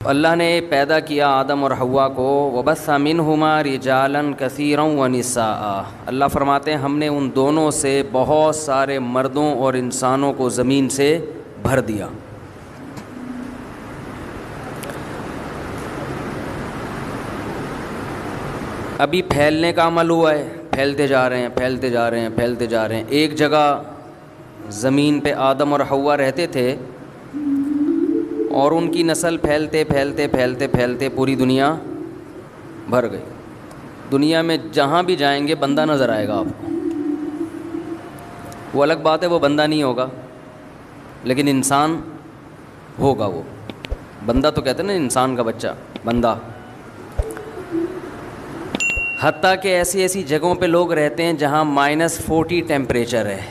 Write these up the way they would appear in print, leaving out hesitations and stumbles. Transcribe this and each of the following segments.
اللہ نے پیدا کیا آدم اور حوا کو، وبث منہما رجالا کثیرا ونساء، اللہ فرماتے ہیں ہم نے ان دونوں سے بہت سارے مردوں اور انسانوں کو زمین سے بھر دیا۔ ابھی پھیلنے کا عمل ہوا ہے، پھیلتے جا رہے ہیں، پھیلتے جا رہے ہیں، پھیلتے جا رہے ہیں۔ ایک جگہ زمین پہ آدم اور حوا رہتے تھے اور ان کی نسل پھیلتے پھیلتے پھیلتے پھیلتے پوری دنیا بھر گئی۔ دنیا میں جہاں بھی جائیں گے بندہ نظر آئے گا آپ کو۔ وہ الگ بات ہے وہ بندہ نہیں ہوگا، لیکن انسان ہوگا۔ وہ بندہ تو کہتے ہیں نا، انسان کا بچہ بندہ۔ حتیٰ کہ ایسی ایسی جگہوں پہ لوگ رہتے ہیں جہاں -40 ٹیمپریچر ہے۔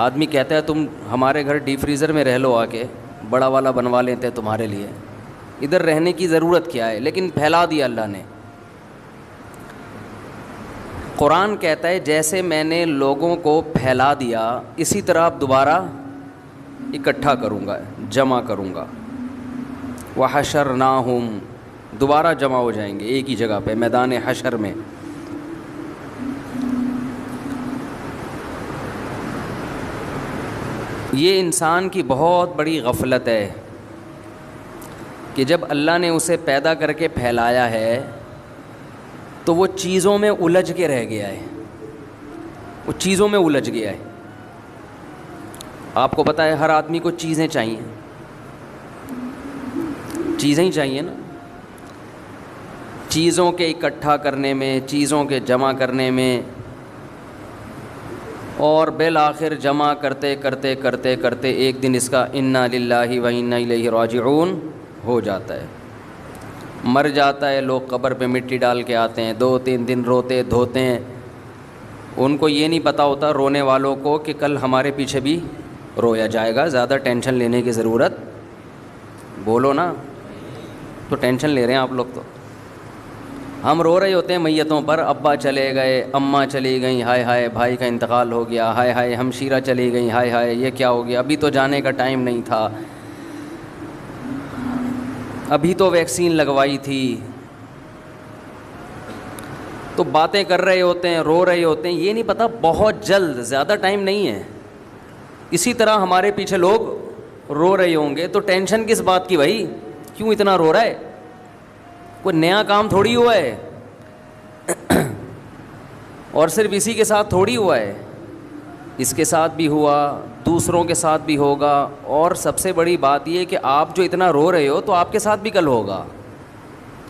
آدمی کہتا ہے تم ہمارے گھر ڈی فریزر میں رہ لو، آ کے بڑا والا بنوا لیتے ہیں تمہارے لیے، ادھر رہنے کی ضرورت کیا ہے؟ لیکن پھیلا دیا اللہ نے۔ قرآن کہتا ہے جیسے میں نے لوگوں کو پھیلا دیا اسی طرح اب دوبارہ اکٹھا کروں گا، جمع کروں گا۔ وحشرناہم، دوبارہ جمع ہو جائیں گے ایک ہی جگہ پہ، میدان حشر میں۔ یہ انسان کی بہت بڑی غفلت ہے کہ جب اللہ نے اسے پیدا کر کے پھیلایا ہے تو وہ چیزوں میں الجھ کے رہ گیا ہے، وہ چیزوں میں الجھ گیا ہے۔ آپ کو پتہ ہے ہر آدمی کو چیزیں چاہیے، چیزیں ہی چاہیے نا، چیزوں کے اکٹھا کرنے میں، چیزوں کے جمع کرنے میں، اور بالآخر جمع کرتے کرتے کرتے کرتے ایک دن اس کا انا للہ و انا الیہ راجعون ہو جاتا ہے، مر جاتا ہے۔ لوگ قبر پہ مٹی ڈال کے آتے ہیں، 2-3 دن روتے دھوتے ہیں، ان کو یہ نہیں پتہ ہوتا رونے والوں کو کہ کل ہمارے پیچھے بھی رویا جائے گا۔ زیادہ ٹینشن لینے کی ضرورت، بولو نا، تو ٹینشن لے رہے ہیں آپ لوگ۔ تو ہم رو رہے ہوتے ہیں میتوں پر، ابا چلے گئے، اماں چلی گئیں، ہائے ہائے بھائی کا انتقال ہو گیا، ہائے ہائے ہمشیرہ چلی گئیں، ہائے ہائے یہ کیا ہو گیا، ابھی تو جانے کا ٹائم نہیں تھا، ابھی تو ویکسین لگوائی تھی۔ تو باتیں کر رہے ہوتے ہیں، رو رہے ہوتے ہیں، یہ نہیں پتہ بہت جلد، زیادہ ٹائم نہیں ہے۔ اسی طرح ہمارے پیچھے لوگ رو رہے ہوں گے، تو ٹینشن کس بات کی بھائی؟ کیوں اتنا رو رہا ہے؟ کوئی نیا کام تھوڑی ہوا ہے، اور صرف اسی کے ساتھ تھوڑی ہوا ہے، اس کے ساتھ بھی ہوا، دوسروں کے ساتھ بھی ہوگا، اور سب سے بڑی بات یہ کہ آپ جو اتنا رو رہے ہو تو آپ کے ساتھ بھی کل ہوگا۔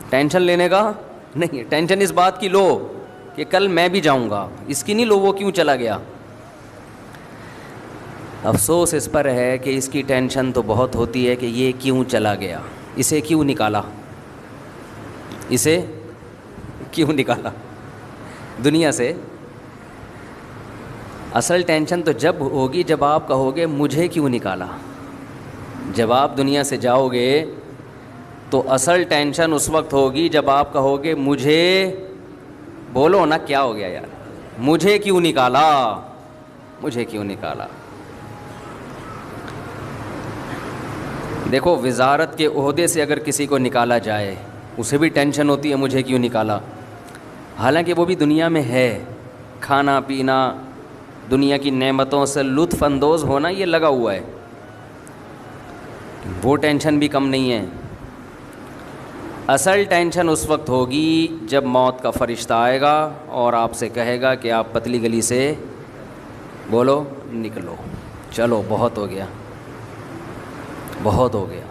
ٹینشن لینے کا نہیں، ٹینشن اس بات کی لو کہ کل میں بھی جاؤں گا، اس کی نہیں لو وہ کیوں چلا گیا۔ افسوس اس پر ہے کہ اس کی ٹینشن تو بہت ہوتی ہے کہ یہ کیوں چلا گیا، اسے کیوں نکالا، اسے کیوں نکالا دنیا سے۔ اصل ٹینشن تو جب ہوگی جب آپ کہو گے مجھے کیوں نکالا۔ جب آپ دنیا سے جاؤ گے تو اصل ٹینشن اس وقت ہوگی جب آپ کہو گے مجھے، بولو نا کیا ہو گیا یار، مجھے کیوں نکالا، مجھے کیوں نکالا۔ دیکھو وزارت کے عہدے سے اگر کسی کو نکالا جائے اسے بھی ٹینشن ہوتی ہے مجھے کیوں نکالا، حالانکہ وہ بھی دنیا میں ہے، کھانا پینا، دنیا کی نعمتوں سے لطف اندوز ہونا یہ لگا ہوا ہے، وہ ٹینشن بھی کم نہیں ہے۔ اصل ٹینشن اس وقت ہوگی جب موت کا فرشتہ آئے گا اور آپ سے کہے گا کہ آپ پتلی گلی سے بولو نکلو، چلو بہت ہو گیا، بہت ہو گیا۔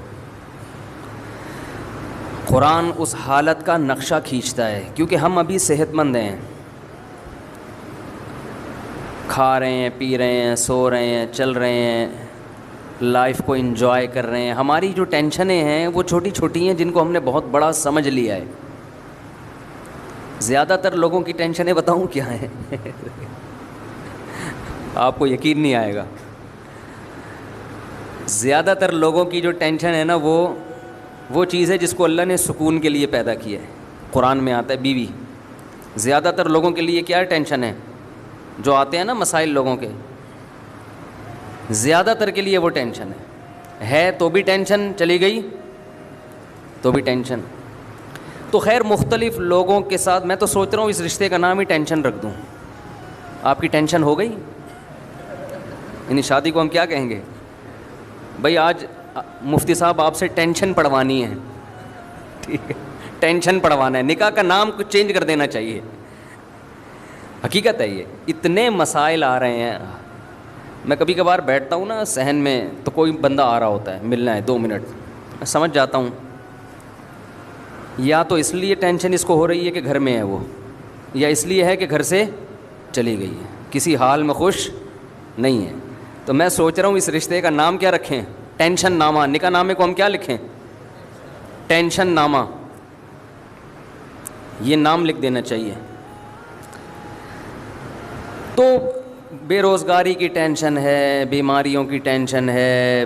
قرآن اس حالت کا نقشہ کھینچتا ہے، کیونکہ ہم ابھی صحت مند ہیں، کھا رہے ہیں، پی رہے ہیں، سو رہے ہیں، چل رہے ہیں، لائف کو انجوائے کر رہے ہیں۔ ہماری جو ٹینشنیں ہیں وہ چھوٹی چھوٹی ہیں جن کو ہم نے بہت بڑا سمجھ لیا ہے۔ زیادہ تر لوگوں کی ٹینشنیں بتاؤں کیا ہیں آپ کو یقین نہیں آئے گا۔ زیادہ تر لوگوں کی جو ٹینشن ہے نا وہ چیز ہے جس کو اللہ نے سکون کے لیے پیدا کیا ہے۔ قرآن میں آتا ہے بیوی، زیادہ تر لوگوں کے لیے کیا ٹینشن ہے؟ جو آتے ہیں نا مسائل لوگوں کے، زیادہ تر کے لیے وہ ٹینشن ہے تو بھی ٹینشن چلی گئی تو بھی ٹینشن. تو خیر مختلف لوگوں کے ساتھ میں تو سوچ رہا ہوں اس رشتے کا نام ہی ٹینشن رکھ دوں. آپ کی ٹینشن ہو گئی؟ یعنی شادی کو ہم کیا کہیں گے؟ بھائی آج مفتی صاحب آپ سے ٹینشن پڑھوانی ہے. ٹھیک ہے, ٹینشن پڑھوانا ہے. نکاح کا نام کچھ چینج کر دینا چاہیے. حقیقت ہے یہ. اتنے مسائل آ رہے ہیں. میں کبھی کبھار بیٹھتا ہوں نا صحن میں, تو کوئی بندہ آ رہا ہوتا ہے, ملنا ہے 2 منٹ, میں سمجھ جاتا ہوں یا تو اس لیے ٹینشن اس کو ہو رہی ہے کہ گھر میں ہے وہ, یا اس لیے ہے کہ گھر سے چلی گئی ہے, کسی حال میں خوش نہیں ہے. تو میں سوچ رہا ہوں اس رشتے کا نام کیا رکھیں؟ ٹینشن نامہ. نکاح نامے کو ہم کیا لکھیں؟ ٹینشن نامہ. یہ نام لکھ دینا چاہیے. تو بے روزگاری کی ٹینشن ہے, بیماریوں کی ٹینشن ہے,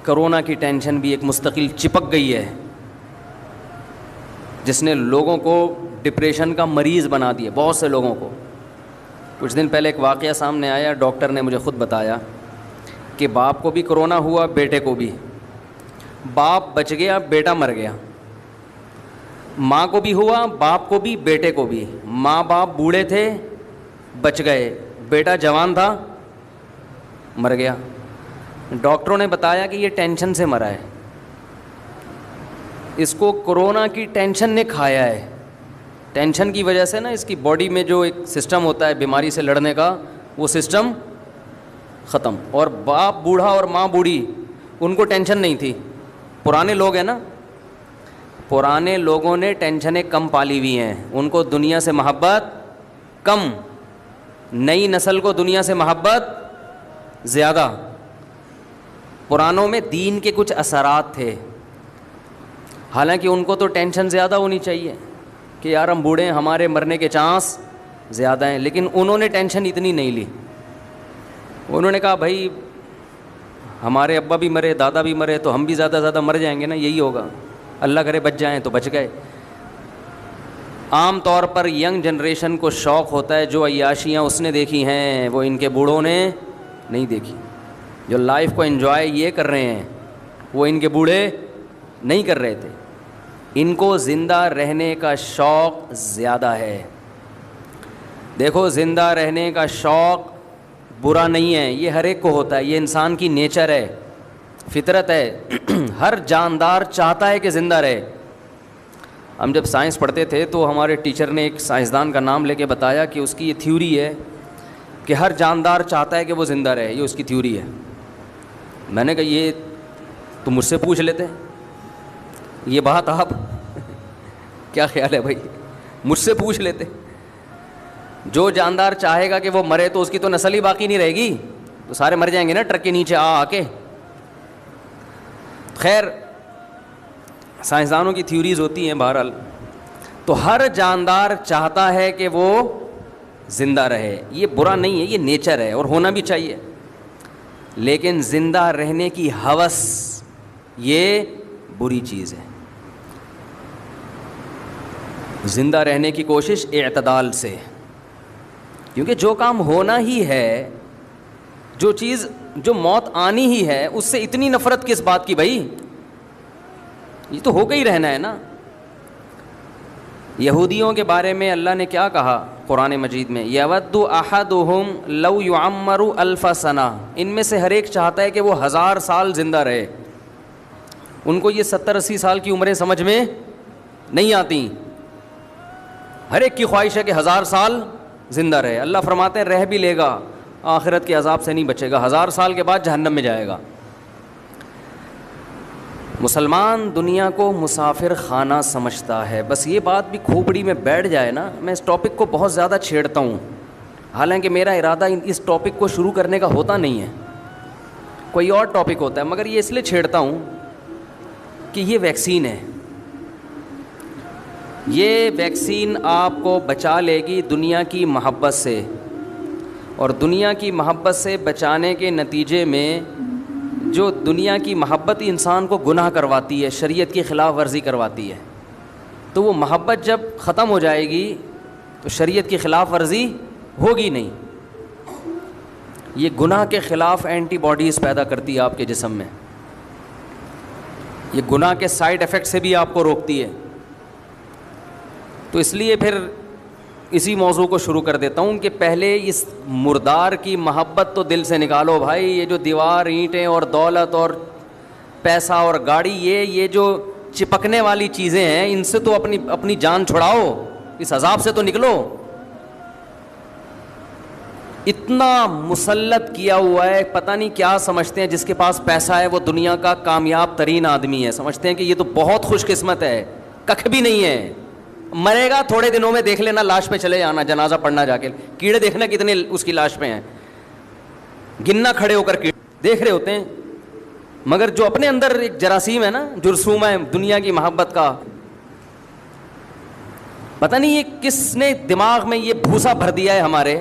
کرونا کی ٹینشن بھی ایک مستقل چپک گئی ہے, جس نے لوگوں کو ڈپریشن کا مریض بنا دیا, بہت سے لوگوں کو. کچھ دن پہلے ایک واقعہ سامنے آیا, ڈاکٹر نے مجھے خود بتایا کہ باپ کو بھی کرونا ہوا, بیٹے کو بھی. باپ بچ گیا, بیٹا مر گیا. ماں کو بھی ہوا, باپ کو بھی, بیٹے کو بھی. ماں باپ بوڑھے تھے, بچ گئے. بیٹا جوان تھا, مر گیا. ڈاکٹروں نے بتایا کہ یہ ٹینشن سے مرا ہے, اس کو کرونا کی ٹینشن نے کھایا ہے. ٹینشن کی وجہ سے نا اس کی باڈی میں جو ایک سسٹم ہوتا ہے بیماری سے لڑنے کا, وہ سسٹم ختم. اور باپ بوڑھا اور ماں بوڑھی, ان کو ٹینشن نہیں تھی. پرانے لوگ ہیں نا, پرانے لوگوں نے ٹینشنیں کم پالی ہوئی ہیں, ان کو دنیا سے محبت کم. نئی نسل کو دنیا سے محبت زیادہ. پرانوں میں دین کے کچھ اثرات تھے, حالانکہ ان کو تو ٹینشن زیادہ ہونی چاہیے کہ یار ہم بوڑھے ہیں, ہمارے مرنے کے چانس زیادہ ہیں, لیکن انہوں نے ٹینشن اتنی نہیں لی. انہوں نے کہا بھائی ہمارے ابا بھی مرے, دادا بھی مرے, تو ہم بھی زیادہ زیادہ مر جائیں گے نا, یہی ہوگا. اللہ کرے بچ جائیں تو بچ گئے. عام طور پر ینگ جنریشن کو شوق ہوتا ہے, جو عیاشیاں اس نے دیکھی ہیں وہ ان کے بوڑھوں نے نہیں دیکھی. جو لائف کو انجوائے یہ کر رہے ہیں وہ ان کے بوڑھے نہیں کر رہے تھے. ان کو زندہ رہنے کا شوق زیادہ ہے. دیکھو زندہ رہنے کا شوق برا نہیں ہے, یہ ہر ایک کو ہوتا ہے, یہ انسان کی نیچر ہے, فطرت ہے. ہر جاندار چاہتا ہے کہ زندہ رہے. ہم جب سائنس پڑھتے تھے تو ہمارے ٹیچر نے ایک سائنسدان کا نام لے کے بتایا کہ اس کی یہ تھیوری ہے کہ ہر جاندار چاہتا ہے کہ وہ زندہ رہے, یہ اس کی تھیوری ہے. میں نے کہا یہ تو مجھ سے پوچھ لیتے, یہ بات آپ کیا خیال ہے بھائی, مجھ سے پوچھ لیتے. جو جاندار چاہے گا کہ وہ مرے تو اس کی تو نسل ہی باقی نہیں رہے گی, تو سارے مر جائیں گے نا ٹرک کے نیچے آ کے. خیر سائنسدانوں کی تھیوریز ہوتی ہیں بہرحال. تو ہر جاندار چاہتا ہے کہ وہ زندہ رہے, یہ برا نہیں ہے, یہ نیچر ہے اور ہونا بھی چاہیے. لیکن زندہ رہنے کی ہوس یہ بری چیز ہے. زندہ رہنے کی کوشش اعتدال سے, کیونکہ جو کام ہونا ہی ہے, جو چیز جو موت آنی ہی ہے, اس سے اتنی نفرت کس بات کی بھائی, یہ تو ہو کے ہی رہنا ہے نا. یہودیوں کے بارے میں اللہ نے کیا کہا قرآن مجید میں, یود احدہم لو یعمر الف سنہ, ان میں سے ہر ایک چاہتا ہے کہ وہ 1000 سال زندہ رہے. ان کو یہ 70-80 سال کی عمریں سمجھ میں نہیں آتی, ہر ایک کی خواہش ہے کہ 1000 سال زندہ رہے. اللہ فرماتے ہیں رہ بھی لے گا, آخرت کے عذاب سے نہیں بچے گا, 1000 سال کے بعد جہنم میں جائے گا. مسلمان دنیا کو مسافر خانہ سمجھتا ہے. بس یہ بات بھی کھوپڑی میں بیٹھ جائے نا. میں اس ٹاپک کو بہت زیادہ چھیڑتا ہوں, حالانکہ میرا ارادہ اس ٹاپک کو شروع کرنے کا ہوتا نہیں ہے, کوئی اور ٹاپک ہوتا ہے, مگر یہ اس لیے چھیڑتا ہوں کہ یہ ویکسین ہے. یہ ویکسین آپ کو بچا لے گی دنیا کی محبت سے, اور دنیا کی محبت سے بچانے کے نتیجے میں جو دنیا کی محبت انسان کو گناہ کرواتی ہے, شریعت کی خلاف ورزی کرواتی ہے, تو وہ محبت جب ختم ہو جائے گی تو شریعت کی خلاف ورزی ہوگی نہیں. یہ گناہ کے خلاف اینٹی باڈیز پیدا کرتی ہے آپ کے جسم میں. یہ گناہ کے سائیڈ ایفیکٹ سے بھی آپ کو روکتی ہے. تو اس لیے پھر اسی موضوع کو شروع کر دیتا ہوں کہ پہلے اس مردار کی محبت تو دل سے نکالو بھائی. یہ جو دیوار، اینٹیں اور دولت اور پیسہ اور گاڑی، یہ جو چپکنے والی چیزیں ہیں، ان سے تو اپنی جان چھڑاؤ، اس عذاب سے تو نکلو. اتنا مسلط کیا ہوا ہے، پتہ نہیں کیا سمجھتے ہیں جس کے پاس پیسہ ہے وہ دنیا کا کامیاب ترین آدمی ہے. سمجھتے ہیں کہ یہ تو بہت خوش قسمت ہے. ککھ بھی نہیں ہے. مرے گا تھوڑے دنوں میں، دیکھ لینا لاش پہ چلے جانا، جنازہ پڑھنا جا کے، کیڑے دیکھنا کتنے اس کی لاش پہ ہیں، گننا کھڑے ہو کر کیڑے دیکھ رہے ہوتے ہیں. مگر جو اپنے اندر ایک جراثیم ہے نا، جرثومہ ہے دنیا کی محبت کا، پتہ نہیں یہ کس نے دماغ میں یہ بھوسا بھر دیا ہے ہمارے.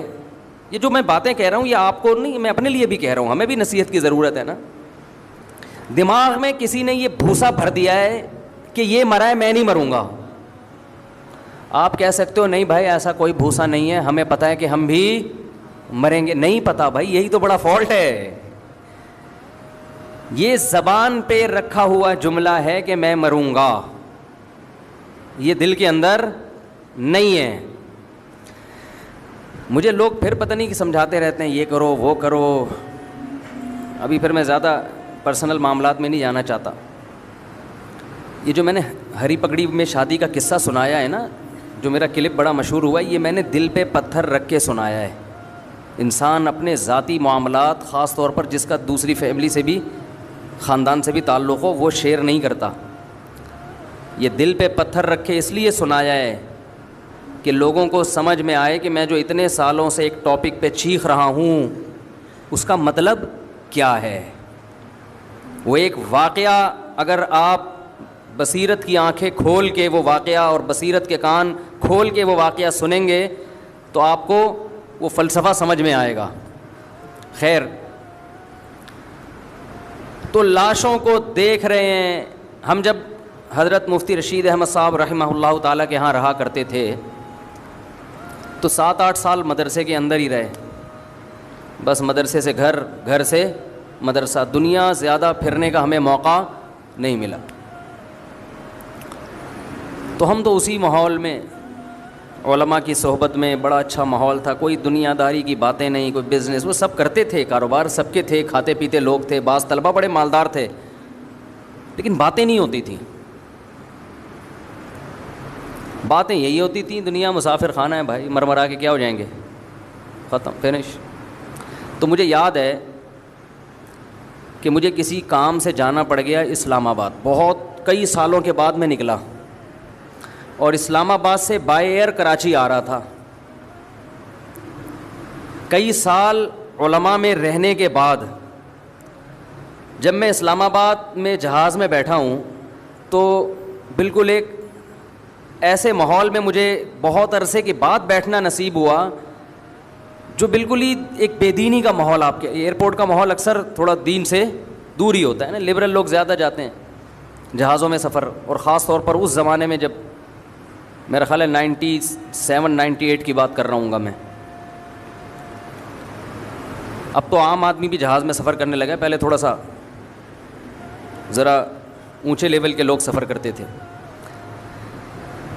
یہ جو میں باتیں کہہ رہا ہوں یہ آپ کو نہیں، میں اپنے لیے بھی کہہ رہا ہوں، ہمیں بھی نصیحت کی ضرورت ہے نا. دماغ میں کسی نے یہ بھوسا بھر دیا ہے کہ یہ مرا ہے میں نہیں مروں گا. آپ کہہ سکتے ہو نہیں بھائی ایسا کوئی بھوسا نہیں ہے، ہمیں پتہ ہے کہ ہم بھی مریں گے. نہیں پتہ بھائی، یہی تو بڑا فالٹ ہے. یہ زبان پہ رکھا ہوا جملہ ہے کہ میں مروں گا، یہ دل کے اندر نہیں ہے. مجھے لوگ پھر پتہ نہیں کہ سمجھاتے رہتے ہیں یہ کرو وہ کرو. ابھی پھر میں زیادہ پرسنل معاملات میں نہیں جانا چاہتا. یہ جو میں نے ہری پگڑی میں شادی کا قصہ سنایا ہے نا، جو میرا کلپ بڑا مشہور ہوا ہے، یہ میں نے دل پہ پتھر رکھ کے سنایا ہے. انسان اپنے ذاتی معاملات، خاص طور پر جس کا دوسری فیملی سے بھی، خاندان سے بھی تعلق ہو، وہ شیئر نہیں کرتا. یہ دل پہ پتھر رکھ کے اس لیے سنایا ہے کہ لوگوں کو سمجھ میں آئے کہ میں جو اتنے سالوں سے ایک ٹاپک پہ چیخ رہا ہوں اس کا مطلب کیا ہے. وہ ایک واقعہ اگر آپ بصیرت کی آنکھیں کھول کے وہ واقعہ اور بصیرت کے کان کھول کے وہ واقعہ سنیں گے تو آپ کو وہ فلسفہ سمجھ میں آئے گا. خیر، تو لاشوں کو دیکھ رہے ہیں. ہم جب حضرت مفتی رشید احمد صاحب رحمہ اللہ تعالیٰ کے ہاں رہا کرتے تھے تو 7-8 سال مدرسے کے اندر ہی رہے. بس مدرسے سے گھر، گھر سے مدرسہ، دنیا زیادہ پھرنے کا ہمیں موقع نہیں ملا. تو ہم تو اسی ماحول میں، علماء کی صحبت میں، بڑا اچھا ماحول تھا. کوئی دنیا داری کی باتیں نہیں، کوئی بزنس، وہ سب کرتے تھے، کاروبار سب کے تھے، کھاتے پیتے لوگ تھے. بعض طلبہ بڑے مالدار تھے لیکن باتیں نہیں ہوتی تھیں. باتیں یہی ہوتی تھیں دنیا مسافر خانہ ہے بھائی، مرمرا کے کیا ہو جائیں گے، ختم، فنش. تو مجھے یاد ہے کہ مجھے کسی کام سے جانا پڑ گیا اسلام آباد. بہت کئی سالوں کے بعد میں نکلا اور اسلام آباد سے بائی ایئر کراچی آ رہا تھا. کئی سال علماء میں رہنے کے بعد جب میں اسلام آباد میں جہاز میں بیٹھا ہوں تو بالکل ایک ایسے ماحول میں مجھے بہت عرصے کے بعد بیٹھنا نصیب ہوا جو بالکل ہی ایک بے دینی کا ماحول. آپ کے ایئرپورٹ کا ماحول اکثر تھوڑا دین سے دور ہی ہوتا ہے نا، لبرل لوگ زیادہ جاتے ہیں جہازوں میں سفر، اور خاص طور پر اس زمانے میں جب میرا خیال ہے 97-98 کی بات کر رہا ہوں گا میں. اب تو عام آدمی بھی جہاز میں سفر کرنے لگا ہے، پہلے تھوڑا سا ذرا اونچے لیول کے لوگ سفر کرتے تھے.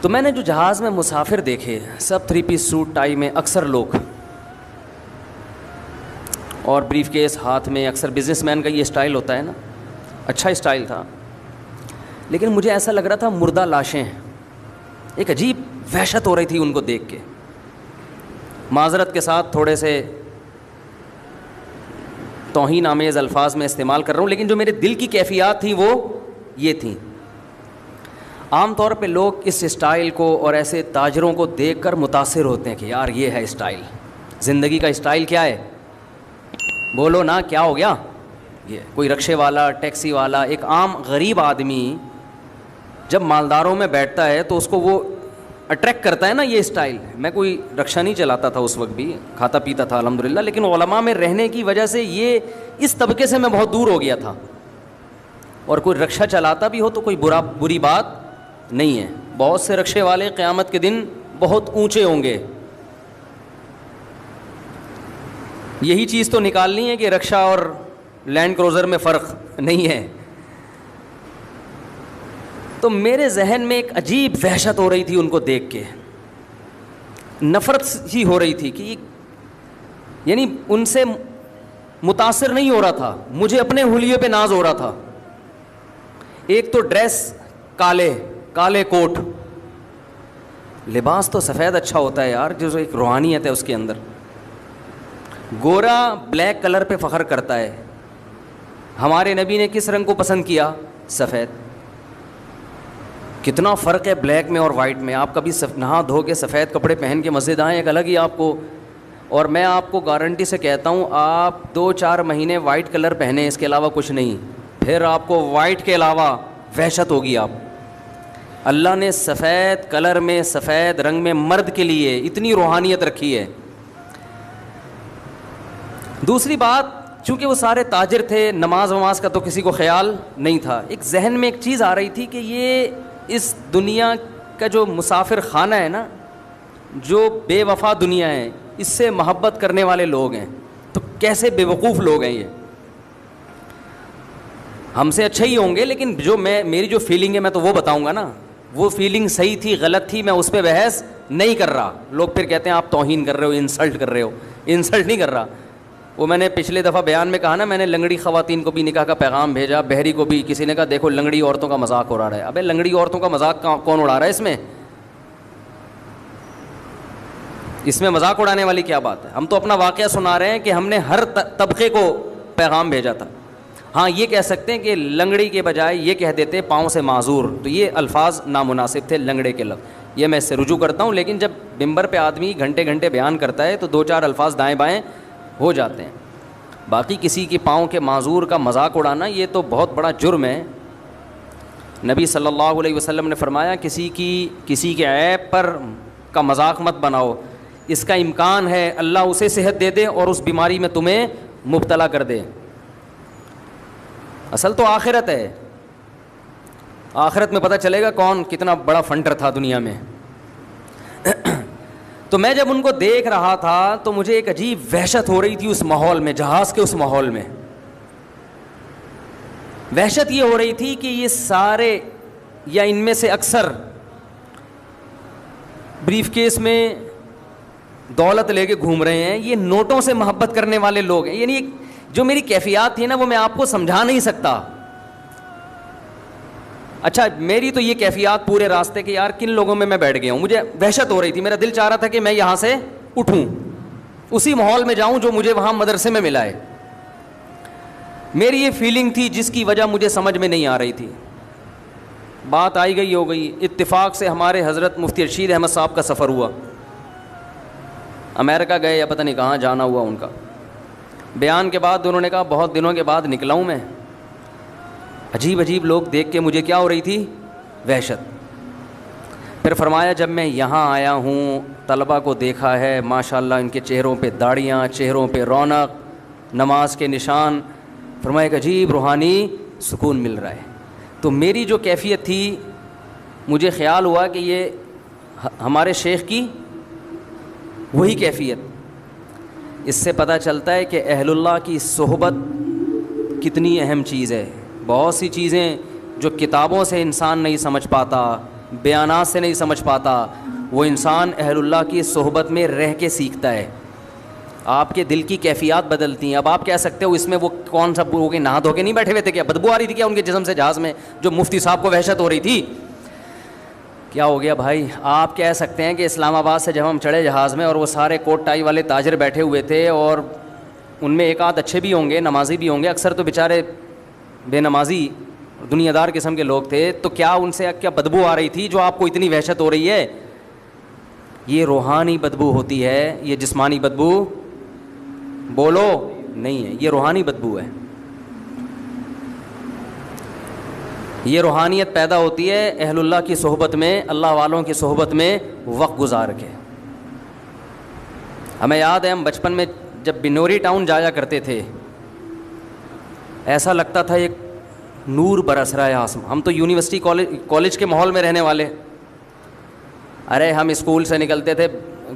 تو میں نے جو جہاز میں مسافر دیکھے سب 3 پیس سوٹ ٹائی میں اکثر لوگ، اور بریف کیس ہاتھ میں. اکثر بزنس مین کا یہ اسٹائل ہوتا ہے نا، اچھا اسٹائل تھا. لیکن مجھے ایسا لگ رہا تھا مردہ لاشیں ہیں. ایک عجیب وحشت ہو رہی تھی ان کو دیکھ کے. معذرت کے ساتھ تھوڑے سے توہین آمیز الفاظ میں استعمال کر رہا ہوں، لیکن جو میرے دل کی کیفیات تھیں وہ یہ تھیں. عام طور پہ لوگ اس اسٹائل کو اور ایسے تاجروں کو دیکھ کر متاثر ہوتے ہیں کہ یار یہ ہے اسٹائل، زندگی کا اسٹائل کیا ہے، بولو نا کیا ہو گیا. یہ کوئی رکشے والا، ٹیکسی والا، ایک عام غریب آدمی جب مالداروں میں بیٹھتا ہے تو اس کو وہ اٹریکٹ کرتا ہے نا یہ اسٹائل. میں کوئی رکشہ نہیں چلاتا تھا اس وقت بھی، کھاتا پیتا تھا الحمدللہ، لیکن علماء میں رہنے کی وجہ سے یہ اس طبقے سے میں بہت دور ہو گیا تھا. اور کوئی رکشہ چلاتا بھی ہو تو کوئی بری بات نہیں ہے. بہت سے رکشے والے قیامت کے دن بہت اونچے ہوں گے. یہی چیز تو نکالنی ہے کہ رکشہ اور لینڈ کروزر میں فرق نہیں ہے. تو میرے ذہن میں ایک عجیب وحشت ہو رہی تھی ان کو دیکھ کے, نفرت ہی ہو رہی تھی کہ یعنی ان سے متاثر نہیں ہو رہا تھا, مجھے اپنے حلیے پہ ناز ہو رہا تھا. ایک تو ڈریس کالے کوٹ, لباس تو سفید اچھا ہوتا ہے یار, جو ایک روحانیت ہے اس کے اندر. گورا بلیک کلر پہ فخر کرتا ہے, ہمارے نبی نے کس رنگ کو پسند کیا؟ سفید. کتنا فرق ہے بلیک میں اور وائٹ میں. آپ کبھی نہا دھو کے سفید کپڑے پہن کے مسجد آئیں, ایک الگ ہی آپ کو, اور میں آپ کو گارنٹی سے کہتا ہوں آپ 2-4 مہینے وائٹ کلر پہنیں, اس کے علاوہ کچھ نہیں, پھر آپ کو وائٹ کے علاوہ وحشت ہوگی. آپ اللہ نے سفید کلر میں, سفید رنگ میں مرد کے لیے اتنی روحانیت رکھی ہے. دوسری بات, چونکہ وہ سارے تاجر تھے, نماز وماز کا تو کسی کو خیال نہیں تھا. ایک ذہن میں ایک چیز آ رہی تھی کہ یہ اس دنیا کا جو مسافر خانہ ہے نا, جو بے وفا دنیا ہے, اس سے محبت کرنے والے لوگ ہیں. تو کیسے بے وقوف لوگ ہیں یہ, ہم سے اچھے ہی ہوں گے, لیکن جو میری جو فیلنگ ہے میں تو وہ بتاؤں گا نا. وہ فیلنگ صحیح تھی غلط تھی میں اس پہ بحث نہیں کر رہا. لوگ پھر کہتے ہیں آپ توہین کر رہے ہو, انسلٹ کر رہے ہو. انسلٹ نہیں کر رہا. وہ میں نے پچھلے دفعہ بیان میں کہا نا, میں نے لنگڑی خواتین کو بھی نکاح کا پیغام بھیجا, بہری کو بھی. کسی نے کہا دیکھو لنگڑی عورتوں کا مذاق اڑا رہا ہے. ابے لنگڑی عورتوں کا مذاق کون اڑا رہا ہے؟ اس میں مذاق اڑانے والی کیا بات ہے؟ ہم تو اپنا واقعہ سنا رہے ہیں کہ ہم نے ہر طبقے کو پیغام بھیجا تھا. ہاں یہ کہہ سکتے ہیں کہ لنگڑی کے بجائے یہ کہہ دیتے پاؤں سے معذور, تو یہ الفاظ نامناسب تھے, لنگڑے کے لفظ. یہ میں اس سے رجوع کرتا ہوں, لیکن جب ممبر پہ آدمی گھنٹے گھنٹے بیان کرتا ہے تو 2-4 الفاظ دائیں بائیں ہو جاتے ہیں. باقی کسی کی پاؤں کے معذور کا مذاق اڑانا یہ تو بہت بڑا جرم ہے. نبی صلی اللہ علیہ وسلم نے فرمایا کسی کے عیب پر کا مذاق مت بناؤ, اس کا امکان ہے اللہ اسے صحت دے دے اور اس بیماری میں تمہیں مبتلا کر دے. اصل تو آخرت ہے, آخرت میں پتہ چلے گا کون کتنا بڑا فنڈر تھا دنیا میں. تو میں جب ان کو دیکھ رہا تھا تو مجھے ایک عجیب وحشت ہو رہی تھی اس ماحول میں, جہاز کے اس ماحول میں. وحشت یہ ہو رہی تھی کہ یہ سارے یا ان میں سے اکثر بریف کیس میں دولت لے کے گھوم رہے ہیں, یہ نوٹوں سے محبت کرنے والے لوگ ہیں. یعنی جو میری کیفیات تھی نا وہ میں آپ کو سمجھا نہیں سکتا. اچھا میری تو یہ کیفیات پورے راستے کہ یار کن لوگوں میں بیٹھ گیا ہوں. مجھے وحشت ہو رہی تھی, میرا دل چاہ رہا تھا کہ میں یہاں سے اٹھوں, اسی ماحول میں جاؤں جو مجھے وہاں مدرسے میں ملا ہے. میری یہ فیلنگ تھی جس کی وجہ مجھے سمجھ میں نہیں آ رہی تھی. بات آئی گئی ہو گئی. اتفاق سے ہمارے حضرت مفتی رشید احمد صاحب کا سفر ہوا, امریکہ گئے یا پتہ نہیں کہاں جانا ہوا ان کا. بیان کے بعد انہوں نے کہا بہت دنوں کے بعد نکلا ہوں میں. عجیب عجیب لوگ دیکھ کے مجھے کیا ہو رہی تھی؟ وحشت. پھر فرمایا جب میں یہاں آیا ہوں طلبہ کو دیکھا ہے, ماشاءاللہ ان کے چہروں پہ داڑیاں, چہروں پہ رونق, نماز کے نشان. فرمایا ایک عجیب روحانی سکون مل رہا ہے. تو میری جو کیفیت تھی مجھے خیال ہوا کہ یہ ہمارے شیخ کی وہی کیفیت. اس سے پتہ چلتا ہے کہ اہل اللہ کی صحبت کتنی اہم چیز ہے. بہت سی چیزیں جو کتابوں سے انسان نہیں سمجھ پاتا, بیانات سے نہیں سمجھ پاتا, وہ انسان اہل اللہ کی صحبت میں رہ کے سیکھتا ہے. آپ کے دل کی کیفیات بدلتی ہیں. اب آپ کہہ سکتے ہو اس میں وہ کون سا ہو کے نہا دھو کے نہیں بیٹھے ہوئے تھے, کیا بدبو آ رہی تھی کیا ان کے جسم سے جہاز میں, جو مفتی صاحب کو وحشت ہو رہی تھی؟ کیا ہو گیا بھائی؟ آپ کہہ سکتے ہیں کہ اسلام آباد سے جب ہم چڑھے جہاز میں اور وہ سارے کوٹ ٹائی والے تاجر بیٹھے ہوئے تھے, اور ان میں ایک آدھ اچھے بھی ہوں گے, نمازی بھی ہوں گے, اکثر تو بیچارے بے نمازی دنیا دار قسم کے لوگ تھے, تو کیا ان سے کیا بدبو آ رہی تھی جو آپ کو اتنی وحشت ہو رہی ہے؟ یہ روحانی بدبو ہوتی ہے, یہ جسمانی بدبو بولو نہیں ہے, یہ روحانی بدبو ہے. یہ روحانیت پیدا ہوتی ہے اہل اللہ کی صحبت میں, اللہ والوں کی صحبت میں وقت گزار کے. ہمیں یاد ہے ہم بچپن میں جب بنوری ٹاؤن جایا کرتے تھے, ایسا لگتا تھا ایک نور برس رہا ہے آسمان. ہم تو یونیورسٹی کالج کے ماحول میں رہنے والے. ارے ہم اسکول سے نکلتے تھے,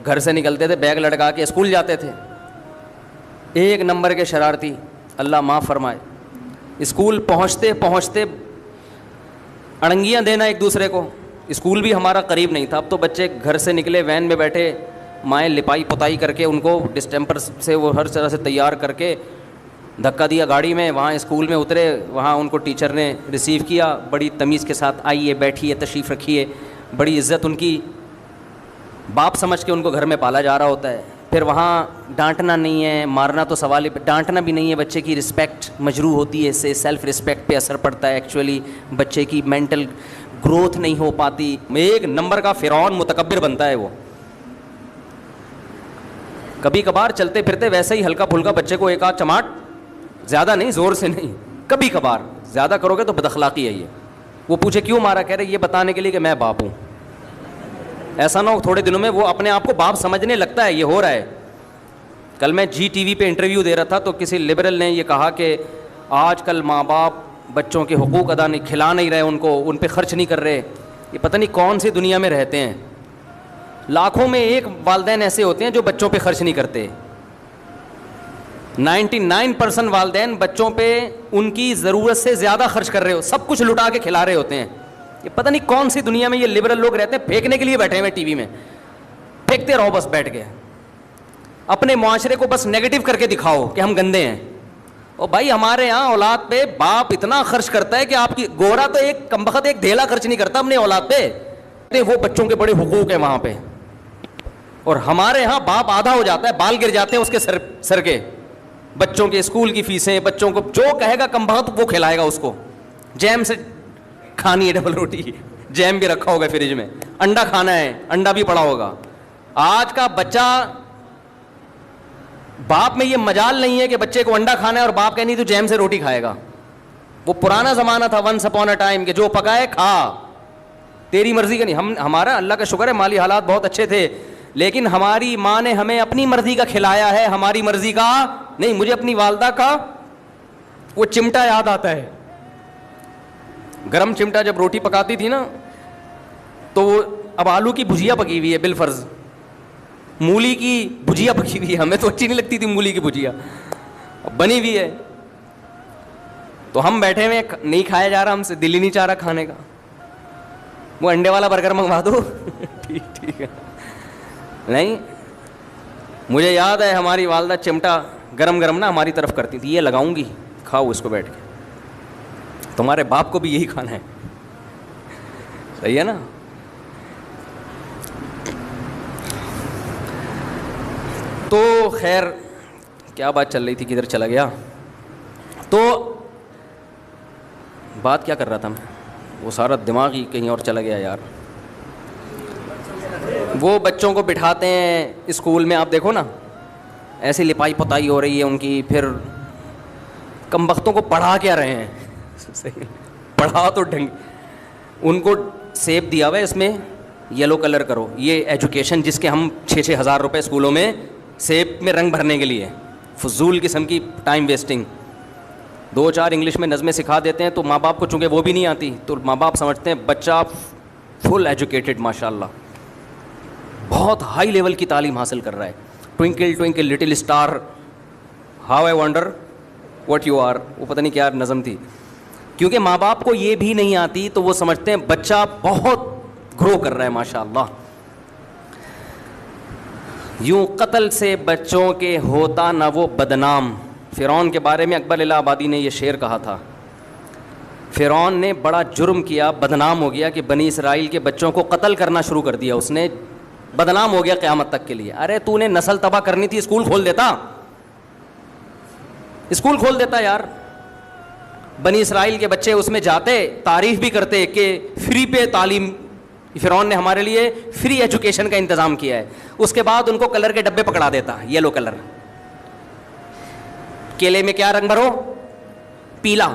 گھر سے نکلتے تھے, بیگ لٹکا کے اسکول جاتے تھے. ایک نمبر کے شرارتی, اللہ معاف فرمائے. اسکول پہنچتے پہنچتے اڑنگیاں دینا ایک دوسرے کو. اسکول بھی ہمارا قریب نہیں تھا, اب تو بچے گھر سے نکلے وین میں بیٹھے, مائیں لپائی پتائی کر کے ان کو ڈسٹمپر سے وہ ہر طرح سے تیار کر کے دھکا دیا گاڑی میں, وہاں اسکول میں اترے, وہاں ان کو ٹیچر نے ریسیو کیا بڑی تمیز کے ساتھ, آئیے بیٹھیے تشریف رکھیے, بڑی عزت ان کی, باپ سمجھ کے ان کو گھر میں پالا جا رہا ہوتا ہے. پھر وہاں ڈانٹنا نہیں ہے, مارنا تو سوال ہی, ڈانٹنا بھی نہیں ہے, بچے کی رسپیکٹ مجروح ہوتی ہے, اس سے سیلف رسپیکٹ پہ اثر پڑتا ہے, ایکچولی بچے کی مینٹل گروتھ نہیں ہو پاتی. ایک نمبر کا فرعون متکبر بنتا ہے وہ. کبھی کبھار چلتے پھرتے ویسے ہی ہلکا پھلکا بچے کو ایک آدھ چماٹ, زیادہ نہیں, زور سے نہیں, کبھی کبھار, زیادہ کرو گے تو بد اخلاقی ہے یہ. وہ پوچھے کیوں مارا, کہہ رہے یہ بتانے کے لیے کہ میں باپ ہوں. ایسا نہ ہو تھوڑے دنوں میں وہ اپنے آپ کو باپ سمجھنے لگتا ہے. یہ ہو رہا ہے. کل میں جی ٹی وی پہ انٹرویو دے رہا تھا تو کسی لبرل نے یہ کہا کہ آج کل ماں باپ بچوں کے حقوق ادا نہیں, کھلا نہیں رہے ان کو, ان پہ خرچ نہیں کر رہے. یہ پتہ نہیں کون سی دنیا میں رہتے ہیں. لاکھوں میں ایک والدین ایسے ہوتے ہیں جو بچوں پہ خرچ نہیں کرتے. 99% والدین بچوں پہ ان کی ضرورت سے زیادہ خرچ کر رہے ہو, سب کچھ لٹا کے کھلا رہے ہوتے ہیں. یہ پتہ نہیں کون سی دنیا میں یہ لبرل لوگ رہتے ہیں, پھینکنے کے لیے بیٹھے ہوئے ٹی وی میں, پھینکتے رہو بس بیٹھ کے, اپنے معاشرے کو بس نیگیٹو کر کے دکھاؤ کہ ہم گندے ہیں. اور بھائی ہمارے یہاں اولاد پہ باپ اتنا خرچ کرتا ہے کہ آپ کی گورا تو ایک کمبخت ایک دھیلا خرچ نہیں کرتا اپنے اولاد پہ. وہ بچوں کے بڑے حقوق ہیں وہاں پہ, اور ہمارے یہاں باپ آدھا ہو جاتا ہے, بال گر جاتے ہیں اس کے سر کے. بچوں کے اسکول کی فیسیں, بچوں کو جو کہے گا کمبخت وہ کھلائے گا اس کو. جیم سے کھانی ہے ڈبل روٹی, جیم بھی رکھا ہوگا فریج میں, انڈا کھانا ہے, انڈا بھی پڑا ہوگا. آج کا بچہ, باپ میں یہ مجال نہیں ہے کہ بچے کو انڈا کھانا ہے اور باپ کہنی تو جیم سے روٹی کھائے گا. وہ پرانا زمانہ تھا, ونس اپون اے ٹائم, کہ جو پکائے کھا, تیری مرضی کا نہیں. ہمارا اللہ کا شکر ہے مالی حالات بہت اچھے تھے, لیکن ہماری ماں نے ہمیں اپنی مرضی کا کھلایا ہے, ہماری مرضی کا نہیں. مجھے اپنی والدہ کا وہ چمٹا یاد آتا ہے, گرم چمٹا, جب روٹی پکاتی تھی نا تو وہ, اب آلو کی بھجیا پکی ہوئی ہے بالفرض, مولی کی بھجیا پکی ہوئی ہے, ہمیں تو اچھی نہیں لگتی تھی مولی کی بھجیا, بنی ہوئی ہے تو ہم بیٹھے ہوئے, نہیں کھایا جا رہا, ہم سے دل ہی نہیں چاہ رہا کھانے کا. وہ انڈے والا برگر منگوا دو ٹھیک ہے. نہیں, مجھے یاد ہے ہماری والدہ چمٹا گرم گرم نا ہماری طرف کرتی تھی, یہ لگاؤں گی, کھاؤ اس کو بیٹھ کے, تمہارے باپ کو بھی یہی کھانا ہے. صحیح ہے نا. تو خیر کیا بات چل رہی تھی, کدھر چلا گیا. تو بات کیا کر رہا تھا میں, وہ سارا دماغ ہی کہیں اور چلا گیا یار. وہ بچوں کو بٹھاتے ہیں اسکول میں, آپ دیکھو نا ایسی لپائی پتائی ہو رہی ہے ان کی, پھر کم بختوں کو پڑھا کیا رہے ہیں, پڑھا تو ڈھنگ, ان کو سیب دیا ہوا ہے اس میں یلو کلر کرو, یہ ایجوکیشن جس کے ہم 6-6 ہزار روپے اسکولوں میں سیب میں رنگ بھرنے کے لیے, فضول قسم کی ٹائم ویسٹنگ. 2-4 انگلش میں نظمیں سکھا دیتے ہیں تو ماں باپ کو چونکہ وہ بھی نہیں آتی تو ماں باپ سمجھتے ہیں بچہ فل ایجوکیٹڈ ماشاء اللہ, بہت ہائی لیول کی تعلیم حاصل کر رہا ہے. Twinkle twinkle little star, how I wonder what you are, وہ پتہ نہیں کیا نظم تھی. کیونکہ ماں باپ کو یہ بھی نہیں آتی تو وہ سمجھتے ہیں بچہ بہت گرو کر رہا ہے ماشاء اللہ. یوں قتل سے بچوں کے ہوتا نہ وہ بدنام. فرعون کے بارے میں اکبر الہ آبادی نے یہ شعر کہا تھا, فرعون نے بڑا جرم کیا, بدنام ہو گیا کہ بنی اسرائیل کے بچوں کو قتل کرنا شروع کر دیا اس نے, بدنام ہو گیا قیامت تک کے لیے. ارے تو نے نسل تباہ کرنی تھی, اسکول کھول دیتا, اسکول کھول دیتا یار. بنی اسرائیل کے بچے اس میں جاتے, تعریف بھی کرتے کہ فری پہ تعلیم, فرعون نے ہمارے لیے فری ایجوکیشن کا انتظام کیا ہے. اس کے بعد ان کو کلر کے ڈبے پکڑا دیتا, یلو کلر, کیلے میں کیا رنگ بھرو, پیلا,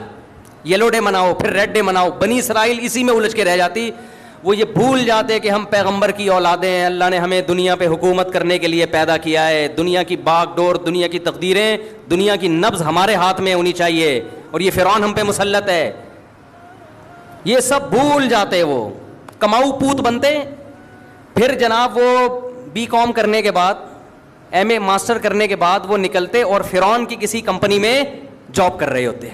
یلو ڈے مناؤ, پھر ریڈ ڈے مناؤ. بنی اسرائیل اسی میں الجھ کے رہ جاتی. وہ یہ بھول جاتے کہ ہم پیغمبر کی اولادیں ہیں, اللہ نے ہمیں دنیا پہ حکومت کرنے کے لیے پیدا کیا ہے, دنیا کی باغ ڈور, دنیا کی تقدیریں, دنیا کی نبض ہمارے ہاتھ میں ہونی چاہیے, اور یہ فرعون ہم پہ مسلط ہے. یہ سب بھول جاتے, وہ کماؤ پوت بنتے. پھر جناب وہ بی کام کرنے کے بعد, ایم اے ماسٹر کرنے کے بعد وہ نکلتے اور فرعون کی کسی کمپنی میں جاب کر رہے ہوتے.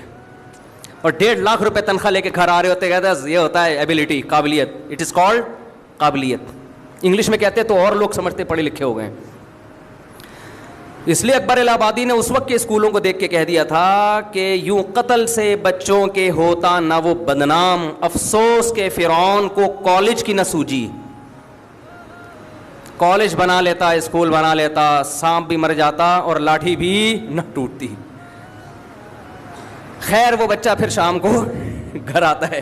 اور 1.5 لاکھ روپے تنخواہ لے کے گھر آ رہے ہوتے, کہتے ہیں یہ ہوتا ہے ایبلٹی, قابلیت. اٹ از کالڈ قابلیت. انگلش میں کہتے ہیں تو اور لوگ سمجھتے پڑھے لکھے ہو گئے. اس لیے اکبر الہ آبادی نے اس وقت کے اسکولوں کو دیکھ کے کہہ دیا تھا کہ یوں قتل سے بچوں کے ہوتا نہ وہ بدنام, افسوس کے فرعون کو کالج کی نہ سوجی. کالج بنا لیتا, اسکول بنا لیتا, سانپ بھی مر جاتا اور لاٹھی بھی نہ ٹوٹتی. خیر وہ بچہ پھر شام کو گھر آتا ہے,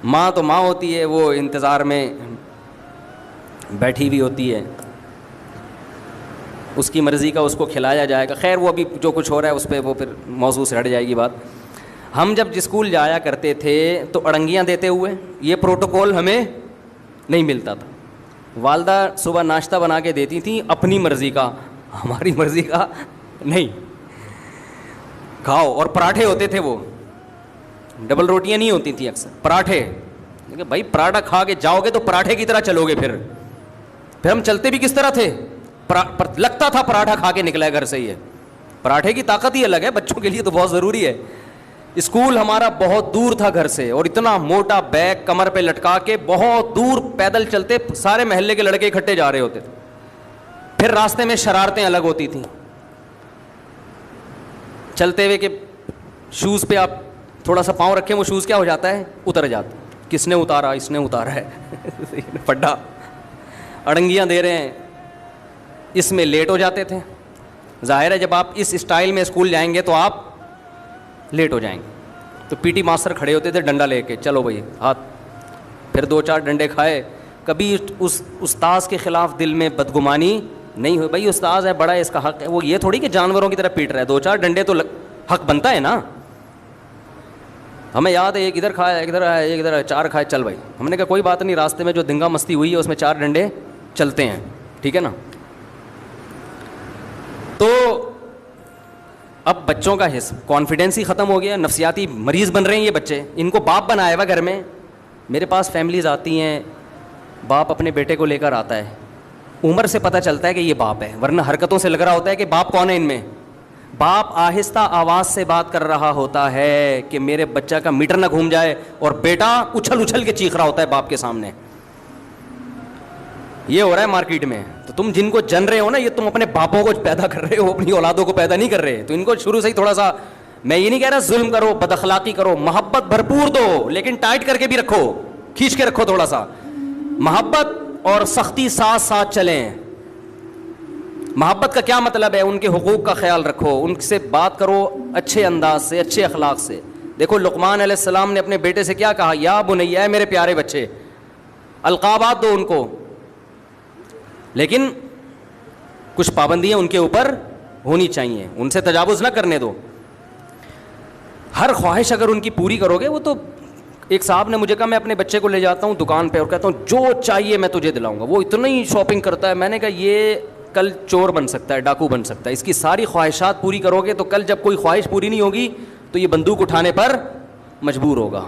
ماں تو ماں ہوتی ہے, وہ انتظار میں بیٹھی ہوئی ہوتی ہے, اس کی مرضی کا اس کو کھلایا جائے گا. خیر وہ ابھی جو کچھ ہو رہا ہے اس پہ وہ پھر موضوع سے ہٹ جائے گی بات. ہم جب اسکول جایا کرتے تھے تو اڑنگیاں دیتے ہوئے, یہ پروٹوکول ہمیں نہیں ملتا تھا. والدہ صبح ناشتہ بنا کے دیتی تھیں اپنی مرضی کا, ہماری مرضی کا نہیں, کھاؤ. اور پراٹھے ہوتے تھے, وہ ڈبل روٹیاں نہیں ہوتی تھیں, اکثر پراٹھے. بھائی پراٹھا کھا کے جاؤ گے تو پراٹھے کی طرح چلو گے. پھر ہم چلتے بھی کس طرح تھے, لگتا تھا پراٹھا کھا کے نکلا ہے گھر سے ہی ہے. پراٹھے کی طاقت ہی الگ ہے, بچوں کے لیے تو بہت ضروری ہے. اسکول ہمارا بہت دور تھا گھر سے, اور اتنا موٹا بیگ کمر پہ لٹکا کے بہت دور پیدل چلتے, سارے محلے کے لڑکے اکٹھے جا رہے ہوتے تھے. پھر راستے میں شرارتیں الگ ہوتی تھیں, چلتے ہوئے کہ شوز پہ آپ تھوڑا سا پاؤں رکھیں, وہ شوز کیا ہو جاتا ہے, اتر جاتا. کس نے اتارا, اس نے اتارا ہے, پڈا. اڑنگیاں دے رہے ہیں, اس میں لیٹ ہو جاتے تھے. ظاہر ہے جب آپ اس اسٹائل میں اسکول جائیں گے تو آپ لیٹ ہو جائیں گے. تو پی ٹی ماسٹر کھڑے ہوتے تھے ڈنڈا لے کے, چلو بھائی ہاتھ. پھر 2-4 ڈنڈے کھائے. کبھی اس استاذ کے خلاف دل میں بدگمانی نہیں ہوئی, بھائی استاذ ہے, بڑا ہے, اس کا حق ہے. وہ یہ تھوڑی کہ جانوروں کی طرح پیٹ رہا ہے, 2-4 ڈنڈے تو حق بنتا ہے نا. ہمیں یاد ہے ایک ادھر کھایا, ایک ادھر آیا, ایک ادھر آیا, 4 کھائے, چل بھائی. ہم نے کہا کوئی بات نہیں, راستے میں جو دنگا مستی ہوئی ہے اس میں 4 ڈنڈے چلتے ہیں, ٹھیک ہے نا. تو اب بچوں کا کانفیڈینس ہی ختم ہو گیا, نفسیاتی مریض بن رہے ہیں یہ بچے. ان کو باپ بنایا ہوا گھر میں. میرے پاس فیملیز آتی ہیں, باپ اپنے بیٹے کو لے کر آتا ہے, عمر سے پتہ چلتا ہے کہ یہ باپ ہے, ورنہ حرکتوں سے لگ رہا ہوتا ہے کہ باپ کون ہے ان میں. باپ آہستہ آواز سے بات کر رہا ہوتا ہے کہ میرے بچہ کا میٹر نہ گھوم جائے, اور بیٹا اچھل اچھل کے چیخ رہا ہوتا ہے باپ کے سامنے. یہ ہو رہا ہے مارکیٹ میں. تو تم جن کو جن رہے ہو نا, یہ تم اپنے باپوں کو پیدا کر رہے ہو, اپنی اولادوں کو پیدا نہیں کر رہے. تو ان کو شروع سے ہی تھوڑا سا, میں یہ نہیں کہہ رہا ظلم کرو, بد اخلاقی کرو, محبت بھرپور دو, لیکن ٹائٹ کر کے بھی رکھو, کھینچ کے رکھو تھوڑا سا. محبت اور سختی ساتھ ساتھ چلیں. محبت کا کیا مطلب ہے, ان کے حقوق کا خیال رکھو, ان سے بات کرو اچھے انداز سے, اچھے اخلاق سے. دیکھو لقمان علیہ السلام نے اپنے بیٹے سے کیا کہا, یا بنیا, میرے پیارے بچے. القابات دو ان کو, لیکن کچھ پابندیاں ان کے اوپر ہونی چاہیے, ان سے تجاوز نہ کرنے دو. ہر خواہش اگر ان کی پوری کرو گے, وہ تو ایک صاحب نے مجھے کہا میں اپنے بچے کو لے جاتا ہوں دکان پہ اور کہتا ہوں جو چاہیے میں تجھے دلاؤں گا, وہ اتنا ہی شاپنگ کرتا ہے. میں نے کہا یہ کل چور بن سکتا ہے, ڈاکو بن سکتا ہے, اس کی ساری خواہشات پوری کرو گے تو کل جب کوئی خواہش پوری نہیں ہوگی تو یہ بندوق اٹھانے پر مجبور ہوگا.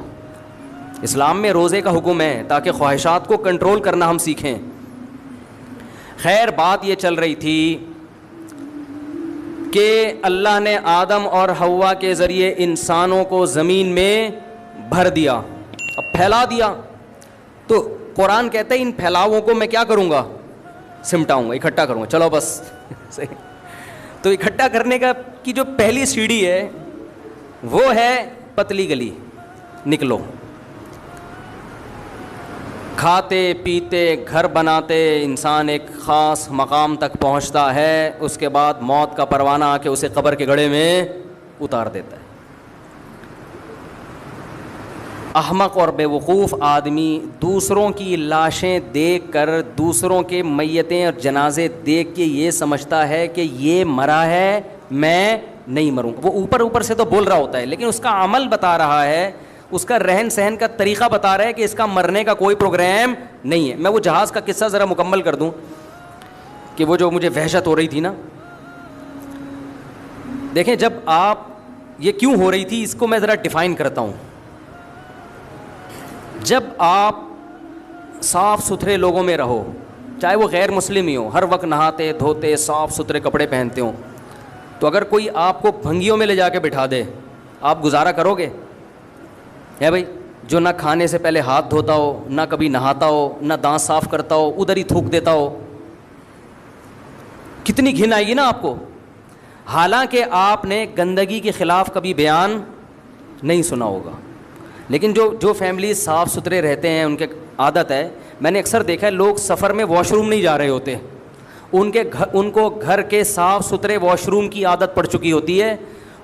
اسلام میں روزے کا حکم ہے تاکہ خواہشات کو کنٹرول کرنا ہم سیکھیں. خیر بات یہ چل رہی تھی کہ اللہ نے آدم اور حوا کے ذریعے انسانوں کو زمین میں بھر دیا, اب پھیلا دیا. تو قرآن کہتا ہے ان پھیلاؤں کو میں کیا کروں گا, سمٹاؤں گا, اکٹھا کروں گا. چلو بس تو اکٹھا کرنے کا کی جو پہلی سیڑھی ہے وہ ہے پتلی گلی, نکلو. کھاتے پیتے گھر بناتے انسان ایک خاص مقام تک پہنچتا ہے, اس کے بعد موت کا پروانہ آ کے اسے قبر کے گڑھے میں اتار دیتا ہے. احمق اور بے وقوف آدمی دوسروں کی لاشیں دیکھ کر, دوسروں کے میتیں اور جنازے دیکھ کے یہ سمجھتا ہے کہ یہ مرا ہے, میں نہیں مروں. وہ اوپر سے تو بول رہا ہوتا ہے, لیکن اس کا عمل بتا رہا ہے, اس کا رہن سہن کا طریقہ بتا رہا ہے کہ اس کا مرنے کا کوئی پروگرام نہیں ہے. میں وہ جہاز کا قصہ ذرا مکمل کر دوں کہ وہ جو مجھے وحشت ہو رہی تھی نا. دیکھیں جب آپ یہ کیوں ہو رہی تھی اس کو میں ذرا ڈیفائن کرتا ہوں. جب آپ صاف ستھرے لوگوں میں رہو, چاہے وہ غیر مسلم ہی ہو, ہر وقت نہاتے دھوتے صاف ستھرے کپڑے پہنتے ہوں, تو اگر کوئی آپ کو بھنگیوں میں لے جا کے بٹھا دے آپ گزارا کرو گے؟ ہے بھائی، جو نہ کھانے سے پہلے ہاتھ دھوتا ہو، نہ کبھی نہاتا ہو، نہ دانت صاف کرتا ہو، ادھر ہی تھوک دیتا ہو، کتنی گھن آئے گی نا آپ کو. حالانکہ آپ نے گندگی کے خلاف کبھی بیان نہیں سنا ہوگا. لیکن جو فیملی صاف ستھرے رہتے ہیں ان کے عادت ہے، میں نے اکثر دیکھا ہے لوگ سفر میں واش روم نہیں جا رہے ہوتے، ان کو گھر کے صاف ستھرے واش روم کی عادت پڑ چکی ہوتی ہے،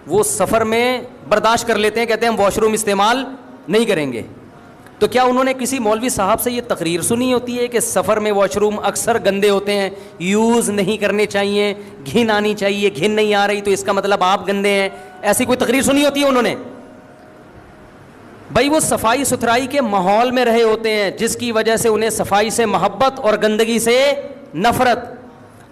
وہ سفر میں برداشت کر لیتے ہیں، کہتے ہیں ہم واش روم استعمال نہیں کریں گے. تو کیا انہوں نے کسی مولوی صاحب سے یہ تقریر سنی ہوتی ہے کہ سفر میں واش روم اکثر گندے ہوتے ہیں، یوز نہیں کرنے چاہیے، گھن آنی چاہیے، گھن نہیں آ رہی تو اس کا مطلب آپ گندے ہیں؟ ایسی کوئی تقریر سنی ہوتی ہے انہوں نے؟ بھائی وہ صفائی ستھرائی کے ماحول میں رہے ہوتے ہیں جس کی وجہ سے انہیں صفائی سے محبت اور گندگی سے نفرت.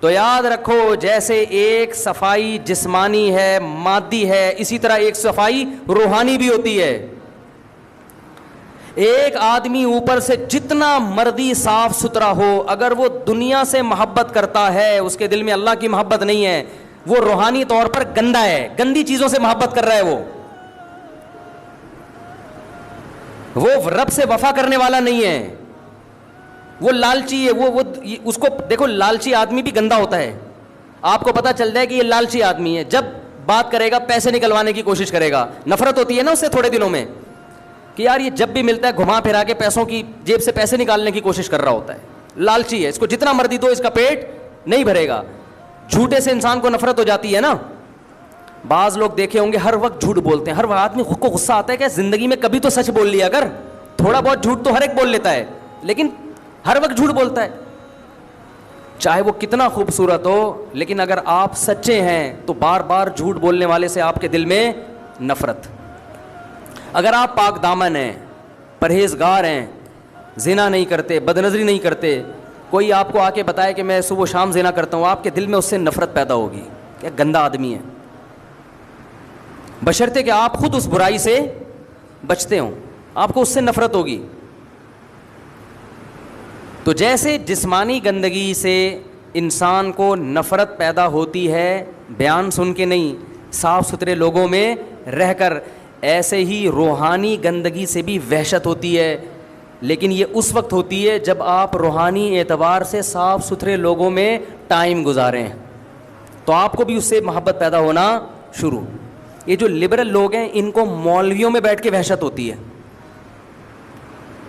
تو یاد رکھو، جیسے ایک صفائی جسمانی ہے، مادی ہے، اسی طرح ایک صفائی روحانی بھی ہوتی ہے. ایک آدمی اوپر سے جتنا مرضی صاف ستھرا ہو، اگر وہ دنیا سے محبت کرتا ہے، اس کے دل میں اللہ کی محبت نہیں ہے، وہ روحانی طور پر گندا ہے، گندی چیزوں سے محبت کر رہا ہے، وہ رب سے وفا کرنے والا نہیں ہے، وہ لالچی ہے. وہ اس کو دیکھو، لالچی آدمی بھی گندا ہوتا ہے. آپ کو پتہ چل جائے کہ یہ لالچی آدمی ہے جب بات کرے گا پیسے نکلوانے کی کوشش کرے گا. نفرت ہوتی ہے نا اس سے تھوڑے دنوں میں کہ یار یہ جب بھی ملتا ہے گھما پھرا کے پیسوں کی جیب سے پیسے نکالنے کی کوشش کر رہا ہوتا ہے. لالچی ہے، اس کو جتنا مرضی دو اس کا پیٹ نہیں بھرے گا. جھوٹے سے انسان کو نفرت ہو جاتی ہے نا. بعض لوگ دیکھے ہوں گے ہر وقت جھوٹ بولتے ہیں، ہر آدمی خود کو غصہ آتا ہے کہ زندگی میں کبھی تو سچ بول لیا کر. تھوڑا بہت جھوٹ تو ہر ایک بول لیتا ہے، لیکن ہر وقت جھوٹ بولتا ہے، چاہے وہ کتنا خوبصورت ہو. لیکن اگر آپ سچے ہیں تو بار بار جھوٹ بولنے والے سے آپ کے دل میں نفرت. اگر آپ پاک دامن ہیں، پرہیزگار ہیں، زنا نہیں کرتے، بدنظری نہیں کرتے، کوئی آپ کو آ کے بتائے کہ میں صبح و شام زنا کرتا ہوں، آپ کے دل میں اس سے نفرت پیدا ہوگی، کیا گندا آدمی ہے. بشرطے کہ آپ خود اس برائی سے بچتے ہوں، آپ کو اس سے نفرت ہوگی. تو جیسے جسمانی گندگی سے انسان کو نفرت پیدا ہوتی ہے بیان سن کے نہیں، صاف ستھرے لوگوں میں رہ کر، ایسے ہی روحانی گندگی سے بھی وحشت ہوتی ہے. لیکن یہ اس وقت ہوتی ہے جب آپ روحانی اعتبار سے صاف ستھرے لوگوں میں ٹائم گزاریں تو آپ کو بھی اس سے محبت پیدا ہونا شروع. یہ جو لبرل لوگ ہیں ان کو مولویوں میں بیٹھ کے وحشت ہوتی ہے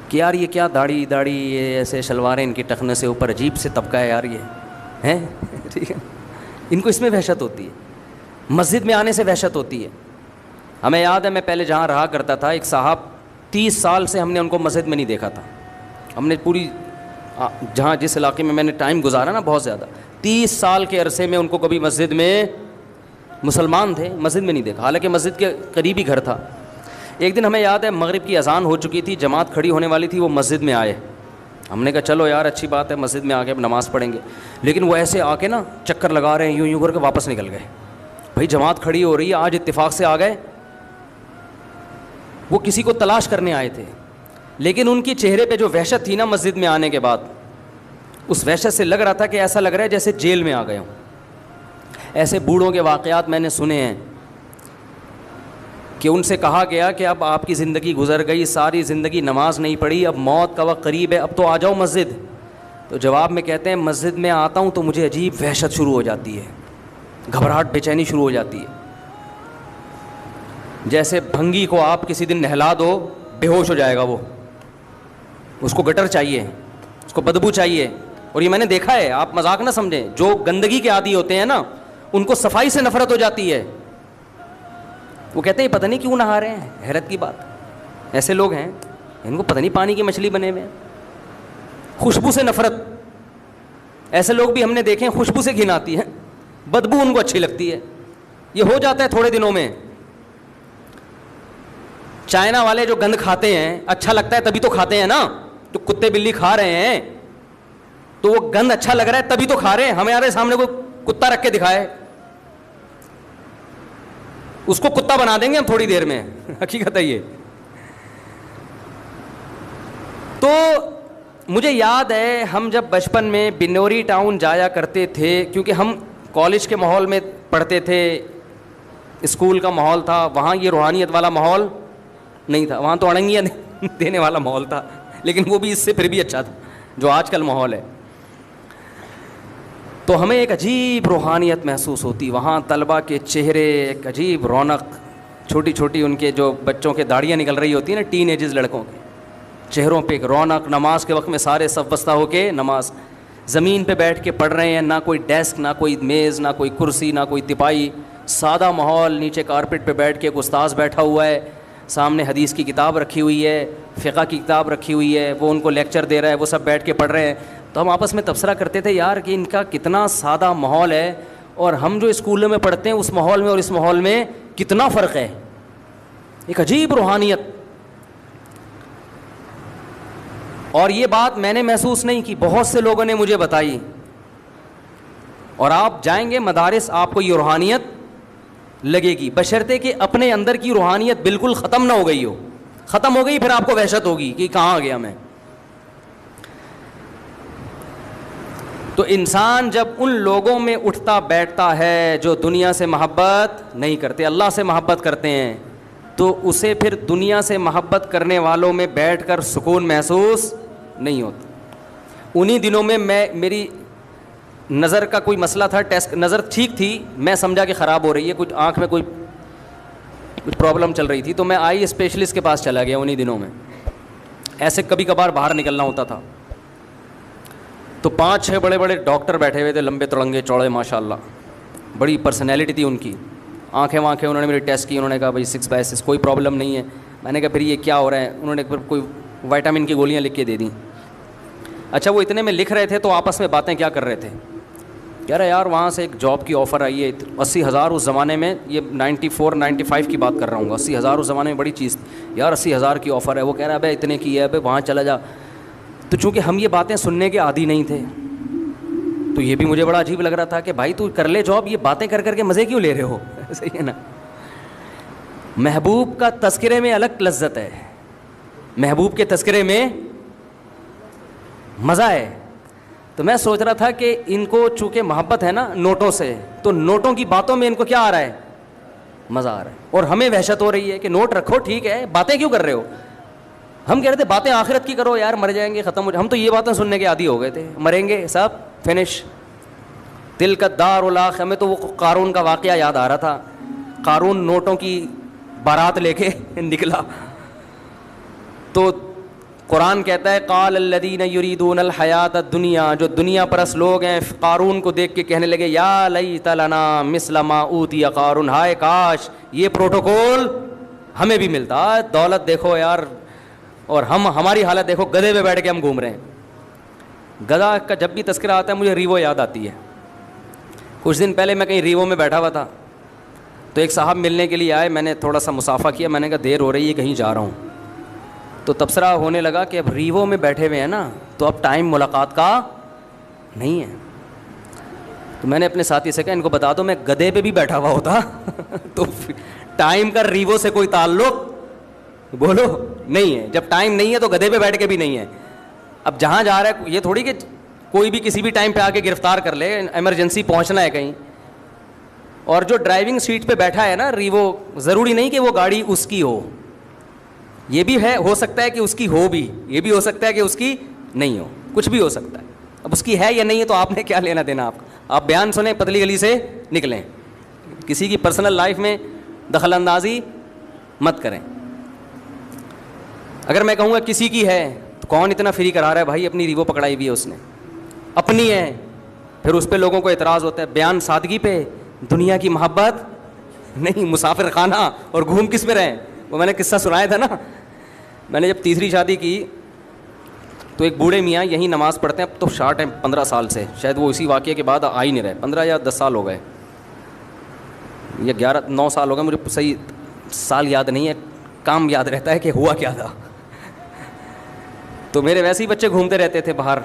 کہ یار یہ کیا داڑھی یہ ایسے شلواریں ان کی ٹخنے سے اوپر، عجیب سے طبقہ ہے یار یہ ہیں ٹھیک ہے. ان کو اس میں وحشت ہوتی ہے، مسجد میں آنے سے وحشت ہوتی ہے. ہمیں یاد ہے میں پہلے جہاں رہا کرتا تھا، ایک صاحب 30 سال سے ہم نے ان کو مسجد میں نہیں دیکھا تھا. ہم نے پوری جہاں جس علاقے میں نے ٹائم گزارا نا بہت زیادہ، 30 سال کے عرصے میں ان کو کبھی مسجد میں، مسلمان تھے، مسجد میں نہیں دیکھا، حالانکہ مسجد کے قریب ہی گھر تھا. ایک دن ہمیں یاد ہے مغرب کی اذان ہو چکی تھی، جماعت کھڑی ہونے والی تھی، وہ مسجد میں آئے. ہم نے کہا چلو یار اچھی بات ہے، مسجد میں آ کے اب نماز پڑھیں گے. لیکن وہ ایسے آ کے نا چکر لگا رہے ہیں، یوں کر کے واپس نکل گئے. بھائی جماعت کھڑی ہو رہی ہے، آج اتفاق سے آ گئے. وہ کسی کو تلاش کرنے آئے تھے، لیکن ان کی چہرے پہ جو وحشت تھی نا مسجد میں آنے کے بعد، اس وحشت سے لگ رہا تھا کہ ایسا لگ رہا ہے جیسے جیل میں آ گئے ہوں. ایسے بوڑھوں کے واقعات میں نے سنے ہیں کہ ان سے کہا گیا کہ اب آپ کی زندگی گزر گئی، ساری زندگی نماز نہیں پڑھی، اب موت کا وقت قریب ہے، اب تو آ جاؤ مسجد. تو جواب میں کہتے ہیں مسجد میں آتا ہوں تو مجھے عجیب وحشت شروع ہو جاتی ہے، گھبراہٹ بے چینی شروع ہو جاتی ہے. جیسے بھنگی کو آپ کسی دن نہلا دو بے ہوش ہو جائے گا، وہ اس کو گٹر چاہیے، اس کو بدبو چاہیے. اور یہ میں نے دیکھا ہے، آپ مذاق نہ سمجھیں، جو گندگی کے عادی ہوتے ہیں نا ان کو صفائی سے نفرت ہو جاتی ہے. وہ کہتے ہیں پتہ نہیں کیوں نہا رہے ہیں. حیرت کی بات، ایسے لوگ ہیں ان کو پتہ نہیں پانی کی مچھلی بنے ہوئے ہیں. خوشبو سے نفرت، ایسے لوگ بھی ہم نے دیکھے ہیں، خوشبو سے گھن آتی ہے، بدبو ان کو اچھی لگتی ہے. یہ ہو جاتا ہے تھوڑے دنوں میں. چائنا والے جو گند کھاتے ہیں اچھا لگتا ہے تبھی تو کھاتے ہیں نا، تو کتے بلی کھا رہے ہیں تو وہ گند اچھا لگ رہا ہے تبھی تو کھا رہے ہیں. ہمارے سامنے کوئی کتا رکھ کے دکھائے، اس کو کتا بنا دیں گے ہم تھوڑی دیر میں. حقیقت ہے یہ. تو مجھے یاد ہے ہم جب بچپن میں بنوری ٹاؤن جایا کرتے تھے، کیونکہ ہم کالج کے ماحول میں پڑھتے تھے، اسکول کا ماحول تھا, وہاں یہ روحانیت والا ماحول نہیں تھا, وہاں تو اڑنگیاں دینے والا ماحول تھا, لیکن وہ بھی اس سے پھر بھی اچھا تھا جو آج کل ماحول ہے. تو ہمیں ایک عجیب روحانیت محسوس ہوتی وہاں, طلباء کے چہرے ایک عجیب رونق, چھوٹی چھوٹی ان کے جو بچوں کے داڑیاں نکل رہی ہوتی ہیں نا, ٹین ایجز لڑکوں کے چہروں پہ ایک رونق, نماز کے وقت میں سارے صف بستہ ہو کے نماز, زمین پہ بیٹھ کے پڑھ رہے ہیں, نہ کوئی ڈیسک, نہ کوئی میز, نہ کوئی کرسی, نہ کوئی تپائی, سادہ ماحول, نیچے کارپیٹ پہ بیٹھ کے ایک استاذ بیٹھا ہوا ہے, سامنے حدیث کی کتاب رکھی ہوئی ہے, فقہ کی کتاب رکھی ہوئی ہے, وہ ان کو لیکچر دے رہا ہے, وہ سب بیٹھ کے پڑھ رہے ہیں. تو ہم آپس میں تبصرہ کرتے تھے یار کہ ان کا کتنا سادہ ماحول ہے, اور ہم جو اسکولوں میں پڑھتے ہیں اس ماحول میں اور اس ماحول میں کتنا فرق ہے, ایک عجیب روحانیت. اور یہ بات میں نے محسوس نہیں کی, بہت سے لوگوں نے مجھے بتائی. اور آپ جائیں گے مدارس, آپ کو یہ روحانیت لگے گی, بشرطے کہ اپنے اندر کی روحانیت بالکل ختم نہ ہو گئی ہو. ختم ہو گئی پھر آپ کو وحشت ہوگی کہ کہاں آ گیا میں. تو انسان جب ان لوگوں میں اٹھتا بیٹھتا ہے جو دنیا سے محبت نہیں کرتے, اللہ سے محبت کرتے ہیں, تو اسے پھر دنیا سے محبت کرنے والوں میں بیٹھ کر سکون محسوس نہیں ہوتا. انہی دنوں میں میری نظر کا کوئی مسئلہ تھا, ٹیسٹ نظر ٹھیک تھی, میں سمجھا کہ خراب ہو رہی ہے, کچھ آنکھ میں کچھ پرابلم چل رہی تھی, تو میں آئی اسپیشلسٹ کے پاس چلا گیا. انہی دنوں میں ایسے کبھی کبھار باہر نکلنا ہوتا تھا, تو 5-6 بڑے بڑے ڈاکٹر بیٹھے ہوئے تھے, لمبے تڑنگے چوڑے, ماشاء اللہ بڑی پرسنالٹی تھی ان کی. آنکھیں انہوں نے میری ٹیسٹ کی, انہوں نے کہا بھائی 6/6 کوئی پرابلم نہیں ہے. میں نے کہا پھر یہ کیا ہو رہا ہے؟ انہوں نے پھر کوئی وائٹامن کی گولیاں لکھ کے دے دیں. اچھا وہ اتنے میں لکھ رہے تھے تو آپس میں باتیں کیا کر رہے تھے, کہہ رہے یار وہاں سے ایک جاب کی آفر آئی ہے, 80,000 اس زمانے میں, یہ 94-95 کی بات کر رہا ہوں گا, 80,000 اس زمانے میں بڑی چیز تھی یار, 80,000 کی آفر ہے. وہ کہہ رہا ہے بھائی اتنے کی ہے, بھائی وہاں چلا جا. تو چونکہ ہم یہ باتیں سننے کے عادی نہیں تھے, تو یہ بھی مجھے بڑا عجیب لگ رہا تھا کہ بھائی تو کر لے جاب, یہ باتیں کر کر کے مزے کیوں لے رہے ہو؟ صحیح ہے نا. محبوب کا تذکرے میں الگ لذت ہے, محبوب کے تذکرے میں مزہ ہے. تو میں سوچ رہا تھا کہ ان کو چونکہ محبت ہے نا نوٹوں سے, تو نوٹوں کی باتوں میں ان کو کیا آ رہا ہے, مزہ آ رہا ہے, اور ہمیں وحشت ہو رہی ہے کہ نوٹ رکھو ٹھیک ہے, باتیں کیوں کر رہے ہو؟ ہم کہہ رہے تھے باتیں آخرت کی کرو یار, مر جائیں گے ختم ہو جائے. ہم تو یہ باتیں سننے کے عادی ہو گئے تھے, مریں گے سب فنش, تلک الدار الاخرہ. ہمیں تو وہ قارون کا واقعہ یاد آ رہا تھا, قارون نوٹوں کی بارات لے کے نکلا. تو قرآن کہتا ہے قال الذین یریدون الحیات الدنیا, جو دنیا پرست لوگ ہیں قارون کو دیکھ کے کہنے لگے یا لیت لنا مثل ما اوتی قارون, ہائے کاش یہ پروٹوکول ہمیں بھی ملتا. دولت دیکھو یار, اور ہماری حالت دیکھو, گدھے پہ بیٹھ کے ہم گھوم رہے ہیں. گدھا کا جب بھی تذکرہ آتا ہے مجھے ریوو یاد آتی ہے. کچھ دن پہلے میں کہیں ریوو میں بیٹھا ہوا تھا, تو ایک صاحب ملنے کے لیے آئے, میں نے تھوڑا سا مصافحہ کیا, میں نے کہا دیر ہو رہی ہے کہیں جا رہا ہوں. تو تبصرہ ہونے لگا کہ اب ریوو میں بیٹھے ہوئے ہیں نا, تو اب ٹائم ملاقات کا نہیں ہے. تو میں نے اپنے ساتھی سے کہا ان کو بتا دو میں گدھے پہ بھی بیٹھا ہوا ہوتا تو ٹائم کا ریوو سے کوئی تعلق بولو نہیں ہے. جب ٹائم نہیں ہے تو گدھے پہ بیٹھ کے بھی نہیں ہے. اب جہاں جا رہا ہے یہ تھوڑی کہ کوئی بھی کسی بھی ٹائم پہ آ کے گرفتار کر لے, ایمرجنسی پہنچنا ہے کہیں. اور جو ڈرائیونگ سیٹ پہ بیٹھا ہے نا ریوو, ضروری نہیں کہ وہ گاڑی اس کی ہو, یہ بھی ہے, ہو سکتا ہے کہ اس کی ہو بھی, یہ بھی ہو سکتا ہے کہ اس کی نہیں ہو, کچھ بھی ہو سکتا ہے. اب اس کی ہے یا نہیں ہے تو آپ نے کیا لینا دینا, آپ بیان سنیں, پتلی گلی سے نکلیں, کسی کی پرسنل لائف میں دخل اندازی مت کریں. اگر میں کہوں گا کسی کی ہے تو کون اتنا فری کرا رہا ہے بھائی, اپنی ریوو پکڑائی ہوئی ہے اس نے, اپنی ہے, پھر اس پہ لوگوں کو اعتراض ہوتا ہے. بیان سادگی پہ, دنیا کی محبت نہیں, مسافر خانہ, اور گھوم کس میں رہیں. وہ میں نے قصہ سنایا تھا نا, میں نے جب تیسری شادی کی تو ایک بوڑھے میاں یہیں نماز پڑھتے ہیں, اب تو شارٹ ہیں 15 سال سے, شاید وہ اسی واقعے کے بعد آ ہی نہیں رہے, 15 یا 10 سال ہو گئے, یا 9 سال ہو گئے, مجھے صحیح سال یاد نہیں ہے, کام یاد رہتا ہے کہ ہوا کیا تھا. تو میرے ویسے ہی بچے گھومتے رہتے تھے باہر,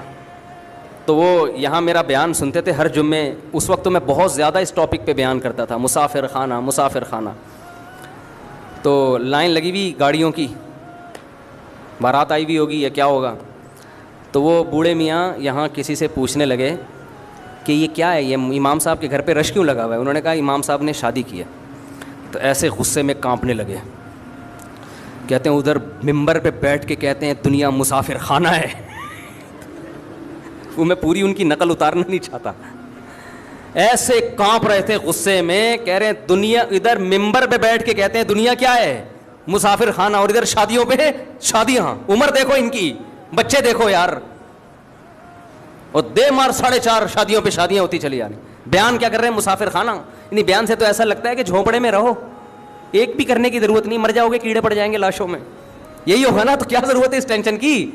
تو وہ یہاں میرا بیان سنتے تھے ہر جمعے. اس وقت تو میں بہت زیادہ اس ٹاپک پہ بیان کرتا تھا, مسافر خانہ مسافر خانہ. تو لائن لگی ہوئی گاڑیوں کی, بارات آئی ہوئی ہوگی یا کیا ہوگا. تو وہ بوڑھے میاں یہاں کسی سے پوچھنے لگے کہ یہ کیا ہے, یہ امام صاحب کے گھر پہ رش کیوں لگا ہوا ہے. انہوں نے کہا امام صاحب نے شادی کی ہے. تو ایسے غصے میں کانپنے لگے. کہتے ہیں ادھر ممبر پہ بیٹھ کے کہتے ہیں دنیا مسافر خانہ ہے. وہ میں پوری ان کی نقل اتارنا نہیں چاہتا. ایسے کانپ رہے تھے غصے میں, کہہ رہے ہیں دنیا, ادھر ممبر پہ بیٹھ کے کہتے ہیں دنیا کیا ہے, مسافر خانہ, اور ادھر شادیوں پہ شادیاں, عمر دیکھو ان کی, بچے دیکھو یار, اور دے مار 4.5 شادیوں پہ شادیاں ہوتی چلی جا رہی. بیان کیا کر رہے ہیں, مسافر خانہ. انہیں بیان سے تو ایسا لگتا ہے کہ جھونپڑے میں رہو, ایک بھی کرنے کی ضرورت نہیں, مر جاؤ گے کیڑے پڑ جائیں گے لاشوں میں. یہی ہوگا نا, تو کیا ضرورت ہے اس ٹینشن کی.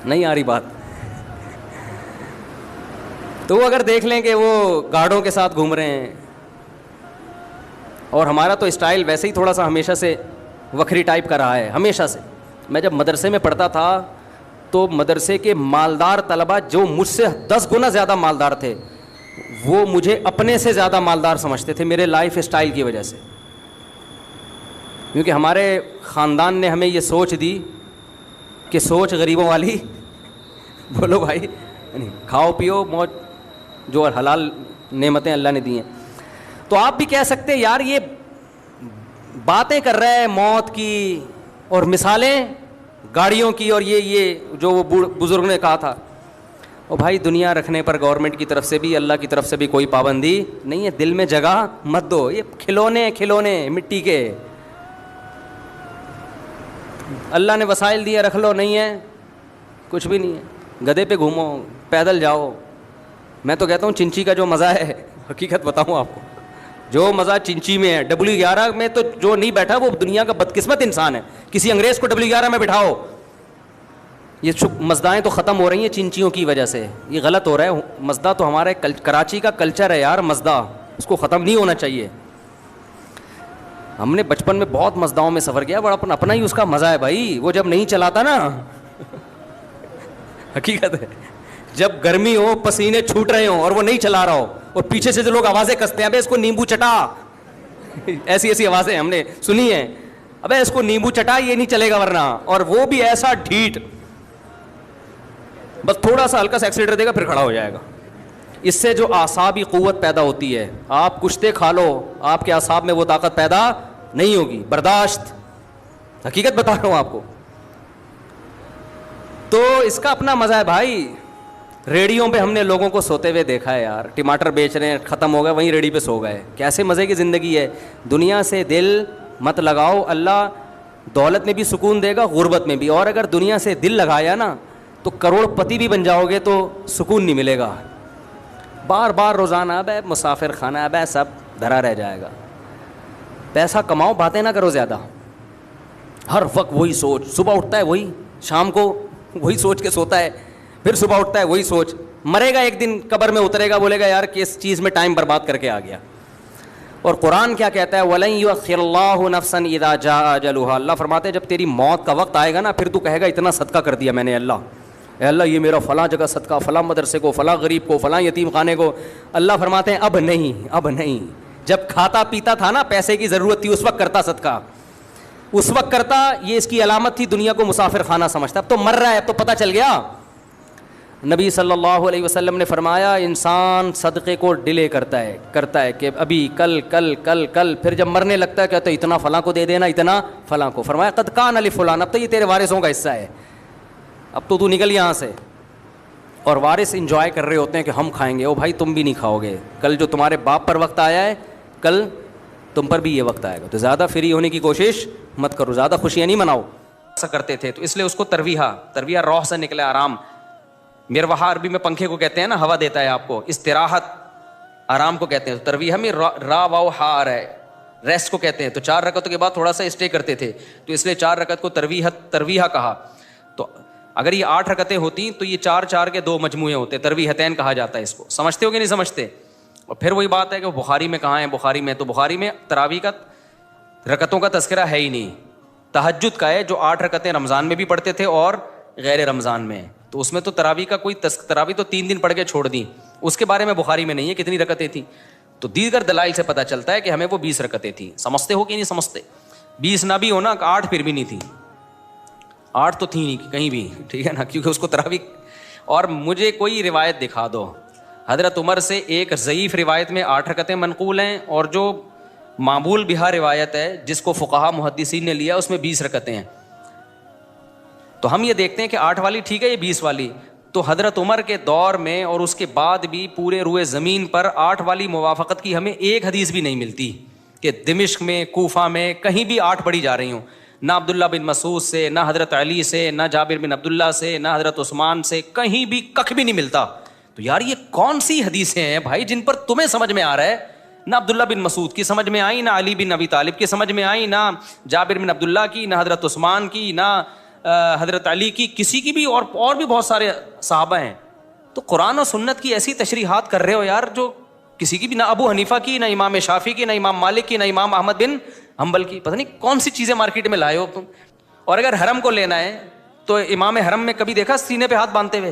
نہیں آ رہی بات. تو وہ اگر دیکھ لیں کہ وہ گارڈوں کے ساتھ گھوم رہے ہیں, اور ہمارا تو اسٹائل ویسے ہی تھوڑا سا ہمیشہ سے وکھری ٹائپ کا رہا ہے, ہمیشہ سے. میں جب مدرسے میں پڑھتا تھا تو مدرسے کے مالدار طلبہ جو مجھ سے 10 گنا زیادہ مالدار تھے, وہ مجھے اپنے سے زیادہ مالدار سمجھتے تھے میرے لائف اسٹائل کی وجہ سے. کیونکہ ہمارے خاندان نے ہمیں یہ سوچ دی کہ سوچ غریبوں والی, بولو بھائی, کھاؤ پیو موج, جو حلال نعمتیں اللہ نے دی ہیں. تو آپ بھی کہہ سکتے یار یہ باتیں کر رہے ہیں موت کی, اور مثالیں گاڑیوں کی, اور یہ جو وہ بزرگ نے کہا تھا. اور بھائی دنیا رکھنے پر گورنمنٹ کی طرف سے بھی اللہ کی طرف سے بھی کوئی پابندی نہیں ہے. دل میں جگہ مت دو, یہ کھلونے مٹی کے, اللہ نے وسائل دیے رکھ لو, نہیں ہے کچھ بھی نہیں ہے. گدھے پہ گھومو, پیدل جاؤ. میں تو کہتا ہوں چنچی کا جو مزہ ہے, حقیقت بتاؤں آپ کو, جو مزہ چنچی میں ہے, W11 میں تو جو نہیں بیٹھا وہ دنیا کا بدقسمت انسان ہے. کسی انگریز کو W11 میں بٹھاؤ, یہ مزدائیں تو ختم ہو رہی ہیں چنچیوں کی وجہ سے. یہ غلط ہو رہا ہے. مزدہ تو ہمارے کراچی کا کلچر ہے یار, مزدہ, اس کو ختم نہیں ہونا چاہیے. ہم نے بچپن میں بہت مزداؤں میں سفر کیا, بڑا اپنا ہی اس کا مزہ ہے بھائی. وہ جب نہیں چلاتا نا, حقیقت ہے, جب گرمی ہو, پسینے چھوٹ رہے ہوں اور وہ نہیں چلا رہا ہو, اور پیچھے سے جو لوگ آوازیں کستے ہیں, ابے اس کو نیمبو چٹا, ایسی آوازیں ہم نے سنی ہیں, ابے اس کو نیمبو چٹا, یہ نہیں چلے گا ورنہ. اور وہ بھی ایسا ڈھیٹ, بس تھوڑا سا ہلکا سا ایکسیلیٹر دے گا پھر کھڑا ہو جائے گا. اس سے جو اعصابی قوت پیدا ہوتی ہے, آپ کشتے کھا لو, آپ کے اعصاب میں وہ طاقت پیدا نہیں ہوگی. برداشت, حقیقت بتا رہا ہوں آپ کو. تو اس کا اپنا مزہ ہے بھائی. ریڑیوں پہ ہم نے لوگوں کو سوتے ہوئے دیکھا ہے یار, ٹماٹر بیچ رہے ہیں, ختم ہو گئے, وہیں ریڑی پہ سو گئے. کیسے مزے کی زندگی ہے. دنیا سے دل مت لگاؤ, اللہ دولت میں بھی سکون دے گا, غربت میں بھی. اور اگر دنیا سے دل لگایا نا تو کروڑ پتی بھی بن جاؤ گے تو سکون نہیں ملے گا. بار بار روزانہ اب مسافر خانہ, اب سب دھرا رہ جائے گا. پیسہ کماؤ, باتیں نہ کرو زیادہ. ہر وقت وہی سوچ, صبح اٹھتا ہے وہی, شام کو وہی سوچ کے سوتا ہے, پھر صبح اٹھتا ہے وہی سوچ. مرے گا ایک دن, قبر میں اترے گا, بولے گا یار کس چیز میں ٹائم برباد کر کے آ گیا. اور قرآن کیا کہتا ہے, وَلَن يُؤَخِّرَ اللَّهُ نَفْسًا إِذَا جَاءَ أَجَلُهَا. اللہ فرماتے ہیں جب تیری موت کا وقت آئے گا نا, پھر تو کہے گا اتنا صدقہ کر دیا میں نے اللہ, اے اللہ یہ میرا فلاں جگہ صدقہ, فلاں مدرسے کو, فلاں غریب کو, فلاں یتیم خانے کو. اللہ فرماتے ہیں اب نہیں. جب کھاتا پیتا تھا نا, پیسے کی ضرورت تھی, اس وقت کرتا صدقہ, اس وقت کرتا. یہ اس کی علامت تھی, دنیا کو مسافر خانہ سمجھتا. اب تو مر رہا ہے, اب تو پتہ چل گیا. نبی صلی اللہ علیہ وسلم نے فرمایا انسان صدقے کو ڈیلے کرتا ہے کہ ابھی کل, پھر جب مرنے لگتا ہے کہتا ہے اتنا فلاں کو دے دینا, اتنا فلاں کو. فرمایا قد کان لفلان, اب تو یہ تیرے وارثوں کا حصہ ہے, اب تو نکل یہاں سے. اور وارث انجوائے کر رہے ہوتے ہیں کہ ہم کھائیں گے. او بھائی تم بھی نہیں کھاؤ گے, کل جو تمہارے باپ پر وقت آیا ہے کل تم پر بھی یہ وقت آئے گا. تو زیادہ فری ہونے کی کوشش مت کرو, زیادہ خوشیاں نہیں مناؤ. ایسا کرتے تھے تو اس لیے اس کو ترویہ روح سے نکلے, آرام. میروہا عربی میں پنکھے کو کہتے ہیں نا, ہوا دیتا ہے آپ کو. استراحت آرام کو کہتے ہیں. ترویہ میں را واو ہا آ رہا ہے, ریسٹ کو کہتے ہیں. تو 4 رکعتوں کے بعد تھوڑا سا اسٹے کرتے تھے, تو اس لیے 4 رکعت کو ترویہ کہا. تو اگر یہ 8 رکعتیں ہوتی تو یہ 4 کے 2 مجموعے ہوتے, ترویحتین کہا جاتا ہے اس کو. سمجھتے ہو کہ نہیں سمجھتے؟ اور پھر وہی بات ہے کہ بخاری میں کہاں ہے, بخاری میں تراویح کا رکعتوں کا تذکرہ ہے ہی نہیں. تہجد کا ہے, جو 8 رکعتیں رمضان میں بھی پڑھتے تھے اور غیر رمضان میں. تو اس میں تو تراویح کا کوئی تراویح تو 3 دن پڑھ کے چھوڑ دی, اس کے بارے میں بخاری میں نہیں ہے کتنی رکعتیں تھیں. تو دیگر دلائل سے پتہ چلتا ہے کہ ہمیں وہ 20 رکعتیں تھیں. سمجھتے ہو کہ نہیں سمجھتے؟ 20 نہ بھی ہونا, 8 پھر بھی نہیں تھی, 8 تو تھی نہیں کہیں بھی, ٹھیک ہے نا, کیونکہ اس کو تراویح. اور مجھے کوئی روایت دکھا دو حضرت عمر سے, ایک ضعیف روایت میں 8 رکعتیں منقول ہیں, اور جو معمول بہا روایت ہے جس کو فقہا محدثین نے لیا، اس میں 20 رکعتیں ہیں. تو ہم یہ دیکھتے ہیں کہ 8 والی ٹھیک ہے، یہ 20 والی. تو حضرت عمر کے دور میں اور اس کے بعد بھی پورے روئے زمین پر 8 والی موافقت کی ہمیں ایک حدیث بھی نہیں ملتی کہ دمشق میں، کوفہ میں کہیں بھی 8 پڑھی جا رہی ہوں. نہ عبداللہ بن مسعود سے، نہ حضرت علی سے، نہ جابر بن عبداللہ سے، نہ حضرت عثمان سے، کہیں بھی کخ بھی نہیں ملتا. تو یار یہ کون سی حدیثیں ہیں بھائی جن پر تمہیں سمجھ میں آ رہا ہے؟ نہ عبداللہ بن مسعود کی سمجھ میں آئی، نہ علی بن ابی طالب کی سمجھ میں آئی، نہ جابر بن عبداللہ کی، نہ حضرت عثمان کی، نہ حضرت علی کی، کسی کی بھی. اور بھی بہت سارے صحابہ ہیں. تو قرآن و سنت کی ایسی تشریحات کر رہے ہو یار جو کسی کی بھی، نہ ابو حنیفہ کی، نہ امام شافعی کی، نہ امام مالک کی، نہ امام احمد بن حنبل کی. پتہ نہیں کون سی چیزیں مارکیٹ میں لائے ہو تم. اور اگر حرم کو لینا ہے تو امام حرم میں کبھی دیکھا سینے پہ ہاتھ باندھتے ہوئے؟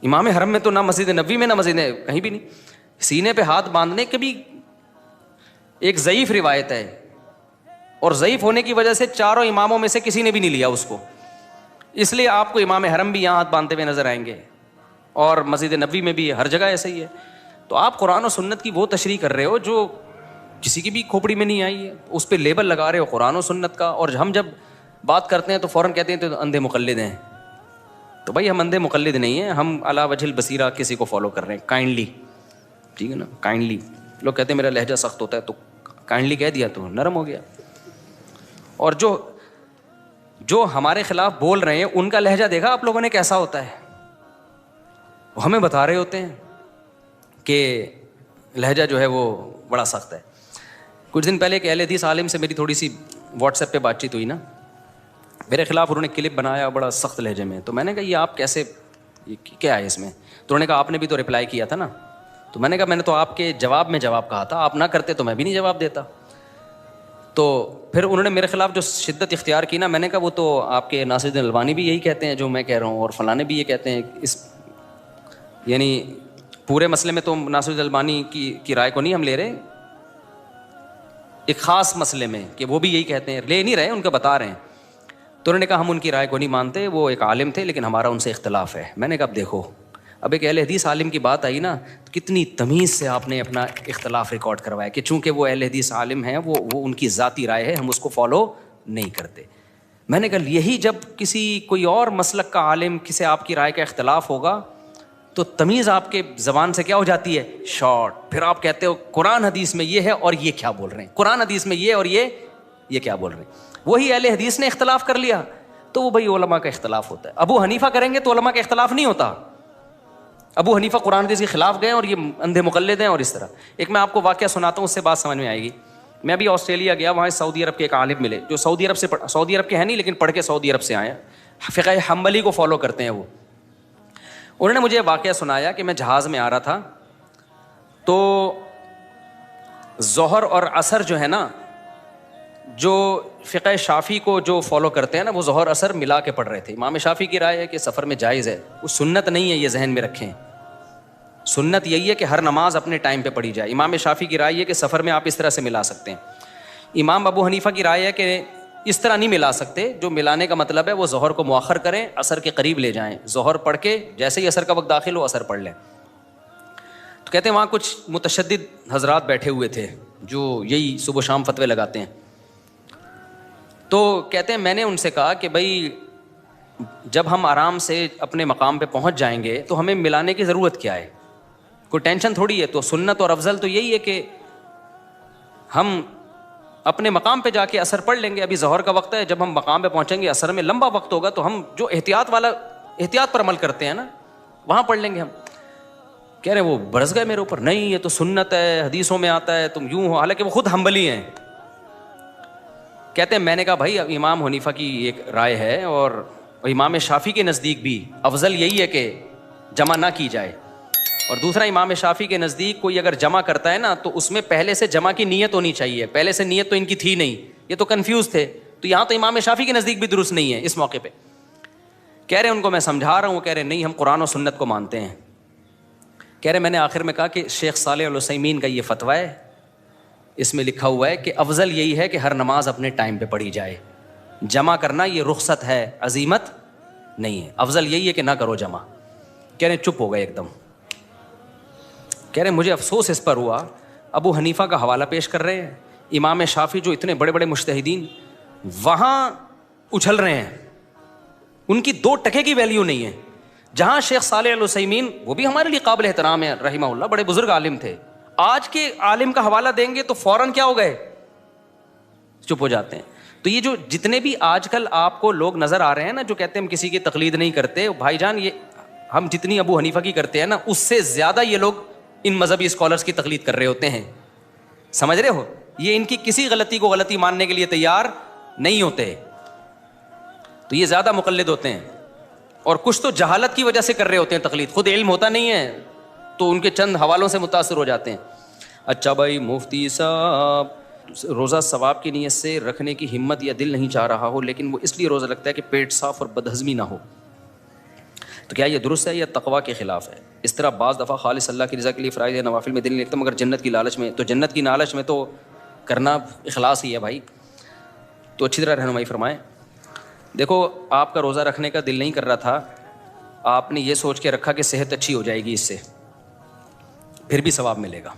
امام حرم میں تو نہ مسجد نبوی میں، نہ مسجد کہیں بھی نہیں. سینے پہ ہاتھ باندھنے کے بھی ایک ضعیف روایت ہے، اور ضعیف ہونے کی وجہ سے چاروں اماموں میں سے کسی نے بھی نہیں لیا اس کو. اس لیے آپ کو امام حرم بھی یہاں ہاتھ باندھتے ہوئے نظر آئیں گے، اور مسجد نبوی میں بھی، ہر جگہ ایسا ہی ہے. تو آپ قرآن و سنت کی وہ تشریح کر رہے ہو جو کسی کی بھی کھوپڑی میں نہیں آئی ہے، اس پہ لیبل لگا رہے ہو قرآن و سنت کا. اور ہم جب بات کرتے ہیں تو فوراً کہتے ہیں تو اندھے مقلد ہیں. تو بھائی ہم اندھے مقلد نہیں ہیں، ہم علی وجہ البصیرہ کسی کو فالو کر رہے ہیں کائنڈلی. ٹھیک ہے نا، کائنڈلی. لوگ کہتے ہیں میرا لہجہ سخت ہوتا ہے، تو کائنڈلی کہہ دیا تو نرم ہو گیا. اور جو ہمارے خلاف بول رہے ہیں ان کا لہجہ دیکھا آپ لوگوں نے کیسا ہوتا ہے؟ وہ ہمیں بتا رہے ہوتے ہیں کہ لہجہ جو ہے وہ بڑا سخت ہے. کچھ دن پہلے ایک اہل حدیث عالم سے میری تھوڑی سی واٹس ایپ پہ بات چیت ہوئی نا، میرے خلاف انہوں نے کلپ بنایا بڑا سخت لہجے میں. تو میں نے کہا یہ آپ کیسے، یہ کیا ہے اس میں؟ تو انہوں نے کہا آپ نے بھی تو رپلائی کیا تھا نا. تو میں نے کہا میں نے تو آپ کے جواب میں جواب کہا تھا، آپ نہ کرتے تو میں بھی نہیں جواب دیتا. تو پھر انہوں نے میرے خلاف جو شدت اختیار کی نا، میں نے کہا وہ تو آپ کے ناصر الدین البانی بھی یہی کہتے ہیں جو میں کہہ رہا ہوں، اور فلانے بھی یہ کہتے ہیں. یعنی پورے مسئلے میں تو ناصر الدین البانی کی رائے کو نہیں ہم لے رہے، ایک خاص مسئلے میں کہ وہ بھی یہی کہتے ہیں، لے نہیں رہے، ان کا بتا رہے ہیں. تو انہوں نے کہا ہم ان کی رائے کو نہیں مانتے، وہ ایک عالم تھے لیکن ہمارا ان سے اختلاف ہے. میں نے کہا اب دیکھو، اب ایک اہل حدیث عالم کی بات آئی نا، تو کتنی تمیز سے آپ نے اپنا اختلاف ریکارڈ کروایا کہ چونکہ وہ اہل حدیث عالم ہیں، وہ ان کی ذاتی رائے ہے، ہم اس کو فالو نہیں کرتے. میں نے کہا یہی جب کسی کوئی اور مسلک کا عالم کسی آپ کی رائے کا اختلاف ہوگا تو تمیز آپ کے زبان سے کیا ہو جاتی ہے؟ شارٹ. پھر آپ کہتے ہو قرآن حدیث میں یہ ہے اور یہ کیا بول رہے ہیں، قرآن حدیث میں یہ اور یہ کیا بول رہے ہیں. وہی اہل حدیث نے اختلاف کر لیا تو وہ بھائی علماء کا اختلاف ہوتا ہے. ابو حنیفہ کریں گے تو علماء کا اختلاف نہیں ہوتا. ابو حنیفہ قرآن حدیث کے خلاف گئے اور یہ اندھے مقلد ہیں. اور اس طرح ایک میں آپ کو واقعہ سناتا ہوں، اس سے بات سمجھ میں آئے گی. میں بھی آسٹریلیا گیا، وہاں سعودی عرب کے ایک عالم ملے جو سعودی عرب کے ہیں نہیں لیکن پڑھ کے سعودی عرب سے آئے ہیں، فقہ حنبلی کو فالو کرتے ہیں وہ. انہوں نے مجھے واقعہ سنایا کہ میں جہاز میں آ رہا تھا تو ظہر اور عصر جو ہے نا، جو فقہ شافعی کو جو فالو کرتے ہیں نا، وہ ظہر عصر ملا کے پڑھ رہے تھے. امام شافعی کی رائے ہے کہ سفر میں جائز ہے، وہ سنت نہیں ہے، یہ ذہن میں رکھیں. سنت یہی ہے کہ ہر نماز اپنے ٹائم پہ پڑھی جائے. امام شافعی کی رائے ہے کہ سفر میں آپ اس طرح سے ملا سکتے ہیں. امام ابو حنیفہ کی رائے ہے کہ اس طرح نہیں ملا سکتے. جو ملانے کا مطلب ہے وہ ظہر کو مؤخر کریں، عصر کے قریب لے جائیں، ظہر پڑھ کے جیسے ہی عصر کا وقت داخل ہو عصر پڑھ لیں. تو کہتے ہیں وہاں کچھ متشدد حضرات بیٹھے ہوئے تھے جو یہی صبح و شام فتوے لگاتے ہیں. تو کہتے ہیں میں نے ان سے کہا کہ بھائی جب ہم آرام سے اپنے مقام پہ پہنچ جائیں گے تو ہمیں ملانے کی ضرورت کیا ہے، کوئی ٹینشن تھوڑی ہے. تو سنت اور افضل تو یہی ہے کہ ہم اپنے مقام پہ جا کے عصر پڑھ لیں گے. ابھی ظہر کا وقت ہے، جب ہم مقام پہ پہنچیں گے عصر میں لمبا وقت ہوگا تو ہم جو احتیاط پر عمل کرتے ہیں نا وہاں پڑھ لیں گے. ہم کہہ رہے ہیں وہ برس گئے میرے اوپر، نہیں یہ تو سنت ہے، حدیثوں میں آتا ہے، تم یوں ہو، حالانکہ وہ خود حنبلی ہیں. کہتے ہیں میں نے کہا بھائی امام حنیفہ کی ایک رائے ہے اور امام شافعی کے نزدیک بھی افضل یہی ہے کہ جمع نہ کی جائے. اور دوسرا امام شافعی کے نزدیک کوئی اگر جمع کرتا ہے نا تو اس میں پہلے سے جمع کی نیت ہونی چاہیے. پہلے سے نیت تو ان کی تھی نہیں، یہ تو کنفیوز تھے. تو یہاں تو امام شافعی کے نزدیک بھی درست نہیں ہے اس موقع پہ. کہہ رہے ان کو میں سمجھا رہا ہوں، کہہ رہے نہیں ہم قرآن و سنت کو مانتے ہیں. کہہ رہے میں نے آخر میں کہا کہ شیخ صالح العثیمین کا یہ فتویٰ ہے، اس میں لکھا ہوا ہے کہ افضل یہی ہے کہ ہر نماز اپنے ٹائم پہ پڑھی جائے. جمع کرنا یہ رخصت ہے، عزیمت نہیں ہے. افضل یہی ہے کہ نہ کرو جمع. کہہ رہے چپ ہو گئے ایک دم. کہہ رہے مجھے افسوس اس پر ہوا ابو حنیفہ کا حوالہ پیش کر رہے ہیں, امام شافعی جو اتنے بڑے بڑے مجتہدین وہاں اچھل رہے ہیں, ان کی 2 ٹکے کی ویلیو نہیں ہے. جہاں شیخ صالح العثیمین, وہ بھی ہمارے لیے قابل احترام ہے رحمہ اللہ, بڑے بزرگ عالم تھے, آج کے عالم کا حوالہ دیں گے تو فوراً کیا ہو گئے, چپ ہو جاتے ہیں. تو یہ جو جتنے بھی آج کل آپ کو لوگ نظر آ رہے ہیں نا جو کہتے ہیں ہم کسی کی تقلید نہیں کرتے, بھائی جان یہ ہم جتنی ابو حنیفہ کی کرتے ہیں نا اس سے زیادہ یہ لوگ ان مذہبی اسکالرس کی تقلید کر رہے ہوتے ہیں, سمجھ رہے ہو. یہ ان کی کسی غلطی کو غلطی ماننے کے لیے تیار نہیں ہوتے, تو یہ زیادہ مقلد ہوتے ہیں. اور کچھ تو جہالت کی وجہ سے کر رہے ہوتے ہیں تقلید, خود علم ہوتا نہیں ہے تو ان کے چند حوالوں سے متاثر ہو جاتے ہیں. اچھا بھائی مفتی صاحب, روزہ ثواب کی نیت سے رکھنے کی ہمت یا دل نہیں چاہ رہا ہو, لیکن وہ اس لیے روزہ رکھتا ہے کہ پیٹ صاف اور بدہضمی نہ ہو, تو کیا یہ درست ہے یا تقویٰ کے خلاف ہے؟ اس طرح بعض دفعہ خالص اللہ کی رضا کے لیے فرائض یا نوافل میں دل نہیں لگتا مگر جنت کی لالچ میں, تو جنت کی لالچ میں تو کرنا اخلاص ہی ہے بھائی, تو اچھی طرح رہنمائی فرمائیں. دیکھو آپ کا روزہ رکھنے کا دل نہیں کر رہا تھا, آپ نے یہ سوچ کے رکھا کہ صحت اچھی ہو جائے گی اس سے, پھر بھی ثواب ملے گا,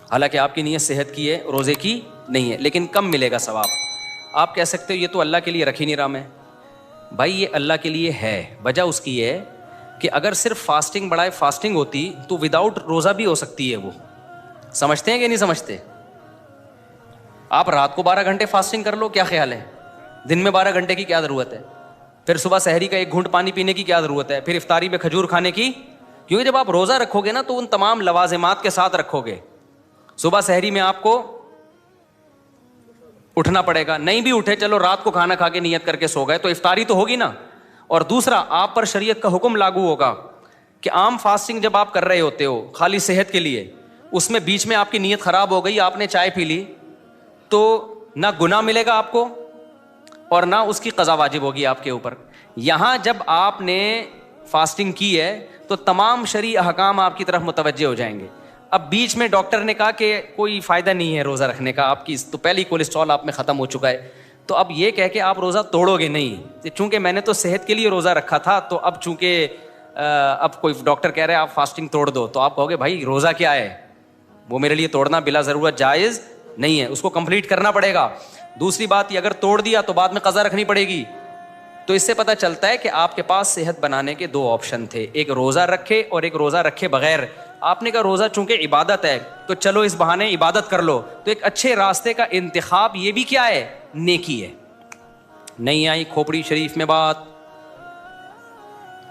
حالانکہ آپ کی نیت صحت کی ہے روزے کی نہیں ہے, لیکن کم ملے گا ثواب. آپ کہہ سکتے ہو یہ تو اللہ کے لیے رکھ ہی نہیں رہا میں, بھائی یہ اللہ کے لیے ہے. وجہ اس کی ہے کہ اگر صرف فاسٹنگ بڑھائے فاسٹنگ ہوتی تو وداؤٹ روزہ بھی ہو سکتی ہے. وہ سمجھتے ہیں کہ نہیں سمجھتے؟ آپ رات کو 12 گھنٹے فاسٹنگ کر لو, کیا خیال ہے؟ دن میں 12 گھنٹے کی کیا ضرورت ہے؟ پھر صبح سحری کا 1 گھونٹ پانی پینے کی کیا ضرورت ہے؟ پھر افطاری میں کھجور کھانے کی, کیونکہ جب آپ روزہ رکھو گے نا تو ان تمام لوازمات کے ساتھ رکھو گے. صبح سحری میں آپ کو اٹھنا پڑے گا, نہیں بھی اٹھے چلو رات کو کھانا کھا کے نیت کر کے سو گئے تو افطاری تو ہوگی نا. اور دوسرا آپ پر شریعت کا حکم لاگو ہوگا کہ عام فاسٹنگ جب آپ کر رہے ہوتے ہو خالی صحت کے لیے, اس میں بیچ میں آپ کی نیت خراب ہو گئی, آپ نے چائے پی لی, تو نہ گناہ ملے گا آپ کو اور نہ اس کی قضا واجب ہوگی آپ کے اوپر. یہاں جب آپ نے فاسٹنگ کی ہے تو تمام شرعی احکام آپ کی طرف متوجہ ہو جائیں گے. اب بیچ میں ڈاکٹر نے کہا کہ کوئی فائدہ نہیں ہے روزہ رکھنے کا, آپ کی تو پہلی کولیسٹرول آپ میں ختم ہو چکا ہے, تو اب یہ کہہ کے آپ روزہ توڑو گے نہیں, چونکہ میں نے تو صحت کے لیے روزہ رکھا تھا, تو اب چونکہ اب کوئی ڈاکٹر کہہ رہے ہیں آپ فاسٹنگ توڑ دو, تو آپ کہو گے بھائی روزہ کیا ہے, وہ میرے لیے توڑنا بلا ضرورت جائز نہیں ہے, اس کو کمپلیٹ کرنا پڑے گا. دوسری بات یہ اگر توڑ دیا تو بعد میں قضا رکھنی پڑے گی. تو اس سے پتہ چلتا ہے کہ آپ کے پاس صحت بنانے کے 2 آپشن تھے, ایک روزہ رکھے اور ایک روزہ رکھے بغیر. آپ نے کہا روزہ چونکہ عبادت ہے تو چلو اس بہانے عبادت کر لو, تو ایک اچھے راستے کا انتخاب یہ بھی کیا ہے, نیکی ہے. نہیں آئی کھوپڑی شریف میں بات,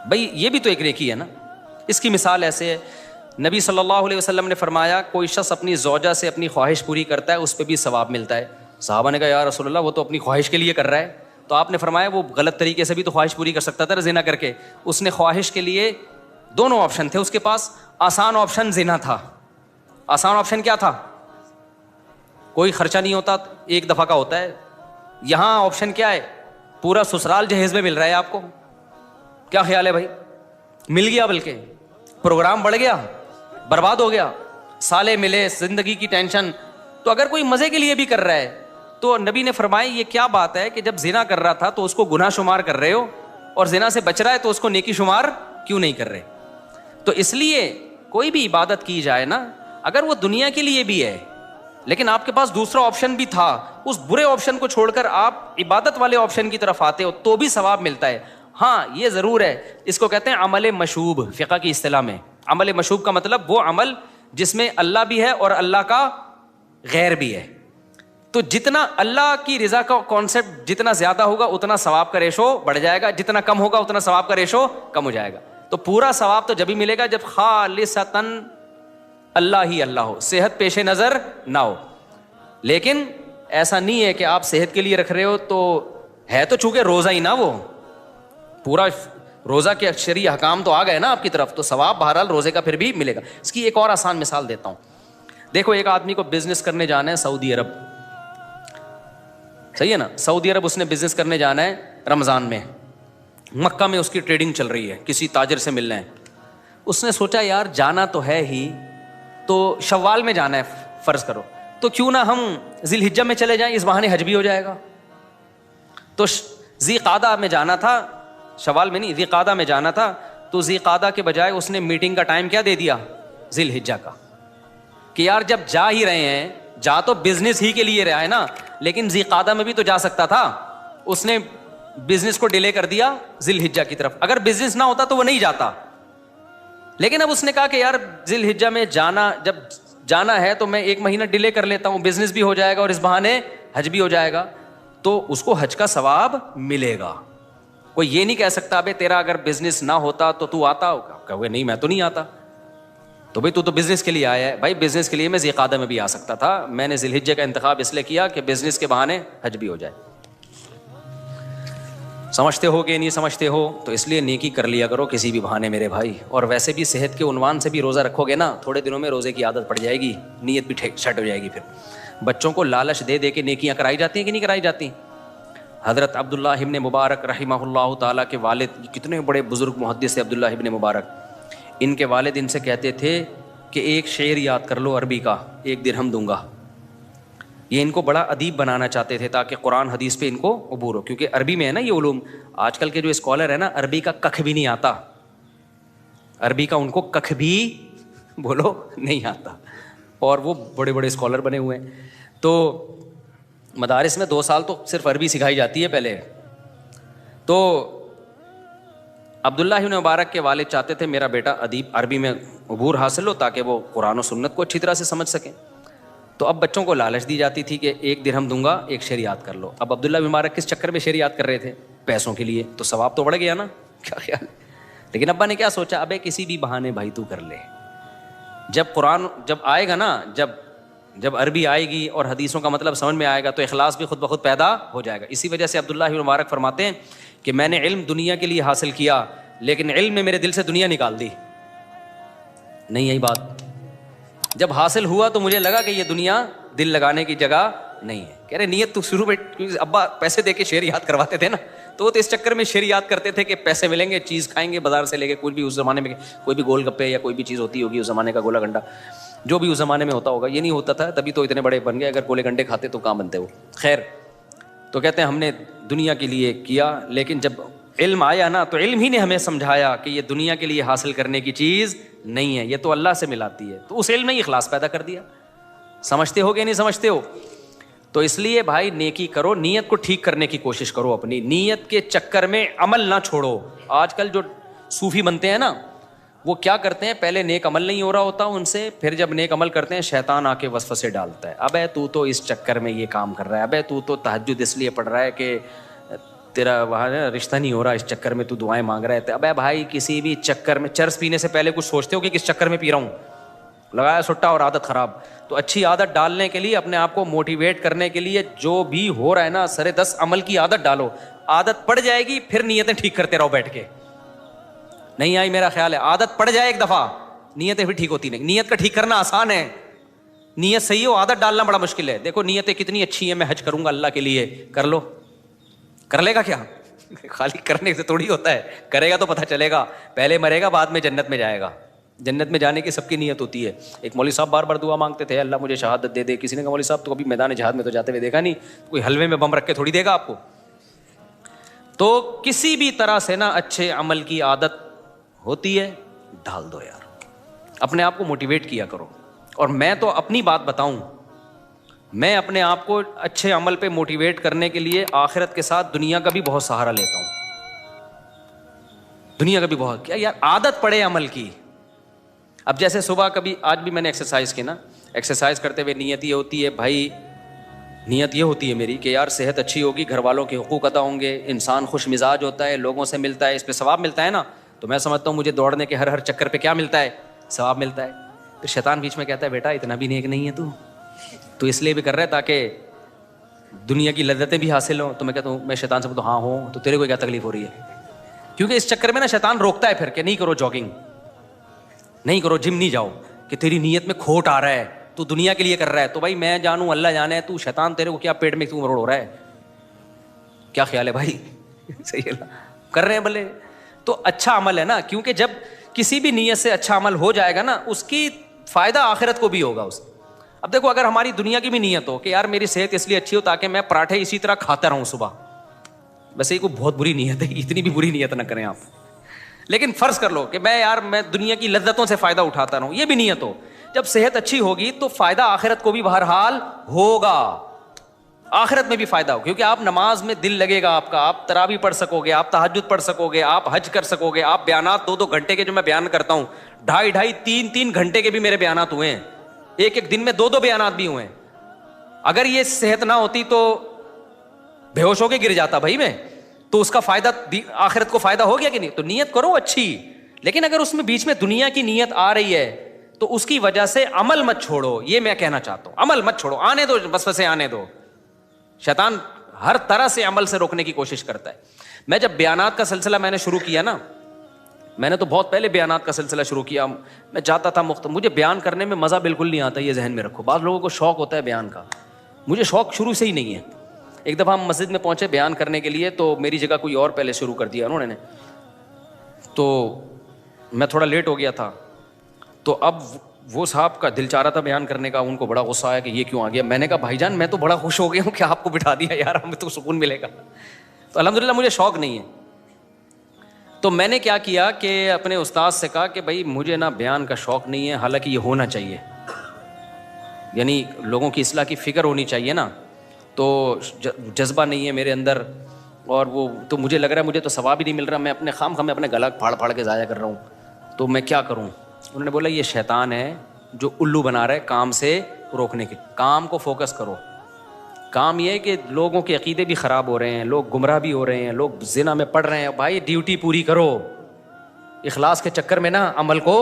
بھائی یہ بھی تو ایک نیکی ہے نا. اس کی مثال ایسے ہے, نبی صلی اللہ علیہ وسلم نے فرمایا کوئی شخص اپنی زوجہ سے اپنی خواہش پوری کرتا ہے اس پہ بھی ثواب ملتا ہے. صحابہ نے کہا یا رسول اللہ وہ تو اپنی خواہش کے لیے کر رہا ہے, تو آپ نے فرمایا وہ غلط طریقے سے بھی تو خواہش پوری کر سکتا تھا زنا کر کے. اس نے خواہش کے لیے 2 آپشن تھے اس کے پاس. آسان آپشن زنا تھا. آسان آپشن کیا تھا, کوئی خرچہ نہیں ہوتا, 1 دفعہ کا ہوتا ہے. یہاں آپشن کیا ہے, پورا سسرال جہیز میں مل رہا ہے آپ کو. کیا خیال ہے بھائی, مل گیا, بلکہ پروگرام بڑھ گیا, برباد ہو گیا, سالے ملے, زندگی کی ٹینشن. تو اگر کوئی مزے کے لیے بھی کر رہا ہے تو نبی نے فرمایا یہ کیا بات ہے کہ جب زنا کر رہا تھا تو اس کو گناہ شمار کر رہے ہو, اور زنا سے بچ رہا ہے تو اس کو نیکی شمار کیوں نہیں کر رہے. تو اس لیے کوئی بھی عبادت کی جائے نا, اگر وہ دنیا کے لیے بھی ہے لیکن آپ کے پاس دوسرا آپشن بھی تھا, اس برے آپشن کو چھوڑ کر آپ عبادت والے آپشن کی طرف آتے ہو تو بھی ثواب ملتا ہے. ہاں یہ ضرور ہے, اس کو کہتے ہیں عمل مشوب فقہ کی اصطلاح میں. عمل مشوب کا مطلب وہ عمل جس میں اللہ بھی ہے اور اللہ کا غیر بھی ہے. تو جتنا اللہ کی رضا کا کانسیپٹ جتنا زیادہ ہوگا اتنا ثواب کا ریشو بڑھ جائے گا, جتنا کم ہوگا اتنا ثواب کا ریشو کم ہو جائے گا. تو پورا ثواب تو جبھی ملے گا جب خالصتاً اللہ ہی اللہ ہو, صحت پیش نظر نہ ہو. لیکن ایسا نہیں ہے کہ آپ صحت کے لیے رکھ رہے ہو تو ہے تو چونکہ روزہ ہی نا, وہ پورا روزہ کے شرعی احکام تو آ گئے نا آپ کی طرف, تو ثواب بہرحال روزے کا پھر بھی ملے گا. اس کی ایک اور آسان مثال دیتا ہوں. دیکھو ایک آدمی کو بزنس کرنے جانا ہے سعودی عرب, صحیح ہے نا, سعودی عرب اس نے بزنس کرنے جانا ہے رمضان میں. مکہ میں اس کی ٹریڈنگ چل رہی ہے, کسی تاجر سے ملنا ہے. اس نے سوچا یار جانا تو ہے ہی, تو شوال میں جانا ہے فرض کرو, تو کیوں نہ ہم ذی الحجہ میں چلے جائیں, اس بہانے حج بھی ہو جائے گا. تو ذی قعدہ میں جانا تھا, شوال میں نہیں ذی قعدہ میں جانا تھا, تو ذی قعدہ کے بجائے اس نے میٹنگ کا ٹائم کیا دے دیا, ذی الحجہ کا. کہ یار جب جا ہی رہے ہیں, جا تو بزنس ہی کے لیے رہا ہے نا, لیکن ذی قعدہ میں بھی تو جا سکتا تھا. اس نے بزنس کو ڈیلے کر دیا ذی الحجہ کی طرف. اگر بزنس نہ ہوتا تو وہ نہیں جاتا, لیکن اب اس نے کہا کہ یار ذی الحجہ میں جب جانا ہے تو میں 1 مہینہ ڈیلے کر لیتا ہوں, بزنس بھی ہو جائے گا اور اس بہانے حج بھی ہو جائے گا, تو اس کو حج کا ثواب ملے گا. کوئی یہ نہیں کہہ سکتا ابے تیرا اگر بزنس نہ ہوتا تو تو آتا, کہو نہیں میں تو نہیں آتا. تو بھائی تو بزنس کے لیے آیا ہے. بھائی بزنس کے لیے میں ذی قعدہ میں بھی آ سکتا تھا, میں نے ذی الحجہ کا انتخاب اس لیے کیا کہ بزنس کے بہانے حج بھی ہو جائے. سمجھتے ہو کہ نہیں سمجھتے ہو؟ تو اس لیے نیکی کر لیا کرو کسی بھی بہانے میرے بھائی. اور ویسے بھی صحت کے عنوان سے بھی روزہ رکھو گے نا, تھوڑے دنوں میں روزے کی عادت پڑ جائے گی, نیت بھی سیٹ ہو جائے گی. پھر بچوں کو لالچ دے دے کے نیکیاں کرائی جاتی ہیں کہ نہیں کرائی جاتی؟ حضرت عبداللہ ابن مبارک رحمہ اللہ تعالیٰ کے والد, کتنے بڑے بزرگ محدث ہیں عبداللہ ابن مبارک, ان کے والد ان سے کہتے تھے کہ ایک شعر یاد کر لو عربی کا, 1 درہم دوں گا. یہ ان کو بڑا ادیب بنانا چاہتے تھے تاکہ قرآن حدیث پہ ان کو عبور ہو, کیونکہ عربی میں ہے نا یہ علوم. آج کل کے جو اسکالر ہے نا, عربی کا ککھ بھی نہیں آتا, عربی کا ان کو ککھ بھی بولو نہیں آتا, اور وہ بڑے بڑے اسکالر بنے ہوئے ہیں. تو مدارس میں 2 سال تو صرف عربی سکھائی جاتی ہے پہلے. تو عبداللہ ابن مبارک کے والد چاہتے تھے میرا بیٹا ادیب عربی میں عبور حاصل ہو تاکہ وہ قرآن و سنت کو اچھی طرح سے سمجھ سکیں. تو اب بچوں کو لالچ دی جاتی تھی کہ 1 درہم دوں گا, 1 شعر یاد کر لو. اب عبداللہ ابن مبارک کس چکر میں شعر یاد کر رہے تھے؟ پیسوں کے لیے. تو ثواب تو بڑھ گیا نا, کیا خیال ہے؟ لیکن ابا نے کیا سوچا, ابے کسی بھی بہانے بھائی تو کر لے, جب قرآن جب آئے گا نا, جب عربی آئے گی اور حدیثوں کا مطلب سمجھ میں آئے گا تو اخلاص بھی خود بخود پیدا ہو جائے گا. اسی وجہ سے عبداللہ ابن مبارک فرماتے ہیں کہ میں نے علم دنیا کے لیے حاصل کیا, لیکن علم نے میرے دل سے دنیا نکال دی. نہیں یہی بات, جب حاصل ہوا تو مجھے لگا کہ یہ دنیا دل لگانے کی جگہ نہیں ہے. کہہ رہے نیت تو شروع میں, ابا پیسے دے کے شعر یاد کرواتے تھے نا, تو وہ تو اس چکر میں شعر یاد کرتے تھے کہ پیسے ملیں گے, چیز کھائیں گے بازار سے لے کے, کوئی بھی اس زمانے میں کوئی بھی گول گپے یا کوئی بھی چیز ہوتی ہوگی اس زمانے کا, گولا گنڈا جو بھی اس زمانے میں ہوتا ہوگا, یہ نہیں ہوتا تھا تبھی تو اتنے بڑے بن گئے. اگر گولے گنڈے کھاتے تو کہاں بنتے وہ. خیر, تو کہتے ہیں ہم نے دنیا کے لیے کیا, لیکن جب علم آیا نا تو علم ہی نے ہمیں سمجھایا کہ یہ دنیا کے لیے حاصل کرنے کی چیز نہیں ہے, یہ تو اللہ سے ملاتی ہے. تو اس علم نے اخلاص پیدا کر دیا. سمجھتے ہو کہ نہیں سمجھتے ہو؟ تو اس لیے بھائی نیکی کرو, نیت کو ٹھیک کرنے کی کوشش کرو, اپنی نیت کے چکر میں عمل نہ چھوڑو. آج کل جو صوفی بنتے ہیں نا, وہ کیا کرتے ہیں, پہلے نیک عمل نہیں ہو رہا ہوتا ان سے, پھر جب نیک عمل کرتے ہیں شیطان آ کے وسوسے ڈالتا ہے, ابے تو اس چکر میں یہ کام کر رہا ہے, ابے تو تہجد اس لیے پڑھ رہا ہے کہ تیرا وہاں رشتہ نہیں ہو رہا, اس چکر میں تو دعائیں مانگ رہے تھے. ابے بھائی کسی بھی چکر میں, چرس پینے سے پہلے کچھ سوچتے ہو کہ کس چکر میں پی رہا ہوں, لگایا سٹا اور عادت خراب. تو اچھی عادت ڈالنے کے لیے, اپنے آپ کو موٹیویٹ کرنے کے لیے جو بھی ہو رہا ہے نا, سرے 10 عمل کی عادت ڈالو, عادت پڑ جائے گی, پھر نیتیں ٹھیک کرتے رہو بیٹھ کے. نہیں آئی میرا خیال ہے, عادت پڑ جائے ایک دفعہ, نیتیں پھر ٹھیک ہوتی نہیں. نیت کا ٹھیک کرنا آسان ہے, نیت صحیح ہو, عادت ڈالنا بڑا مشکل ہے. دیکھو نیتیں کتنی اچھی ہیں, میں حج کروں گا اللہ کے لیے, کر لو, کر لے گا کیا؟ خالی کرنے سے تھوڑی ہوتا ہے, کرے گا تو پتہ چلے گا. پہلے مرے گا, بعد میں جنت میں جائے گا. جنت میں جانے کی سب کی نیت ہوتی ہے. ایک مولوی صاحب بار بار دعا مانگتے تھے, اللہ مجھے شہادت دے دے. کسی نے کہا مولوی صاحب تو کبھی میدان جہاد میں تو جاتے ہوئے دیکھا نہیں, کوئی حلوے میں بم رکھ کے تھوڑی دے گا آپ کو. تو کسی بھی طرح سے نا اچھے عمل کی عادت ہوتی ہے, ڈال دو یار, اپنے آپ کو موٹیویٹ کیا کرو. اور میں تو اپنی بات بتاؤں, میں اپنے آپ کو اچھے عمل پہ موٹیویٹ کرنے کے لیے آخرت کے ساتھ دنیا کا بھی بہت سہارا لیتا ہوں. دنیا کا بھی بہت, کیا یار عادت پڑے عمل کی. اب جیسے صبح کبھی, آج بھی میں نے ایکسرسائز کی نا, ایکسرسائز کرتے ہوئے نیت یہ ہوتی ہے بھائی, نیت یہ ہوتی ہے میری کہ یار صحت اچھی ہوگی, گھر والوں کے حقوق ادا ہوں گے, انسان خوش مزاج ہوتا ہے, لوگوں سے ملتا ہے, اس پہ ثواب ملتا ہے نا. تو میں سمجھتا ہوں مجھے دوڑنے کے ہر چکر پہ کیا ملتا ہے, ثواب ملتا ہے. پھر شیطان بیچ میں کہتا ہے بیٹا اتنا بھی نیک نہیں ہے تو اس لیے بھی کر رہا ہے تاکہ دنیا کی لذتیں بھی حاصل ہوں. تو میں کہتا ہوں, میں شیطان سے بولتا ہوں ہاں ہوں, تو تیرے کو کیا تکلیف ہو رہی ہے؟ کیونکہ اس چکر میں نا شیطان روکتا ہے پھر کہ نہیں کرو جاگنگ, نہیں کرو, جم نہیں جاؤ, کہ تیری نیت میں کھوٹ آ رہا ہے, تو دنیا کے لیے کر رہا ہے. تو بھائی میں جانوں اللہ جانے, تو شیطان تیرے کو کیا پیٹ میں کیوں مروڑ ہو رہا ہے؟ کیا خیال ہے بھائی؟ صحیح ہے, کر رہے ہیں بھلے, تو اچھا عمل ہے نا. کیونکہ جب کسی بھی نیت سے اچھا عمل ہو جائے گا نا, اس کی فائدہ آخرت کو بھی ہوگا اس. اب دیکھو اگر ہماری دنیا کی بھی نیت ہو کہ یار میری صحت اس لیے اچھی ہو تاکہ میں پراٹھے اسی طرح کھاتا رہوں صبح, ویسے یہ کوئی بہت بری نیت ہے, اتنی بھی بری نیت نہ کریں آپ. لیکن فرض کر لو کہ میں دنیا کی لذتوں سے فائدہ اٹھاتا رہوں, یہ بھی نیت ہو, جب صحت اچھی ہوگی تو فائدہ آخرت کو بھی بہرحال ہوگا, آخرت میں بھی فائدہ ہوگا, کیونکہ آپ نماز میں دل لگے گا آپ کا, آپ تراویح پڑھ سکو گے, آپ تہجد پڑھ سکو گے, آپ حج کر سکو گے, آپ بیانات 2-2 گھنٹے کے جو میں بیان کرتا ہوں, 2.5-2.5 3-3 گھنٹے کے بھی میرے بیانات ہوئے ہیں, ایک دن میں 2 بیانات بھی ہوئے ہیں. اگر یہ صحت نہ ہوتی تو بے ہوش ہو کے گر جاتا بھائی میں, تو اس کا فائدہ آخرت کو فائدہ ہو گیا کہ نہیں؟ تو نیت کرو اچھی, لیکن اگر اس میں بیچ میں دنیا کی نیت آ رہی ہے تو اس کی وجہ سے عمل مت چھوڑو, یہ میں کہنا چاہتا ہوں. عمل مت چھوڑو, آنے دو, وسوسے آنے دو. شیطان ہر طرح سے عمل سے روکنے کی کوشش کرتا ہے. میں جب بیانات کا سلسلہ میں نے شروع کیا نا, میں نے تو بہت پہلے بیانات کا سلسلہ شروع کیا, میں جاتا تھا مجھے بیان کرنے میں مزہ بالکل نہیں آتا, یہ ذہن میں رکھو. بعض لوگوں کو شوق ہوتا ہے بیان کا, مجھے شوق شروع سے ہی نہیں ہے. ایک دفعہ ہم مسجد میں پہنچے بیان کرنے کے لیے, تو میری جگہ کوئی اور پہلے شروع کر دیا انہوں نے, تو میں تھوڑا لیٹ ہو گیا تھا. تو اب وہ صاحب کا دل چاہ رہا تھا بیان کرنے کا, ان کو بڑا غصہ آیا کہ یہ کیوں آ گیا. میں نے کہا بھائی جان میں تو بڑا خوش ہو گیا ہوں کہ آپ کو بٹھا دیا یار, ہمیں تو سکون ملے گا. تو الحمدللہ مجھے شوق نہیں ہے. تو میں نے کیا کیا کہ اپنے استاد سے کہا کہ بھائی مجھے نا بیان کا شوق نہیں ہے, حالانکہ یہ ہونا چاہیے, یعنی لوگوں کی اصلاح کی فکر ہونی چاہیے نا, تو جذبہ نہیں ہے میرے اندر, اور وہ تو مجھے لگ رہا ہے مجھے تو ثواب ہی نہیں مل رہا, میں اپنے خام میں اپنے گلا پھاڑ کے ضائع کر رہا ہوں, تو میں کیا کروں. انہوں نے بولا یہ شیطان ہے جو الو بنا رہا ہے کام سے روکنے کے. کام کو فوکس کرو. کام یہ ہے کہ لوگوں کے عقیدے بھی خراب ہو رہے ہیں, لوگ گمراہ بھی ہو رہے ہیں, لوگ زنا میں پڑ رہے ہیں. بھائی ڈیوٹی پوری کرو, اخلاص کے چکر میں نا عمل کو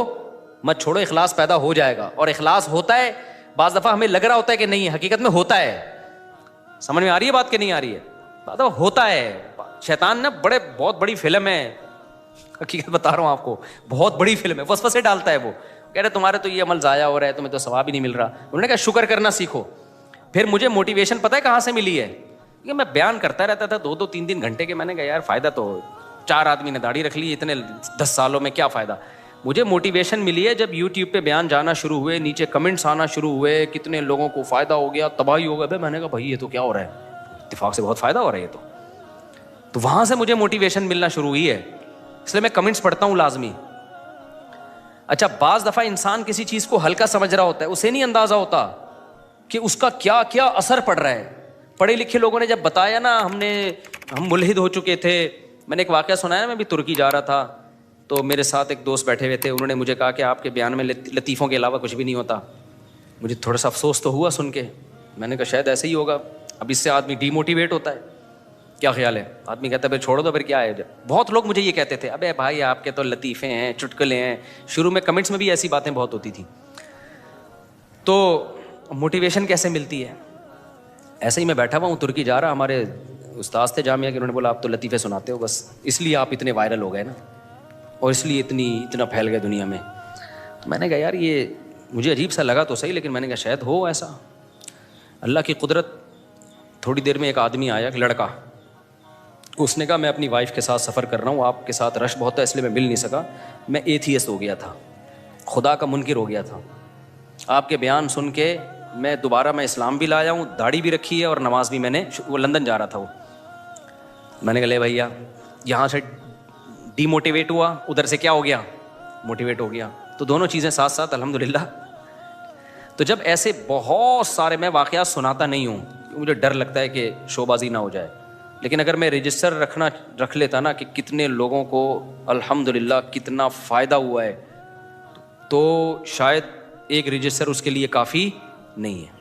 مت چھوڑو, اخلاص پیدا ہو جائے گا. اور اخلاص ہوتا ہے, بعض دفعہ ہمیں لگ رہا ہوتا ہے کہ نہیں, حقیقت میں ہوتا ہے. سمجھ میں آ رہی ہے بات کہ نہیں آ رہی ہے؟ بعض دفعہ ہوتا ہے. شیطان نا بہت بڑی فلم ہے, حقیقت بتا رہا ہوں آپ کو, بہت بڑی فلم ہے. وسوسے ڈالتا ہے وہ, کہہ رہے تمہارے تو یہ عمل ضائع ہو رہا ہے, تمہیں تو ثواب ہی نہیں مل رہا. انہوں نے کہا شکر کرنا سیکھو. پھر مجھے موٹیویشن پتہ ہے کہاں سے ملی ہے, کہ میں بیان کرتا رہتا تھا 2-2 3-3 گھنٹے کے. میں نے کہا یار فائدہ تو 4 آدمی نے داڑھی رکھ لی اتنے 10 سالوں میں, کیا فائدہ. مجھے موٹیویشن ملی ہے جب یوٹیوب پہ بیان جانا شروع ہوئے, نیچے کمنٹس آنا شروع ہوئے, کتنے لوگوں کو فائدہ ہو گیا, تباہی ہو گیا. میں نے کہا بھائی یہ تو کیا ہو رہا ہے, اتفاق سے بہت فائدہ ہو رہا ہے یہ تو وہاں سے مجھے موٹیویشن ملنا شروع ہوئی ہے. اس لیے میں کمنٹس پڑھتا ہوں لازمی. اچھا بعض دفعہ انسان کسی چیز کو ہلکا سمجھ رہا ہوتا ہے, اسے نہیں اندازہ ہوتا کہ اس کا کیا کیا اثر پڑ رہا ہے. پڑھے لکھے لوگوں نے جب بتایا نا, ہم ملحد ہو چکے تھے. میں نے ایک واقعہ سنایا نا, میں بھی ترکی جا رہا تھا, تو میرے ساتھ ایک دوست بیٹھے ہوئے تھے. انہوں نے مجھے کہا کہ آپ کے بیان میں لطیفوں کے علاوہ کچھ بھی نہیں ہوتا. مجھے تھوڑا سا افسوس تو ہوا سن کے. میں نے کہا شاید ایسے ہی ہوگا, اب اس سے آدمی ڈی موٹیویٹ ہوتا ہے. کیا خیال ہے؟ آدمی کہتا ہے پھر چھوڑو تو پھر کیا ہے. بہت لوگ مجھے یہ کہتے تھے, ابے بھائی آپ کے تو لطیفے ہیں, چٹکلے ہیں. شروع میں کمنٹس میں بھی ایسی باتیں بہت ہوتی تھیں. تو موٹیویشن کیسے ملتی ہے؟ ایسے ہی میں بیٹھا ہوا ہوں, ترکی جا رہا, ہمارے استاد تھے جامعہ کے, انہوں نے بولا آپ تو لطیفے سناتے ہو, بس اس لیے آپ اتنے وائرل ہو گئے نا, اور اس لیے اتنا پھیل گئے دنیا میں. تو میں نے کہا یار یہ مجھے عجیب سا لگا تو صحیح, لیکن میں نے کہا شاید ہو ایسا. اللہ کی قدرت. تھوڑی دیر میں ایک آدمی آیا, ایک لڑکا, اس نے کہا میں اپنی وائف کے ساتھ سفر کر رہا ہوں, آپ کے ساتھ رش بہت ہے اس لیے میں مل نہیں سکا. میں ایتھیسٹ ہو گیا تھا, خدا کا منکر ہو گیا تھا. آپ کے بیان سن کے میں دوبارہ اسلام بھی لایا ہوں, داڑھی بھی رکھی ہے, اور نماز بھی میں نے, وہ لندن جا رہا تھا وہ. میں نے کہا لے بھیا, یہاں سے ڈی موٹیویٹ ہوا, ادھر سے کیا ہو گیا, موٹیویٹ ہو گیا. تو دونوں چیزیں ساتھ ساتھ الحمدللہ. تو جب ایسے بہت سارے, میں واقعات سناتا نہیں ہوں, مجھے ڈر لگتا ہے کہ شو بازی نہ ہو جائے, لیکن اگر میں رجسٹر رکھ لیتا نا کہ کتنے لوگوں کو الحمدللہ کتنا فائدہ ہوا ہے, تو شاید ایک رجسٹر اس کے لیے کافی نہیں ہے.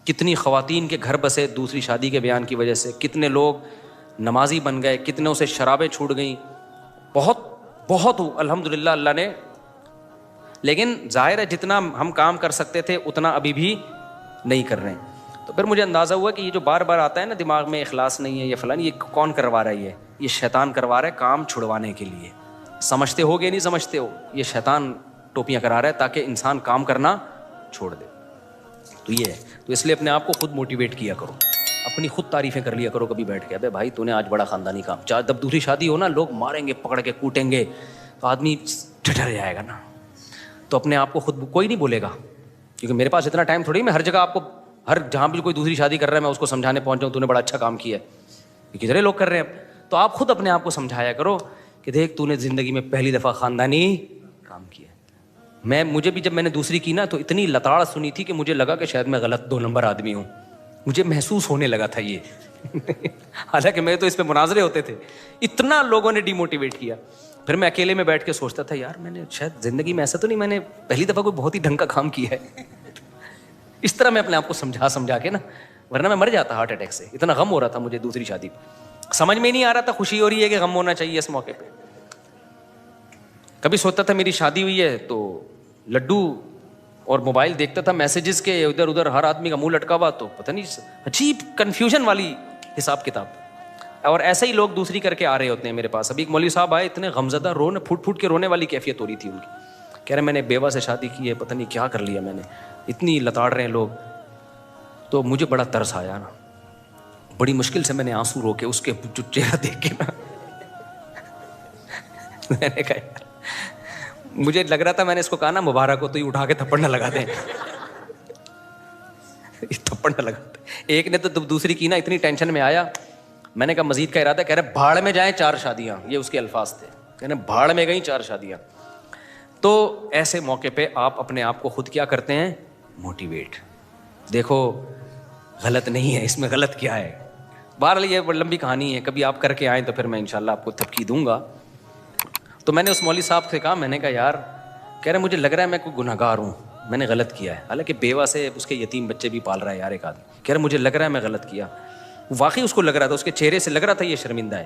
کتنی خواتین کے گھر بسے دوسری شادی کے بیان کی وجہ سے, کتنے لوگ نمازی بن گئے, کتنوں سے شرابیں چھوٹ گئیں, بہت الحمدللہ اللہ نے. لیکن ظاہر ہے جتنا ہم کام کر سکتے تھے اتنا ابھی بھی نہیں کر رہے ہیں. تو پھر مجھے اندازہ ہوا کہ یہ جو بار بار آتا ہے نا دماغ میں, اخلاص نہیں ہے, یہ فلان, یہ کون کروا رہا ہے, یہ شیطان کروا رہا ہے کام چھڑوانے کے لیے. سمجھتے ہو کہ نہیں سمجھتے ہو, یہ شیطان ٹوپیاں کرا رہا ہے تاکہ انسان کام کرنا چھوڑ دے. تو یہ ہے, تو اس لیے اپنے آپ کو خود موٹیویٹ کیا کرو, اپنی خود تعریفیں کر لیا کرو کبھی بیٹھ کے. ابے بھائی تو نے آج بڑا خاندانی کام. جب دوسری شادی ہو نا, لوگ ماریں گے, پکڑ کے کوٹیں گے, تو آدمی ڈر جائے گا نا. تو اپنے آپ کو خود, کوئی نہیں بولے گا, کیونکہ میرے پاس اتنا ٹائم تھوڑی, میں ہر جگہ آپ کو, جہاں بھی کوئی دوسری شادی کر رہا ہے میں اس کو سمجھانے پہنچ جاؤں تو نے بڑا اچھا کام کیا ہے, کتنے لوگ کر رہے ہیں. تو آپ خود اپنے آپ کو سمجھایا کرو کہ دیکھ تو نے زندگی میں پہلی دفعہ خاندانی کام کیا ہے. مجھے بھی جب میں نے دوسری کی نا تو اتنی لتاڑ سنی تھی کہ مجھے لگا کہ شاید میں غلط 2 نمبر آدمی ہوں. مجھے محسوس ہونے لگا تھا یہ. حالانکہ میں تو اس پہ مناظرے ہوتے تھے. اتنا لوگوں نے ڈی موٹیویٹ کیا. پھر میں اکیلے میں بیٹھ کے سوچتا تھا یار میں نے شاید زندگی میں ایسا تو نہیں, میں نے پہلی دفعہ کوئی بہت ہی ڈھنگ کا کام کیا ہے. اس طرح میں اپنے آپ کو سمجھا کے نا, ورنہ میں مر جاتا ہارٹ اٹیک سے. اتنا غم ہو رہا تھا مجھے دوسری شادی پہ, سمجھ میں نہیں آ رہا تھا خوشی ہو رہی ہے کہ غم ہونا چاہیے اس موقع پہ. کبھی سوچتا تھا میری شادی ہوئی ہے تو لڈو اور موبائل دیکھتا تھا میسیجز کے ادھر ادھر, ہر آدمی کا منہ لٹکا ہوا, تو پتہ نہیں عجیب کنفیوژن والی حساب کتاب. اور ایسے ہی لوگ دوسری کر کے آ رہے ہوتے ہیں میرے پاس. ابھی ایک مولوی صاحب آئے, اتنے غمزدہ, پھوٹ پھوٹ کے رونے والی کیفیت ہو رھی تھی ان کی. کہہ رہے میں نے بیوہ سے شادی کی ہے, پتہ نہیں کیا کر لیا میں نے, اتنی لتاڑ رہے ہیں لوگ. تو مجھے بڑا ترس آیا نا, بڑی مشکل سے میں نے آنسو روکے اس کے جو چہرہ دیکھ کے نا, میں نے کہا مجھے لگ رہا تھا, میں نے اس کو کہا نا مبارک ہو, تو یہ اٹھا کے تھپڑ نہ لگا دیں. تھپڑ نہ لگا دیں. ایک نے تو دوسری کی نا, اتنی ٹینشن میں آیا. میں نے کہا مزید کا ارادہ, کہہ رہے بھاڑ میں جائیں 4 شادیاں, یہ اس کے الفاظ تھے. کہہ رہے بھاڑ میں گئیں 4 شادیاں. تو ایسے موقع پہ آپ اپنے آپ کو خود کیا کرتے ہیں, موٹیویٹ. دیکھو غلط نہیں ہے اس میں, غلط کیا ہے. بہرحال یہ بڑی لمبی کہانی ہے, کبھی آپ کر کے آئیں تو پھر میں انشاءاللہ آپ کو تھپکی دوں گا. تو میں نے اس مولوی صاحب سے کہا, میں نے کہا یار, کہہ رہے مجھے لگ رہا ہے میں کوئی گنہگار ہوں, میں نے غلط کیا ہے. حالانکہ بیوہ سے اس کے یتیم بچے بھی پال رہا ہے یار ایک آدمی. کہہ رہے مجھے لگ رہا ہے میں غلط کیا. واقعی اس کو لگ رہا تھا, اس کے چہرے سے لگ رہا تھا یہ شرمندہ ہے.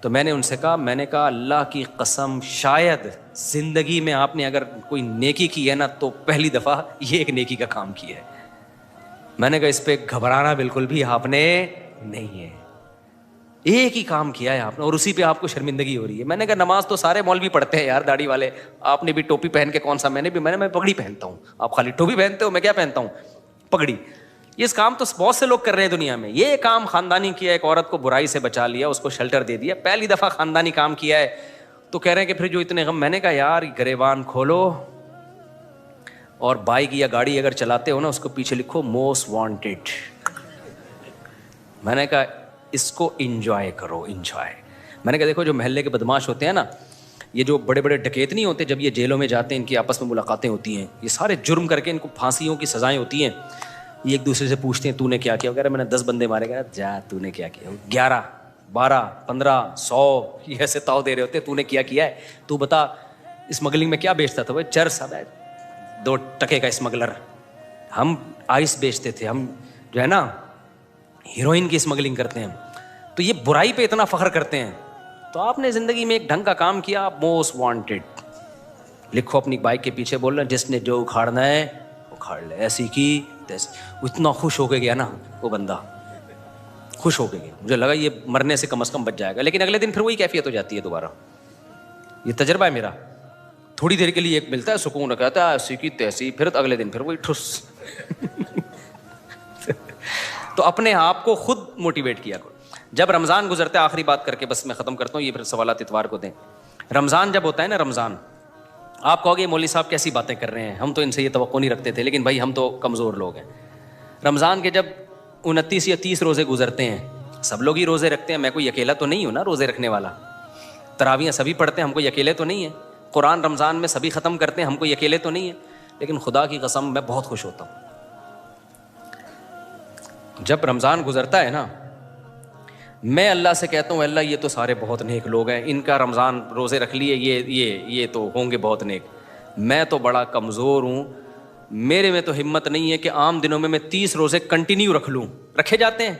تو میں نے ان سے کہا, میں نے کہا اللہ کی قسم شاید زندگی میں آپ نے اگر کوئی نیکی کی ہے نا تو پہلی دفعہ یہ ایک نیکی کا کام کیا ہے. میں نے کہا اس پہ گھبرانا بالکل بھی آپ نے نہیں ہے, ایک ہی کام کیا ہے آپ نے اور اسی پہ آپ کو شرمندگی ہو رہی ہے. میں نے کہا نماز تو سارے مولوی پڑھتے ہیں یار, داڑھی والے. آپ نے بھی ٹوپی پہن کے کون سا, میں پگڑی پہنتا ہوں. آپ خالی ٹوپی پہنتے ہو, میں کیا پہنتا ہوں, پگڑی. یہ کام تو بہت سے لوگ کر رہے ہیں دنیا میں. یہ کام خاندانی کیا, ایک عورت کو برائی سے بچا لیا, اس کو شیلٹر دے دیا, پہلی دفعہ خاندانی کام کیا ہے. تو کہہ رہے ہیں کہ پھر جو اتنے غم. میں نے کہا یار گریبان کھولو اور بائک یا گاڑی اگر چلاتے ہو نا, اس کو پیچھے لکھو موسٹ وانٹیڈ. میں نے کہا اس کو انجوائے کرو, انجوائے. میں نے کہا دیکھو جو محلے کے بدماش ہوتے ہیں نا, یہ جو بڑے بڑے ڈکیت نہیں ہوتے, جب یہ جیلوں میں جاتے ہیں, ان کی آپس میں ملاقاتیں ہوتی ہیں, یہ سارے جرم کر کے ان کو پھانسیوں کی سزائیں ہوتی ہیں. یہ ایک دوسرے سے پوچھتے ہیں تو نے کیا کیا, وغیرہ میں نے 10 بندے مارے گا, جا تو نے کیا کیا, 11 12 15 100 یہ ایسے تاؤ دے رہے ہوتے, تو نے کیا کیا ہے, تو بتا اسمگلنگ میں کیا بیچتا تھا. وہ چرس, اب 2 ٹکے کا اسمگلر. ہم آئس بیچتے تھے, ہم جو ہے نا ہیروئن کی اسمگلنگ کرتے ہیں. تو یہ برائی پہ اتنا فخر کرتے ہیں. تو آپ نے زندگی میں ایک ڈھنگ کا کام کیا, موسٹ وانٹیڈ لکھو اپنی بائک کے پیچھے. بول رہے ہیں جس نے جو اکھاڑنا ہے اکھاڑ لے, ایسی کی تیسی. اتنا خوش ہو کے گیا نا وہ بندہ, خوش ہو کے گیا. مجھے لگا یہ مرنے سے کم از کم بچ جائے گا, لیکن اگلے دن پھر وہی کیفیت ہو جاتی ہے دوبارہ. یہ تجربہ ہے میرا. تھوڑی دیر کے لیے ایک ملتا ہے سکون, کہتا ہے ایسی کی تیسی, پھر اگلے دن پھر وہی ٹھس. تو اپنے آپ کو خود موٹیویٹ کیا کرو. جب رمضان گزرتا ہے, آخری بات کر کے بس میں ختم کرتا ہوں, یہ پھر سوالات اتوار کو دیں. رمضان جب ہوتا ہے نا, رمضان, آپ کہو گے مولوی صاحب کیسی باتیں کر رہے ہیں, ہم تو ان سے یہ توقع نہیں رکھتے تھے, لیکن بھائی ہم تو کمزور لوگ ہیں. رمضان کے جب 29 یا 30 روزے گزرتے ہیں, سب لوگ ہی روزے رکھتے ہیں, میں کوئی اکیلا تو نہیں ہوں نا روزے رکھنے والا. تراویحیں سبھی پڑھتے ہیں, ہم کوئی اکیلے تو نہیں ہیں. قرآن رمضان میں سبھی ختم کرتے ہیں, ہم کوئی اکیلے تو نہیں ہیں. لیکن خدا کی قسم میں بہت خوش ہوتا ہوں جب رمضان گزرتا ہے نا. میں اللہ سے کہتا ہوں اللہ یہ تو سارے بہت نیک لوگ ہیں, ان کا رمضان روزے رکھ لیے, یہ تو ہوں گے بہت نیک. میں تو بڑا کمزور ہوں, میرے میں تو ہمت نہیں ہے کہ عام دنوں میں 30 روزے کنٹینیو رکھ لوں. رکھے جاتے ہیں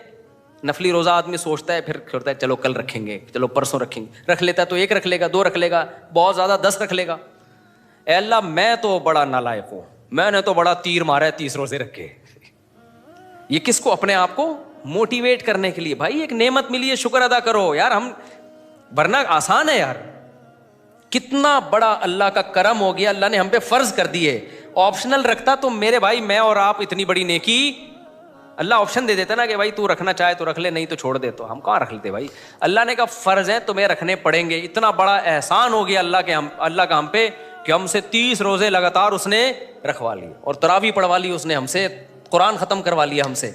نفلی روزہ, آدمی سوچتا ہے پھر کرتا ہے چلو کل رکھیں گے, چلو پرسوں رکھیں گے. رکھ لیتا ہے تو 1 رکھ لے گا, 2 رکھ لے گا, بہت زیادہ 10 رکھ لے گا. اے اللہ میں تو بڑا نالائق ہوں, میں نے تو بڑا تیر مارا ہے 30 روزے رکھے. یہ کس کو, اپنے آپ کو موٹیویٹ کرنے کے لیے. بھائی ایک نعمت ملی ہے, شکر ادا کرو یار. ہم ورنہ آسان ہے یار, کتنا بڑا اللہ کا کرم ہو گیا, اللہ نے ہم پہ فرض کر دیے. آپشنل رکھتا تو میرے بھائی میں اور آپ اتنی بڑی نیکی, اللہ آپشن دے دیتا نا کہ بھائی تو رکھنا چاہے تو رکھ لے, نہیں تو چھوڑ دے. تو ہم کہاں رکھ لیتے بھائی. اللہ نے کہا فرض ہے تمہیں رکھنے پڑیں گے. اتنا بڑا احسان ہو گیا اللہ کا ہم پہ کہ ہم سے 30 روزے لگاتار اس نے رکھوا لی, اور تراویح پڑھوا لی اس نے ہم سے, قرآن ختم کروا لیا ہم سے.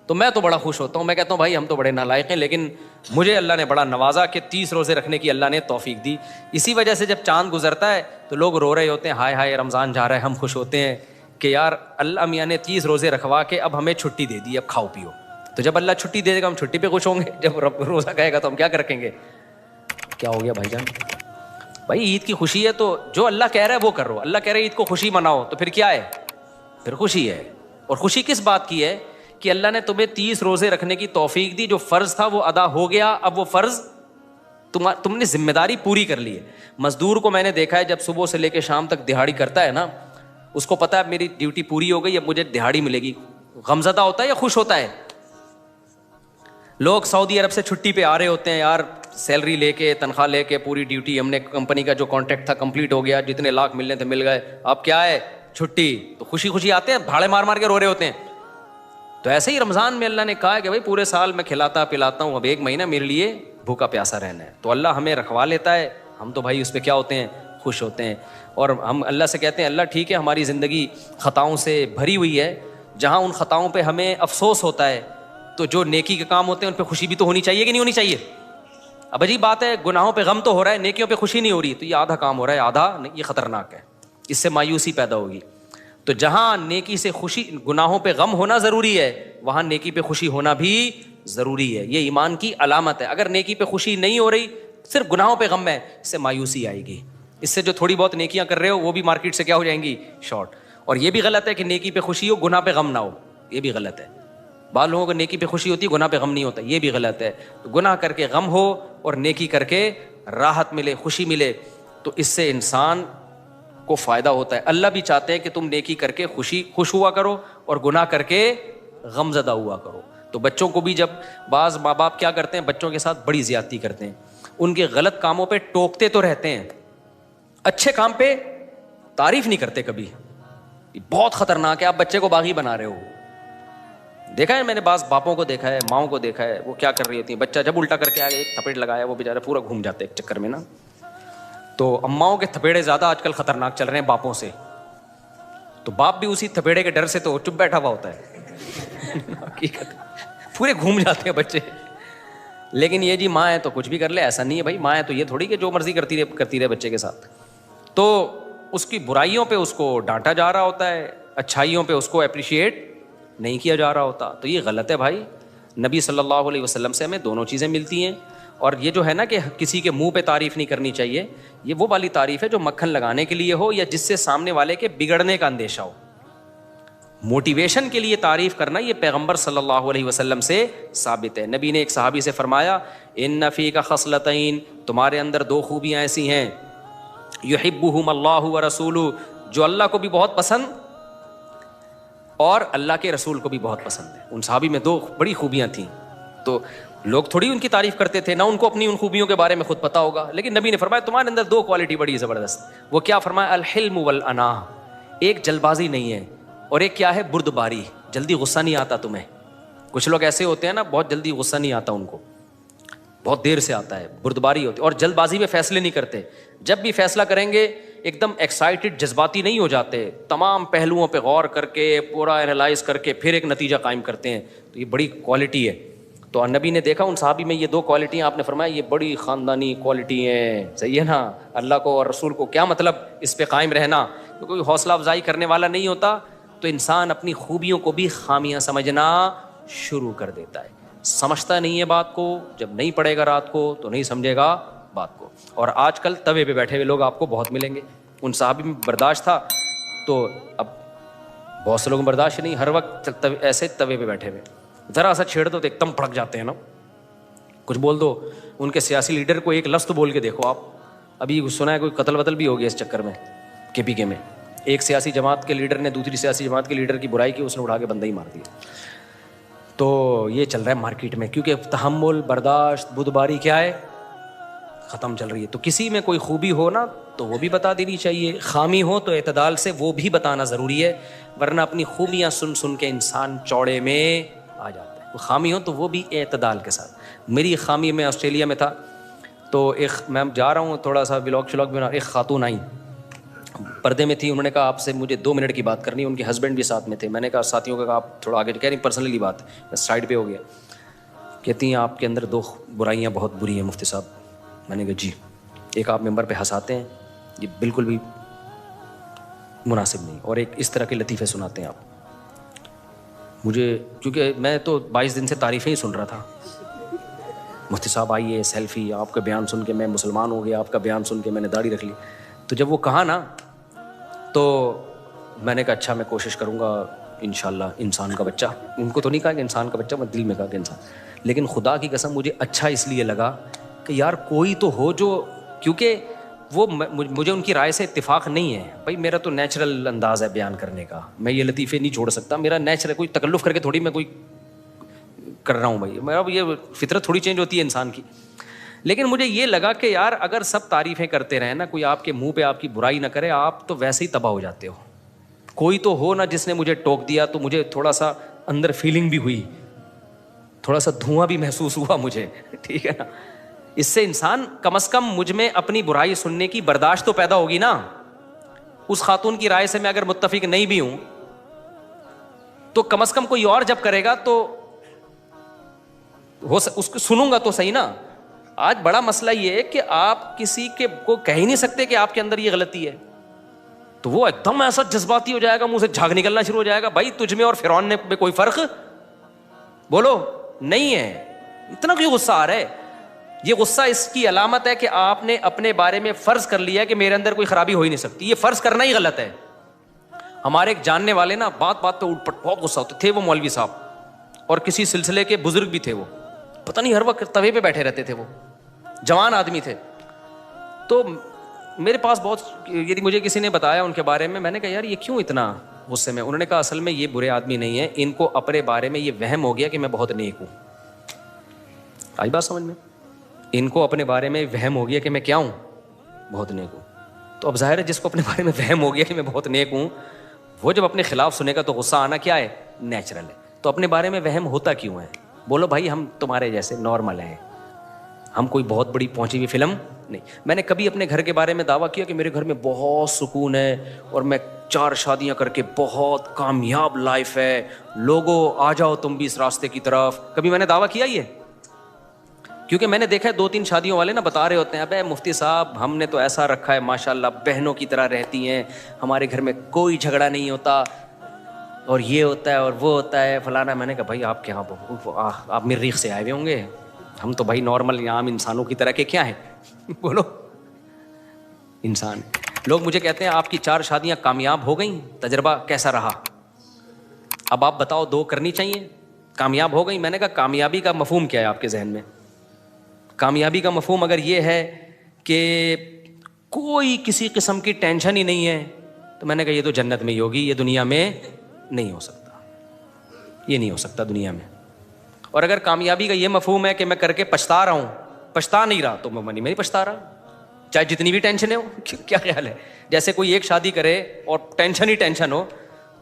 تو میں تو بڑا خوش ہوتا ہوں, میں کہتا ہوں بھائی ہم تو بڑے نالائق ہیں, لیکن مجھے اللہ نے بڑا نوازا کہ 30 روزے رکھنے کی اللہ نے توفیق دی. اسی وجہ سے جب چاند گزرتا ہے تو لوگ رو رہے ہوتے ہیں, ہائے ہائے رمضان جا رہا ہے, ہم خوش ہوتے ہیں کہ یار اللہ میاں نے 30 روزے رکھوا کے اب ہمیں چھٹی دے دی, اب کھاؤ پیو. تو جب اللہ چھٹی دے دے گا ہم چھٹی پہ خوش ہوں گے, جب روزہ کہے گا تو ہم کیا رکھیں گے. کیا ہو گیا بھائی جان؟ بھائی عید کی خوشی ہے تو جو اللہ کہہ رہا ہے وہ کرو. اللہ کہہ رہا ہے عید کو خوشی مناؤ, تو پھر کیا ہے, پھر خوشی ہے. اور خوشی کس بات کی ہے کہ اللہ نے تمہیں 30 روزے رکھنے کی توفیق دی, جو فرض تھا وہ ادا ہو گیا, اب وہ فرض تم نے ذمہ داری پوری کر لی ہے. مزدور کو میں نے دیکھا ہے جب صبح سے لے کے شام تک دہاڑی کرتا ہے نا, اس کو پتا ہے میری ڈیوٹی پوری ہو گئی, اب مجھے دہاڑی ملے گی. غمزدہ ہوتا ہے یا خوش ہوتا ہے؟ لوگ سعودی عرب سے چھٹی پہ آ رہے ہوتے ہیں, یار سیلری لے کے, تنخواہ لے کے, پوری ڈیوٹی ہم نے کمپنی کا جو کانٹریکٹ تھا کمپلیٹ ہو گیا, جتنے لاکھ ملنے تھے مل گئے, اب کیا ہے چھٹی. تو خوشی خوشی آتے ہیں, بھاڑے مار مار کے رو رہے ہوتے ہیں. تو ایسے ہی رمضان میں اللہ نے کہا کہ بھائی پورے سال میں کھلاتا پلاتا ہوں, اب ایک مہینہ میرے لیے بھوکا پیاسا رہنا ہے. تو اللہ ہمیں رکھوا لیتا ہے, ہم تو بھائی اس پہ کیا ہوتے ہیں, خوش ہوتے ہیں. اور ہم اللہ سے کہتے ہیں اللہ ٹھیک ہے ہماری زندگی خطاؤں سے بھری ہوئی ہے, جہاں ان خطاؤں پہ ہمیں افسوس ہوتا ہے تو جو نیکی کے کام ہوتے ہیں ان پہ خوشی بھی تو ہونی چاہیے کہ نہیں ہونی چاہیے. اب عجیب بات ہے, گناہوں پہ غم تو ہو رہا ہے, نیکیوں پہ خوشی نہیں ہو رہی, تو یہ آدھا کام ہو رہا ہے, آدھا یہ خطرناک ہے, اس سے مایوسی پیدا ہوگی. تو جہاں نیکی سے خوشی, گناہوں پہ غم ہونا ضروری ہے, وہاں نیکی پہ خوشی ہونا بھی ضروری ہے. یہ ایمان کی علامت ہے. اگر نیکی پہ خوشی نہیں ہو رہی, صرف گناہوں پہ غم ہے, اس سے مایوسی آئے گی. اس سے جو تھوڑی بہت نیکیاں کر رہے ہو وہ بھی مارکیٹ سے کیا ہو جائیں گی, شارٹ. اور یہ بھی غلط ہے کہ نیکی پہ خوشی ہو گناہ پہ غم نہ ہو, یہ بھی غلط ہے. بعض لوگوں کو نیکی پہ خوشی ہوتی ہے, گناہ پہ غم نہیں ہوتا, یہ بھی غلط ہے. تو گناہ کر کے غم ہو اور نیکی کر کے راحت ملے, خوشی ملے, تو اس سے انسان کو فائدہ ہوتا ہے. اللہ بھی چاہتے ہیں کہ تم نیکی کر کے خوش ہوا کرو اور گناہ کر کے غم زدہ ہوا کرو. تو بچوں کو بھی, جب بعض ماں باپ کیا کرتے ہیں, بچوں کے ساتھ بڑی زیادتی کرتے ہیں, ان کے غلط کاموں پہ ٹوکتے تو رہتے ہیں, اچھے کام پہ تعریف نہیں کرتے کبھی. بہت خطرناک ہے, آپ بچے کو باغی بنا رہے ہو. دیکھا ہے میں نے, بعض باپوں کو دیکھا ہے, ماؤں کو دیکھا ہے, وہ کیا کر رہی ہوتی ہیں, بچہ جب الٹا کر کے آگے ایک تھپیڑ لگایا, وہ بیچارہ پورا گھوم جاتا ہے ایک چکر میں نا. تو اماؤں کے تھپیڑے زیادہ آج کل خطرناک چل رہے ہیں باپوں سے. تو باپ بھی اسی تھپیڑے کے ڈر سے تو چپ بیٹھا ہوا ہوتا ہے, حقیقت پورے گھوم جاتے ہیں بچے. لیکن یہ جی ماں ہے تو کچھ بھی کر لے, ایسا نہیں ہے بھائی. ماں ہے تو یہ تھوڑی کہ جو مرضی کرتی رہے بچے کے ساتھ. تو اس کی برائیوں پہ اس کو ڈانٹا جا رہا ہوتا ہے, اچھائیوں پہ اس کو اپریشیٹ نہیں کیا جا رہا ہوتا. تو یہ غلط ہے بھائی. نبی صلی اللہ علیہ وسلم سے ہمیں دونوں چیزیں ملتی ہیں. اور یہ جو ہے نا کہ کسی کے منہ پہ تعریف نہیں کرنی چاہیے, یہ وہ والی تعریف ہے جو مکھن لگانے کے لیے ہو یا جس سے سامنے والے کے بگڑنے کا اندیشہ ہو. موٹیویشن کے لیے تعریف کرنا یہ پیغمبر صلی اللہ علیہ وسلم سے ثابت ہے. نبی نے ایک صحابی سے فرمایا, ان فیک خصلتین, تمہارے اندر 2 خوبیاں ایسی ہیں, یحبہم اللہ ورسولہ, جو اللہ کو بھی بہت پسند اور اللہ کے رسول کو بھی بہت پسند ہے. ان صحابی میں 2 بڑی خوبیاں تھیں. تو لوگ تھوڑی ان کی تعریف کرتے تھے, نہ ان کو اپنی ان خوبیوں کے بارے میں خود پتا ہوگا. لیکن نبی نے فرمایا تمہارے اندر 2 کوالٹی بڑی زبردست. وہ کیا فرمایا, الحلم والانا, ایک جلد بازی نہیں ہے, اور ایک کیا ہے, بردباری, جلدی غصہ نہیں آتا تمہیں. کچھ لوگ ایسے ہوتے ہیں نا, بہت جلدی غصہ نہیں آتا ان کو, بہت دیر سے آتا ہے, بردباری ہوتی ہے. اور جلد بازی میں فیصلے نہیں کرتے, جب بھی فیصلہ کریں گے ایک دم ایکسائٹڈ جذباتی نہیں ہو جاتے, تمام پہلوؤں پہ غور کر کے پورا اینالائز کر کے پھر ایک نتیجہ قائم کرتے ہیں. تو یہ بڑی کوالٹی ہے. تو نبی نے دیکھا ان صحابی میں یہ 2 کوالٹیاں, آپ نے فرمایا یہ بڑی خاندانی کوالٹی ہیں. صحیح ہے نا, اللہ کو اور رسول کو کیا مطلب اس پہ قائم رہنا. کوئی حوصلہ افزائی کرنے والا نہیں ہوتا تو انسان اپنی خوبیوں کو بھی خامیاں سمجھنا شروع کر دیتا ہے. سمجھتا نہیں ہے بات کو, جب نہیں پڑے گا رات کو تو نہیں سمجھے گا بات کو. اور آج کل توے پہ بیٹھے ہوئے لوگ آپ کو بہت ملیں گے. ان صحابی میں برداشت تھا تو اب بہت سے لوگوں میں برداشت نہیں, ہر وقت ایسے توے پہ بیٹھے ہوئے, ذرا سا چھیڑ دو تو ایک دم بھڑک جاتے ہیں نا. کچھ بول دو, ان کے سیاسی لیڈر کو ایک لفظ بول کے دیکھو آپ. ابھی سنا ہے کوئی قتل وتل بھی ہو گیا اس چکر میں, کے میں ایک سیاسی جماعت کے لیڈر نے دوسری سیاسی جماعت کے لیڈر کی برائی کی, اس نے اڑا کے بندہ ہی مار دیا. تو یہ چل رہا ہے مارکیٹ میں, کیونکہ تحمل, برداشت, بردباری کیا ہے, ختم چل رہی ہے. تو کسی میں کوئی خوبی ہو نا تو وہ بھی بتا دینی چاہیے, خامی ہو تو اعتدال سے وہ بھی بتانا ضروری ہے, ورنہ اپنی خوبیاں سن سن کے انسان چوڑے میں آ جاتا ہے. خامی ہو تو وہ بھی اعتدال کے ساتھ. میری خامی, میں آسٹریلیا میں تھا تو ایک, میں جا رہا ہوں تھوڑا سا ولاگ شلاگ بنا, ایک خاتون آئی, پردے میں تھی, انہوں نے کہا آپ سے مجھے 2 منٹ کی بات کرنی ہے. ان کے ہسبینڈ بھی ساتھ میں تھے. میں نے کہا ساتھیوں کا کہا آپ تھوڑا آگے, کہہ رہی پرسنلی بات, میں سائڈ پہ ہو گیا. کہتی ہیں آپ کے اندر 2 برائیاں بہت بری ہیں مفتی صاحب. میں نے کہا جی. ایک آپ ممبر پہ ہنساتے ہیں, یہ بالکل بھی مناسب نہیں, اور ایک اس طرح کے لطیفے سناتے ہیں آپ مجھے, کیونکہ میں تو 22 دن سے تعریفیں ہی سن رہا تھا. مفتی صاحب آئیے, سیلفی, آپ کا بیان سن کے میں مسلمان ہو گیا, آپ کا بیان سن کے میں نے داڑھی رکھ لی. تو جب وہ کہا نا تو میں نے کہا اچھا میں کوشش کروں گا انشاءاللہ. انسان کا بچہ, ان کو تو نہیں کہا کہ انسان کا بچہ, میں دل میں کہا کہ انسان. لیکن خدا کی قسم مجھے اچھا اس لیے لگا کہ یار کوئی تو ہو جو, کیونکہ وہ مجھے ان کی رائے سے اتفاق نہیں ہے بھائی. میرا تو نیچرل انداز ہے بیان کرنے کا, میں یہ لطیفے نہیں چھوڑ سکتا. میرا نیچرل, کوئی تکلف کر کے تھوڑی میں کوئی کر رہا ہوں بھائی. میرا یہ فطرت تھوڑی چینج ہوتی ہے انسان کی. لیکن مجھے یہ لگا کہ یار اگر سب تعریفیں کرتے رہیں نا, کوئی آپ کے منہ پہ آپ کی برائی نہ کرے, آپ تو ویسے ہی تباہ ہو جاتے ہو. کوئی تو ہو نا جس نے مجھے ٹوک دیا, تو مجھے تھوڑا سا اندر فیلنگ بھی ہوئی, تھوڑا سا دھواں بھی محسوس ہوا مجھے, ٹھیک ہے نا. اس سے انسان کم از کم مجھ میں اپنی برائی سننے کی برداشت تو پیدا ہوگی نا. اس خاتون کی رائے سے میں اگر متفق نہیں بھی ہوں تو کم از کم کوئی اور جب کرے گا تو اس کو سنوں گا تو صحیح نا. آج بڑا مسئلہ یہ ہے کہ آپ کسی کے کو کہہ ہی نہیں سکتے کہ آپ کے اندر یہ غلطی ہے, تو وہ ایک دم ایسا جذباتی ہو جائے گا, منہ سے جھاگ نکلنا شروع ہو جائے گا. بھائی تجھ میں اور فرعون میں کوئی فرق بولو نہیں ہے, اتنا کیوں غصہ آ رہا ہے؟ یہ غصہ اس کی علامت ہے کہ آپ نے اپنے بارے میں فرض کر لیا کہ میرے اندر کوئی خرابی ہو ہی نہیں سکتی. یہ فرض کرنا ہی غلط ہے. ہمارے ایک جاننے والے نا بات بات پہ اٹھ پٹ بہت غصہ ہوتے تھے. وہ مولوی صاحب اور کسی سلسلے کے بزرگ بھی تھے, وہ پتہ نہیں ہر وقت توے پہ بیٹھے رہتے تھے. وہ جوان آدمی تھے. تو میرے پاس بہت, یعنی مجھے کسی نے بتایا ان کے بارے میں, میں نے کہا یار یہ کیوں اتنا غصے میں؟ انہوں نے کہا اصل میں یہ برے آدمی نہیں ہیں, ان کو اپنے بارے میں یہ وہم ہو گیا کہ میں بہت نیک ہوں. آئی بات سمجھ میں؟ ان کو اپنے بارے میں وہم ہو گیا کہ میں کیا ہوں, بہت نیک ہوں. تو اب ظاہر ہے جس کو اپنے بارے میں وہم ہو گیا کہ میں بہت نیک ہوں, وہ جب اپنے خلاف سنے گا تو غصہ آنا کیا ہے, نیچرل ہے. تو اپنے بارے میں وہم ہوتا کیوں ہے؟ بولو بھائی ہم تمہارے جیسے نارمل ہیں, ہم کوئی بہت بڑی پہنچی ہوئی فلم نہیں. میں نے کبھی اپنے گھر کے بارے میں دعویٰ کیا کہ میرے گھر میں بہت سکون ہے اور میں 4 شادیاں کر کے بہت کامیاب لائف ہے, لوگوں آ جاؤ تم بھی اس راستے کی طرف؟ کبھی میں نے دعویٰ کیا یہ؟ کیونکہ میں نے دیکھا ہے 2-3 شادیوں والے نا بتا رہے ہوتے ہیں ابے مفتی صاحب ہم نے تو ایسا رکھا ہے ماشاءاللہ, بہنوں کی طرح رہتی ہیں, ہمارے گھر میں کوئی جھگڑا نہیں ہوتا, اور یہ ہوتا ہے اور وہ ہوتا ہے فلانا. میں نے کہا بھائی آپ کیا, آپ مریخ سے آئے ہوئے ہوں گے, ہم تو بھائی نارمل عام انسانوں کی طرح کے کیا ہیں بولو انسان. لوگ مجھے کہتے ہیں آپ کی 4 شادیاں کامیاب ہو گئیں, تجربہ کیسا رہا؟ اب آپ بتاؤ 2 کرنی چاہیے, کامیاب ہو گئی. میں نے کہا کامیابی کا مفہوم کیا ہے آپ کے ذہن میں؟ کامیابی کا مفہوم اگر یہ ہے کہ کوئی کسی قسم کی ٹینشن ہی نہیں ہے, تو میں نے کہا یہ تو جنت میں ہی ہوگی, یہ دنیا میں نہیں ہو سکتا, یہ نہیں ہو سکتا دنیا میں. اور اگر کامیابی کا یہ مفہوم ہے کہ میں کر کے پچھتا رہا ہوں, پچھتا نہیں رہا, تو میں نہیں پچھتا رہا, چاہے جتنی بھی ٹینشن ہو. کیا خیال ہے؟ جیسے کوئی ایک شادی کرے اور ٹینشن ہی ٹینشن ہو,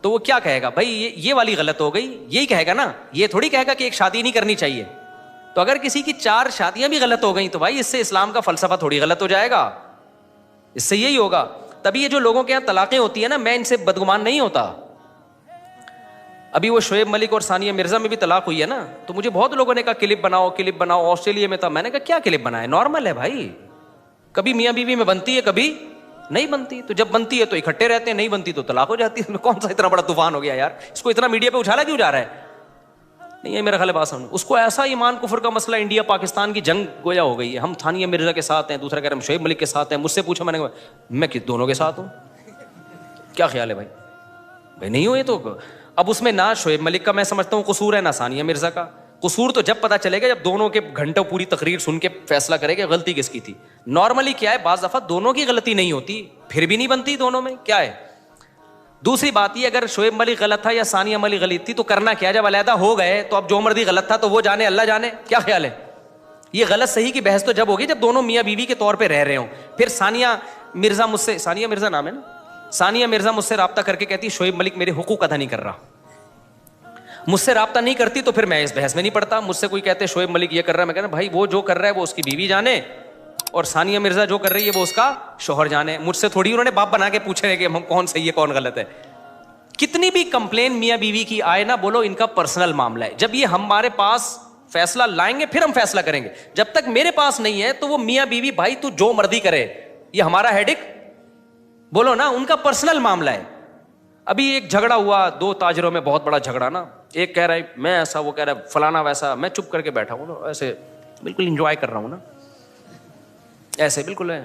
تو وہ کیا کہے گا بھائی یہ والی غلط ہو گئی, یہی کہے گا نا. یہ تھوڑی کہے گا کہ ایک شادی نہیں کرنی چاہیے. تو اگر کسی کی 4 شادیاں بھی غلط ہو گئیں تو بھائی اس سے اسلام کا فلسفہ تھوڑی غلط ہو جائے گا, اس سے یہی ہوگا. تبھی یہ جو لوگوں کے یہاں طلاقیں ہوتی ہیں نا, میں ان سے بدگمان نہیں ہوتا. ابھی وہ شعیب ملک اور ثانیہ مرزا میں بھی طلاق ہوئی ہے نا, تو مجھے بہت لوگوں نے کہا کلپ بناؤ کلپ بناؤ. آسٹریلیا میں تھا, میں نے کہا کیا کلپ بنائے, نارمل ہے بھائی, کبھی میاں بیوی میں بنتی ہے کبھی نہیں بنتی. تو جب بنتی ہے تو اکٹھے رہتے ہیں, نہیں بنتی تو طلاق ہو جاتی ہے. کون سا اتنا بڑا طوفان ہو گیا یار, اس کو اتنا میڈیا پہ اچھالا کیوں جا رہا ہے؟ نہیں ہے میرا خیال بات سمجھ. اس کو ایسا ایمان کفر کا مسئلہ, انڈیا پاکستان کی جنگ گویا ہو گئی ہے, ہم ثانیہ مرزا کے ساتھ ہیں, دوسرا کہہ رہے ہم شعیب ملک کے ساتھ ہیں. مجھ سے پوچھا, میں نے کہا میں دونوں کے ساتھ ہوں. کیا خیال ہے بھائی؟ بھائی نہیں ہو یہ تو. اب اس میں نہ شعیب ملک کا میں سمجھتا ہوں قصور ہے, نہ ثانیہ مرزا کا قصور. تو جب پتا چلے گا جب دونوں کے گھنٹوں پوری تقریر سن کے فیصلہ کرے گا غلطی کس کی تھی. نارملی کیا ہے, بعض دفعہ دونوں کی غلطی نہیں ہوتی, پھر بھی نہیں بنتی دونوں میں, کیا ہے. دوسری بات یہ, اگر شعیب ملک غلط تھا یا ثانیہ ملک غلط تھی تو کرنا کیا, جب علیحدہ ہو گئے تو اب جو مرضی غلط تھا تو وہ جانے, اللہ جانے. کیا خیال ہے؟ یہ غلط صحیح کی بحث تو جب ہوگی جب دونوں میاں بیوی کے طور پہ رہ رہے ہوں. پھر ثانیہ مرزا مجھ سے, ثانیہ مرزا نام ہے نا, ثانیہ مرزا مجھ سے رابطہ کر کے کہتی شعیب ملک میرے حقوق ادا نہیں کر رہا. مجھ سے رابطہ نہیں کرتی تو پھر میں اس بحث میں نہیں پڑتا. مجھ سے کوئی کہتے شعیب ملک یہ کر رہا ہے, میں کہنا بھائی وہ جو کر رہا ہے وہ اس کی بیوی جانے, اور ثانیہ مرزا جو کر رہی ہے وہ اس کا شوہر جانے. مجھ سے تھوڑی انہوں نے باپ بنا کے پوچھے ہیں کہ ہم کون صحیح ہے کون غلط ہے. کتنی بھی کمپلین میاں بیوی کی آئے نا, بولو ان کا پرسنل معاملہ ہے. جب یہ ہمارے پاس فیصلہ لائیں گے پھر ہم فیصلہ کریں گے. جب تک میرے پاس نہیں ہے تو وہ میاں بیوی بھائی تو جو مرضی کرے, یہ ہمارا ہیڈک, بولو نا, ان کا پرسنل معاملہ ہے. ابھی ایک جھگڑا ہوا دو تاجروں میں, بہت بڑا جھگڑا نا. ایک کہہ رہا ہے میں ایسا, وہ کہہ رہا ہے فلانا ویسا. میں چپ کر کے بیٹھا ہوں نا, ایسے بالکل انجوائے کر رہا ہوں نا, ایسے بالکل ہے,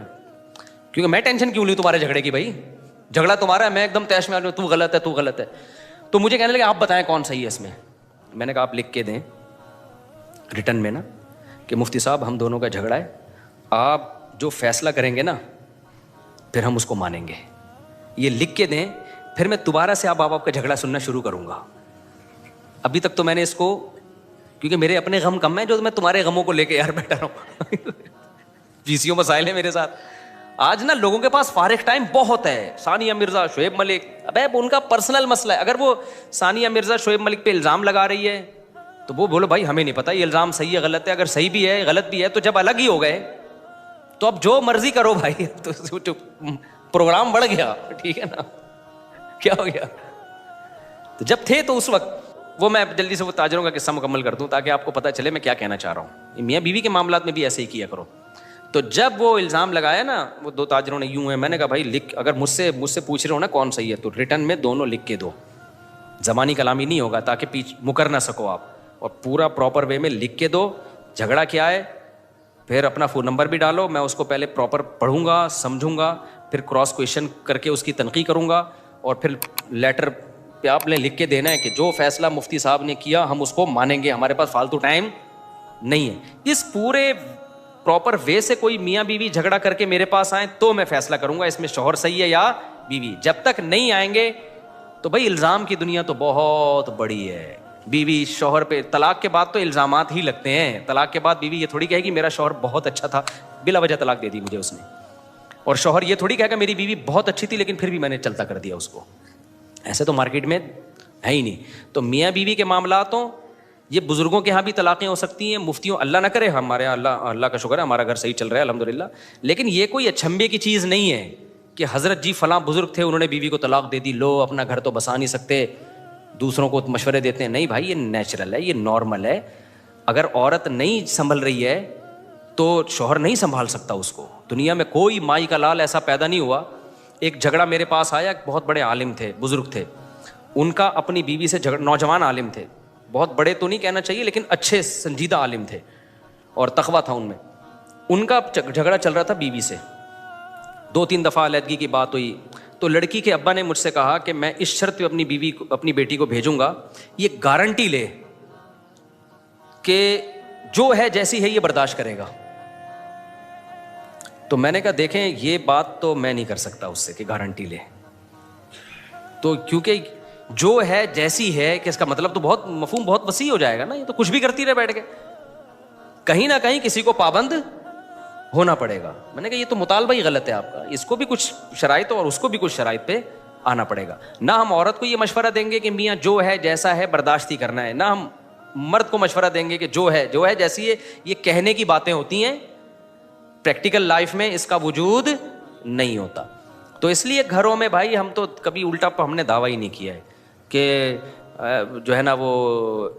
کیونکہ میں ٹینشن کیوں لوں تمہارے جھگڑے کی بھائی, جھگڑا تمہارا ہے, میں ایک دم تیش میں آ جاؤں تو غلط ہے تو غلط ہے. تو مجھے کہنے لگے آپ بتائیں کون صحیح ہے اس میں. میں نے کہا آپ لکھ کے دیں ریٹن میں نا کہ مفتی صاحب ہم دونوں کا جھگڑا ہے, آپ جو فیصلہ کریں گے نا پھر ہم اس کو مانیں گے. یہ لکھ کے دیں, پھر میں دوبارہ سے آپ کا جھگڑا سننا شروع کروں گا. ابھی تک تو میں نے اس کو, کیونکہ میرے اپنے غم کم ہیں جو میں تمہارے غموں کو لے کے یار بیٹھا رہا ہوں. جیسیوں مسائل ہیں میرے ساتھ. آج نا لوگوں کے پاس فارغ ٹائم بہت ہے. ثانیہ مرزا, شعیب ملک, ابے ان کا پرسنل مسئلہ ہے. اگر وہ ثانیہ مرزا شعیب ملک پہ الزام لگا رہی ہے تو وہ بولو بھائی ہمیں نہیں پتا یہ الزام صحیح ہے غلط ہے. اگر صحیح بھی ہے غلط بھی ہے تو جب الگ ہی ہو گئے تو اب جو مرضی کرو بھائی. تو پروگرام بڑھ گیا, ٹھیک ہے نا, کیا ہو گیا. تو جب تھے تو اس وقت وہ, میں جلدی سے وہ تاجروں کا قصہ مکمل کر دوں تاکہ آپ کو پتہ چلے میں کیا کہنا چاہ رہا ہوں. میاں بیوی کے معاملات میں بھی ایسے ہی کیا کرو. تو جب وہ الزام لگایا نا وہ دو تاجروں نے یوں ہے, میں نے کہا بھائی لکھ, اگر مجھ سے پوچھ رہے ہو نا کون صحیح ہے تو ریٹن میں دونوں لکھ کے دو. زبانی کلامی نہیں ہوگا تاکہ مکر نہ سکو آپ, اور پورا پراپر وے میں لکھ کے دو. جھگڑا کیا ہے, پھر اپنا فون نمبر بھی ڈالو, میں اس کو پہلے پراپر پڑھوں گا, سمجھوں گا, پھر کراس کویشچن کر کے اس کی تنقیح کروں گا, اور پھر لیٹر پہ آپ نے لکھ کے دینا ہے کہ جو فیصلہ مفتی صاحب نے کیا ہم اس کو مانیں گے, ہمارے پاس فالتو ٹائم نہیں ہے. اس پورے پراپر وے سے کوئی میاں بیوی جھگڑا کر کے میرے پاس آئیں تو میں فیصلہ کروں گا اس میں شوہر صحیح ہے یا بیوی. جب تک نہیں آئیں گے تو بھائی الزام کی دنیا تو بہت بڑی ہے. بیوی شوہر پہ, طلاق کے بعد تو الزامات ہی لگتے ہیں. طلاق کے بعد بیوی یہ تھوڑی کہے گی میرا شوہر بہت اچھا تھا, بلا وجہ طلاق دے دی مجھے اس نے, اور شوہر یہ تھوڑی کہے گا میری بیوی بہت اچھی تھی لیکن پھر بھی میں نے چلتا کر دیا اس کو. ایسے تو مارکیٹ میں ہے ہی نہیں. تو میاں بیوی کے معاملات ہوں, یہ بزرگوں کے ہاں بھی طلاقیں ہو سکتی ہیں, مفتیوں, اللہ نہ کرے, ہمارے یہاں اللہ کا شکر ہے ہمارا گھر صحیح چل رہا ہے الحمدللہ, لیکن یہ کوئی اچھمبے کی چیز نہیں ہے کہ حضرت جی فلاں بزرگ تھے انہوں نے بیوی کو طلاق دے دی, لو اپنا گھر تو بسا نہیں سکتے, دوسروں کو مشورے دیتے ہیں. نہیں بھائی, یہ نیچرل ہے, یہ نارمل ہے. اگر عورت نہیں سنبھل رہی ہے تو شوہر نہیں سنبھال سکتا اس کو. دنیا میں کوئی مائی کا لال ایسا پیدا نہیں ہوا. ایک جھگڑا میرے پاس آیا, ایک بہت بڑے عالم تھے, بزرگ تھے, ان کا اپنی بیوی سے جھگڑا, نوجوان عالم تھے, بہت بڑے تو نہیں کہنا چاہیے لیکن اچھے سنجیدہ عالم تھے اور تقویٰ تھا ان میں. ان کا جھگڑا چل رہا تھا بیوی سے, 2-3 دفعہ علیحدگی کی بات ہوئی. تو لڑکی کے ابا نے مجھ سے کہا کہ میں اس شرط پہ اپنی بیوی کو, اپنی بیٹی کو بھیجوں گا, یہ گارنٹی لے کہ جو ہے جیسی ہے یہ برداشت کرے گا. تو میں نے کہا دیکھیں یہ بات تو میں نہیں کر سکتا اس سے کہ گارنٹی لے, تو کیونکہ جو ہے جیسی ہے کہ اس کا مطلب تو بہت مفہوم بہت وسیع ہو جائے گا نا. یہ تو کچھ بھی کرتی رہے بیٹھ کے, کہیں نہ کہیں کسی کو پابند ہونا پڑے گا. میں نے کہا یہ تو مطالبہ ہی غلط ہے آپ کا, اس کو بھی کچھ شرائط اور اس کو بھی کچھ شرائط پہ آنا پڑے گا. نہ ہم عورت کو یہ مشورہ دیں گے کہ میاں جو ہے جیسا ہے برداشت ہی کرنا ہے, نہ ہم مرد کو مشورہ دیں گے کہ جو ہے جیسی ہے. یہ کہنے کی باتیں ہوتی ہیں, پریکٹیکل لائف میں اس کا وجود نہیں ہوتا. تو اس لیے گھروں میں بھائی ہم تو کبھی الٹا ہم نے دعویٰ ہی نہیں کیا ہے کہ جو ہے نا وہ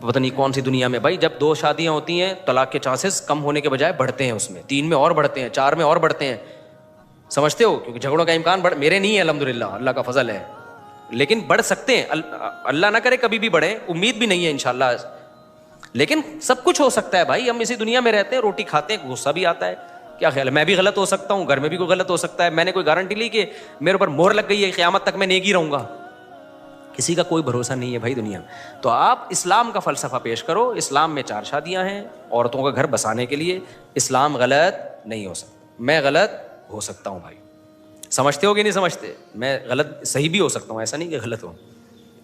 پتہ نہیں کون سی دنیا میں بھائی جب 2 شادیاں ہوتی ہیں طلاق کے چانسز کم ہونے کے بجائے بڑھتے ہیں, اس میں 3 میں اور بڑھتے ہیں, 4 میں اور بڑھتے ہیں, سمجھتے ہو, کیونکہ جھگڑوں کا امکان میرے نہیں ہے الحمدللہ, اللہ کا فضل ہے, لیکن بڑھ سکتے ہیں, اللہ نہ کرے کبھی بھی بڑھے, امید بھی نہیں ہے انشاءاللہ, لیکن سب کچھ ہو سکتا ہے بھائی. ہم اسی دنیا میں رہتے ہیں, روٹی کھاتے ہیں, غصہ بھی آتا ہے, کیا خیال ہے, میں بھی غلط ہو سکتا ہوں, گھر میں بھی کوئی غلط ہو سکتا ہے. میں نے کوئی گارنٹی لی کہ میرے اوپر مہر لگ گئی ہے قیامت تک میں نیک ہی رہوں گا, کسی کا کوئی بھروسہ نہیں ہے بھائی دنیا میں. تو آپ اسلام کا فلسفہ پیش کرو. اسلام میں 4 شادیاں ہیں عورتوں کا گھر بسانے کے لیے. اسلام غلط نہیں ہو سکتا, میں غلط ہو سکتا ہوں بھائی, سمجھتے ہو کہ نہیں سمجھتے, میں غلط صحیح بھی ہو سکتا ہوں, ایسا نہیں کہ غلط ہوں,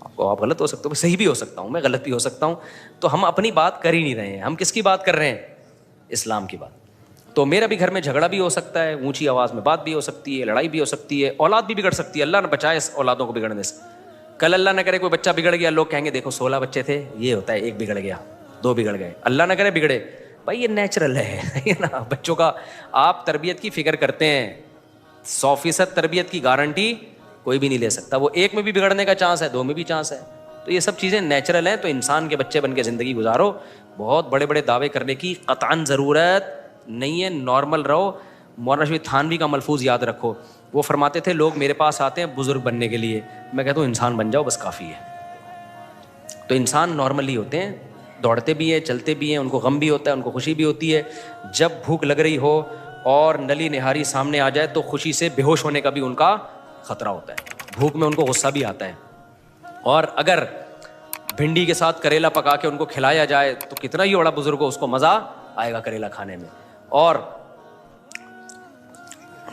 آپ غلط ہو سکتے ہو, صحیح بھی ہو سکتا ہوں, میں غلط بھی ہو سکتا ہوں. تو ہم اپنی بات کر ہی نہیں رہے ہیں, ہم کس کی بات کر رہے ہیں, اسلام کی بات. تو میرا بھی گھر میں جھگڑا بھی ہو سکتا ہے, اونچی آواز میں بات بھی ہو سکتی ہے, لڑائی بھی ہو سکتی ہے, اولاد بھی بگڑ سکتی ہے, اللہ نہ بچائے اس اولادوں کو بگڑنے سے. کل اللہ نہ کرے کوئی بچہ بگڑ گیا, لوگ کہیں گے دیکھو 16 بچے تھے, یہ ہوتا ہے 1 بگڑ گیا 2 بگڑ گئے, اللہ نہ کرے بگڑے, بھائی یہ نیچرل ہے نا. بچوں کا آپ تربیت کی فکر کرتے ہیں, 100% تربیت کی گارنٹی کوئی بھی نہیں لے سکتا. وہ ایک میں بھی بگڑنے کا چانس ہے, 2 میں بھی چانس ہے. تو یہ سب چیزیں نیچرل ہیں. تو انسان کے بچے بن کے زندگی گزارو, بہت بڑے بڑے دعوے کرنے کی قطعاً ضرورت نہیں ہے. نارمل رہو. مولانا شفیع تھانوی کا ملفوظ یاد رکھو, وہ فرماتے تھے لوگ میرے پاس آتے ہیں بزرگ بننے کے لیے, میں کہتا ہوں انسان بن جاؤ بس کافی ہے. تو انسان نارملی ہوتے ہیں, دوڑتے بھی ہیں, چلتے بھی ہیں, ان کو غم بھی ہوتا ہے, ان کو خوشی بھی ہوتی ہے. جب بھوک لگ رہی ہو اور نلی نہاری سامنے آ جائے تو خوشی سے بے ہوش ہونے کا بھی ان کا خطرہ ہوتا ہے. بھوک میں ان کو غصہ بھی آتا ہے. اور اگر بھنڈی کے ساتھ کریلا پکا کے ان کو کھلایا جائے تو کتنا ہی بڑا بزرگ ہو اس کو مزہ آئے گا کریلا کھانے میں. اور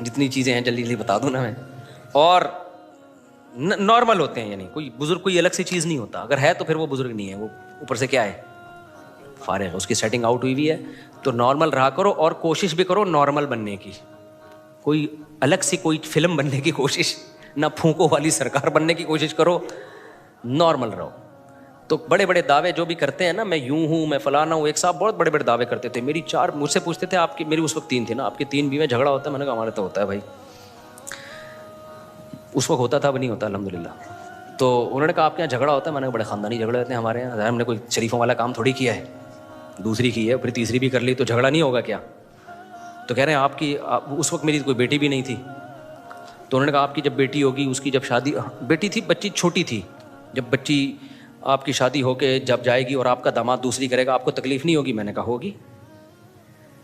جتنی چیزیں ہیں جلدی جلدی بتا دوں نا میں. اور نارمل ہوتے ہیں, یعنی کوئی بزرگ کوئی الگ سی چیز نہیں ہوتا. اگر ہے تو پھر وہ بزرگ نہیں ہے, وہ اوپر سے کیا ہے, فارغ ہے, اس کی سیٹنگ آؤٹ ہوئی ہے. تو نارمل رہا کرو اور کوشش بھی کرو نارمل بننے کی. کوئی الگ سی کوئی فلم بننے کی کوشش نہ, پھونکو والی سرکار بننے کی کوشش کرو, نارمل رہو. تو بڑے بڑے دعوے جو بھی کرتے ہیں نا, میں یوں ہوں, میں فلانا ہوں. ایک صاحب بہت بڑے بڑے دعوے کرتے تھے. میری 4 مجھ سے پوچھتے تھے آپ کی, میری اس وقت 3 تھی نا, آپ کی 3 بیویاں, جھگڑا ہوتا ہے؟ میں نے کہا ہمارے تو ہوتا ہے بھائی. اس وقت ہوتا تھا, اب نہیں ہوتا الحمدللہ. تو انہوں نے کہا آپ کے یہاں جھگڑا ہوتا ہے؟ میں نے کہا بڑے خاندانی جھگڑے ہوتے ہیں ہمارے یہاں. ہم نے کوئی شریفوں والا کام تھوڑی کیا ہے, دوسری کی ہے, پھر تیسری بھی کر لی تو جھگڑا نہیں ہوگا کیا؟ تو کہہ رہے ہیں آپ کی, اس وقت میری کوئی بیٹی بھی نہیں تھی. تو انہوں نے کہا آپ کی جب بیٹی ہوگی, اس کی جب شادی, بیٹی تھی, بچی چھوٹی تھی, جب بچی آپ کی شادی ہو کے جب جائے گی اور آپ کا داماد دوسری کرے گا, آپ کو تکلیف نہیں ہوگی؟ میں نے کہا ہوگی.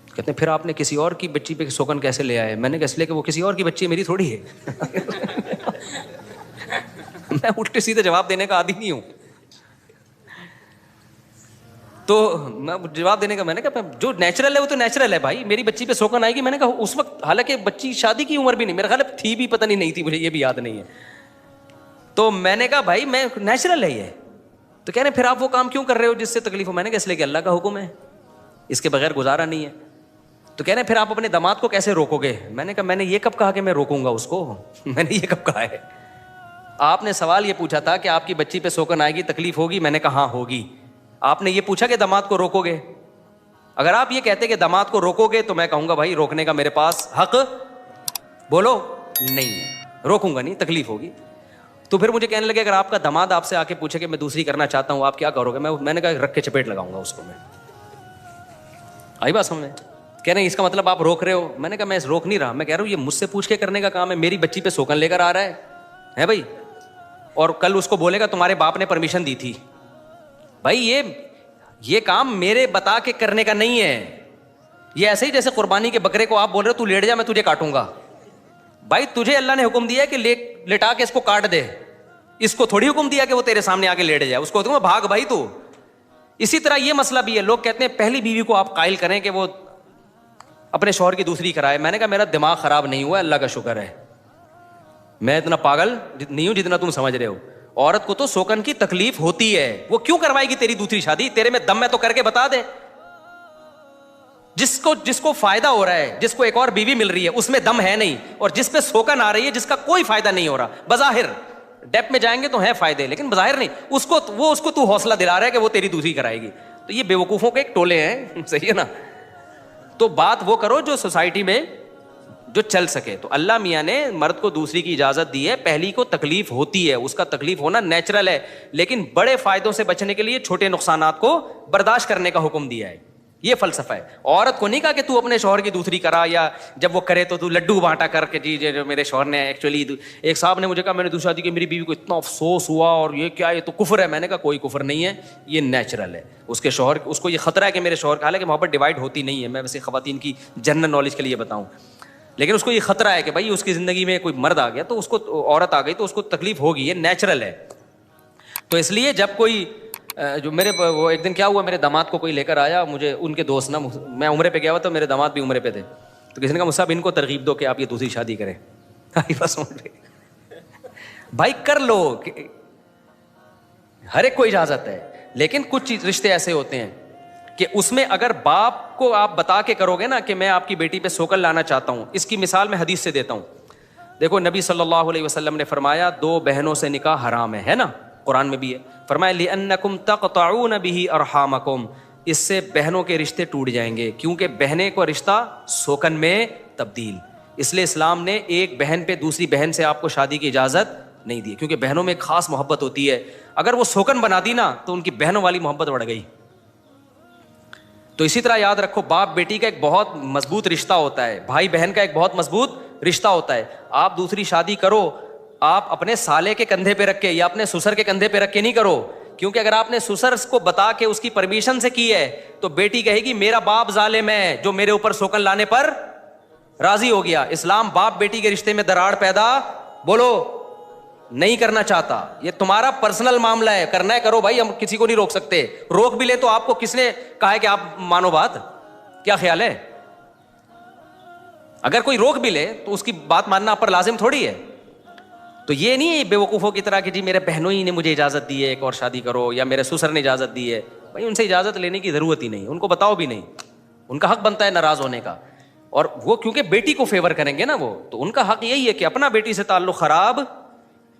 کہتے ہیں پھر آپ نے کسی اور کی بچی پہ سوگن کیسے لے آئے؟ میں نے کہا اس لیے کہ وہ کسی اور کی بچی ہے, میری تھوڑی ہے. میں الٹے سیدھے جواب دینے کا عادی نہیں ہوں. تو میں جواب دینے کا, میں نے کہا جو نیچرل ہے وہ تو نیچرل ہے بھائی. میری بچی پہ سوگن آئے گی. میں نے کہا اس وقت حالانکہ بچی شادی کی عمر بھی نہیں, میرا خیال ہے تھی بھی, پتہ نہیں تھی, مجھے یہ بھی یاد نہیں ہے. تو میں نے کہا بھائی میں نیچرل ہے یہ. تو کہہ رہے پھر آپ وہ کام کیوں کر رہے ہو جس سے تکلیف ہو؟ میں نے کہا اس لیے کہ اللہ کا حکم ہے, اس کے بغیر گزارا نہیں ہے. تو کہہ رہے پھر آپ اپنے داماد کو کیسے روکو گے؟ میں نے کہا میں نے یہ کب کہا کہ میں روکوں گا اس کو؟ میں نے یہ کب کہا ہے؟ آپ نے سوال یہ پوچھا تھا کہ آپ کی بچی پہ سوگن آئے گی, تکلیف ہوگی؟ میں نے کہا ہاں ہوگی. آپ نے یہ پوچھا کہ داماد کو روکو گے؟ اگر آپ یہ کہتے کہ داماد کو روکو گے تو میں کہوں گا بھائی روکنے کا میرے پاس حق بولو نہیں ہے, روکوں گا نہیں, تکلیف ہوگی. تو پھر مجھے کہنے لگے اگر آپ کا داماد آپ سے آ کے پوچھے کہ میں دوسری کرنا چاہتا ہوں, آپ کیا کرو گے؟ میں نے کہا رکھ کے چپیٹ لگاؤں گا اس کو. میں آئی بات سمجھ میں؟ کہہ رہے ہیں اس کا مطلب آپ روک رہے ہو. میں نے کہا میں روک نہیں رہا, میں کہہ رہا ہوں یہ مجھ سے پوچھ کے کرنے کا کام ہے. میری بچی پہ سوگن لے کر آ رہا ہے بھائی, اور کل اس کو بولے گا تمہارے باپ نے پرمیشن دی تھی. بھائی یہ کام میرے بتا کے کرنے کا نہیں ہے. یہ ایسے ہی جیسے قربانی کے بکرے کو آپ بول رہے ہو تو لیٹ جا میں تجھے کاٹوں گا. بھائی تجھے اللہ نے حکم دیا ہے کہ لٹا کے اس کو کاٹ دے, اس کو تھوڑی حکم دیا کہ وہ تیرے سامنے آ کے لیٹ جائے. اس کو تم بھاگ بھائی تو. اسی طرح یہ مسئلہ بھی ہے, لوگ کہتے ہیں پہلی بیوی کو آپ قائل کریں کہ وہ اپنے شوہر کی دوسری کرائے. میں نے کہا میرا دماغ خراب نہیں ہوا, اللہ کا شکر ہے, میں اتنا پاگل نہیں ہوں جتنا تم سمجھ رہے ہو. عورت کو تو سوگن کی تکلیف ہوتی ہے, وہ کیوں کروائے گی تیری دوسری شادی؟ تیرے میں دم ہے تو کر کے بتا دے. جس کو فائدہ ہو رہا ہے, جس کو ایک اور بیوی مل رہی ہے, اس میں دم ہے نہیں, اور جس پہ سوگن آ رہی ہے جس کا کوئی فائدہ نہیں ہو رہا, بظاہر ڈیپ میں جائیں گے تو ہے فائدے لیکن بظاہر نہیں, اس کو تو حوصلہ دلا رہا ہے کہ وہ تیری دوسری کرائے گی. تو یہ بیوقوفوں کے ایک ٹولے ہیں, صحیح ہے نا. تو بات وہ کرو جو سوسائٹی میں جو چل سکے. تو اللہ میاں نے مرد کو دوسری کی اجازت دی ہے, پہلی کو تکلیف ہوتی ہے, اس کا تکلیف ہونا نیچرل ہے, لیکن بڑے فائدوں سے بچنے کے لیے چھوٹے نقصانات کو برداشت کرنے کا حکم دیا ہے. یہ فلسفہ ہے. عورت کو نہیں کہا کہ تو اپنے شوہر کی دوسری کرا, یا جب وہ کرے تو لڈو بانٹا کر کے جی جو میرے شوہر نے ایکچولی. ایک صاحب نے مجھے کہا میں نے دوسری شادی کی, میری بیوی کو اتنا افسوس ہوا اور یہ کیا, یہ تو کفر ہے. میں نے کہا کوئی کفر نہیں ہے, یہ نیچرل ہے. اس کے شوہر, اس کو یہ خطرہ ہے کہ میرے شوہر, حالانکہ محبت ڈیوائڈ ہوتی نہیں ہے, میں ویسے خواتین کی جنرل نالج کے لیے بتاؤں, لیکن اس کو یہ خطرہ ہے کہ بھائی اس کی زندگی میں کوئی مرد آ گیا تو اس کو, عورت آ گئی تو اس کو تکلیف ہوگی, یہ نیچرل ہے. تو اس لیے جب کوئی جو میرے وہ ایک دن کیا ہوا, میرے داماد کو کوئی لے کر آیا, مجھے ان کے دوست نا, میں عمرے پہ گیا ہوا تو میرے داماد بھی عمرے پہ تھے, تو کسی نے کہا مصعب ان کو ترغیب دو کہ آپ یہ دوسری شادی کریں. بھائی کر لو, ہر ایک کو اجازت ہے, لیکن کچھ رشتے ایسے ہوتے ہیں کہ اس میں اگر باپ کو آپ بتا کے کرو گے نا کہ میں آپ کی بیٹی پہ سوگن لانا چاہتا ہوں. اس کی مثال میں حدیث سے دیتا ہوں. دیکھو نبی صلی اللہ علیہ وسلم نے فرمایا 2 بہنوں سے نکاح حرام ہے نا, قرآن میں بھی ہے. فرمایا لِأَنَّكُمْ تَقْطَعُونَ بِهِ أَرْحَامَكُمْ, اس سے بہنوں کے رشتے ٹوٹ جائیں گے, کیونکہ بہنیں کو رشتہ سوکن میں تبدیل. اس لیے اسلام نے ایک بہن پہ دوسری بہن سے آپ کو شادی کی اجازت نہیں دی, کیونکہ بہنوں میں ایک خاص محبت ہوتی ہے. اگر وہ سوکن بنا دی نا تو ان کی بہنوں والی محبت بڑھ گئی. تو اسی طرح یاد رکھو, باپ بیٹی کا ایک بہت مضبوط رشتہ ہوتا ہے, بھائی بہن کا ایک بہت مضبوط رشتہ ہوتا ہے. آپ دوسری شادی کرو, آپ اپنے سالے کے کندھے پہ رکھ کے یا اپنے سسر کے کندھے پہ رکھ کے نہیں کرو, کیونکہ اگر آپ نے سسر کو بتا کے اس کی پرمیشن سے کی ہے تو بیٹی کہے گی میرا باپ ظالم ہے جو میرے اوپر سوکن لانے پر راضی ہو گیا. اسلام باپ بیٹی کے رشتے میں دراڑ پیدا بولو نہیں کرنا چاہتا. یہ تمہارا پرسنل معاملہ ہے, کرنا ہے کرو بھائی, ہم کسی کو نہیں روک سکتے. روک بھی لے تو آپ کو کس نے کہا ہے کہ آپ مانو بات؟ کیا خیال ہے؟ اگر کوئی روک بھی لے تو اس کی بات ماننا آپ پر لازم تھوڑی ہے. تو یہ نہیں ہے بے وقوفوں کی طرح کہ جی میرے بہنوں ہی نے مجھے اجازت دی ہے ایک اور شادی کرو, یا میرے سسر نے اجازت دی ہے. بھائی ان سے اجازت لینے کی ضرورت ہی نہیں, ان کو بتاؤ بھی نہیں, ان کا حق بنتا ہے ناراض ہونے کا. اور وہ کیونکہ بیٹی کو فیور کریں گے نا وہ, تو ان کا حق یہی ہے کہ اپنا بیٹی سے تعلق خراب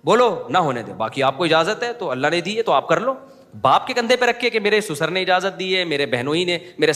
بولو نہ ہونے دے. باقی آپ کو اجازت ہے تو اللہ نے دی ہے تو آپ کر لو. باپ کے کندھے پہ رکھ کے کہ میرے سسر نے اجازت دی ہے, میرے بہنوں ہی نے, میرے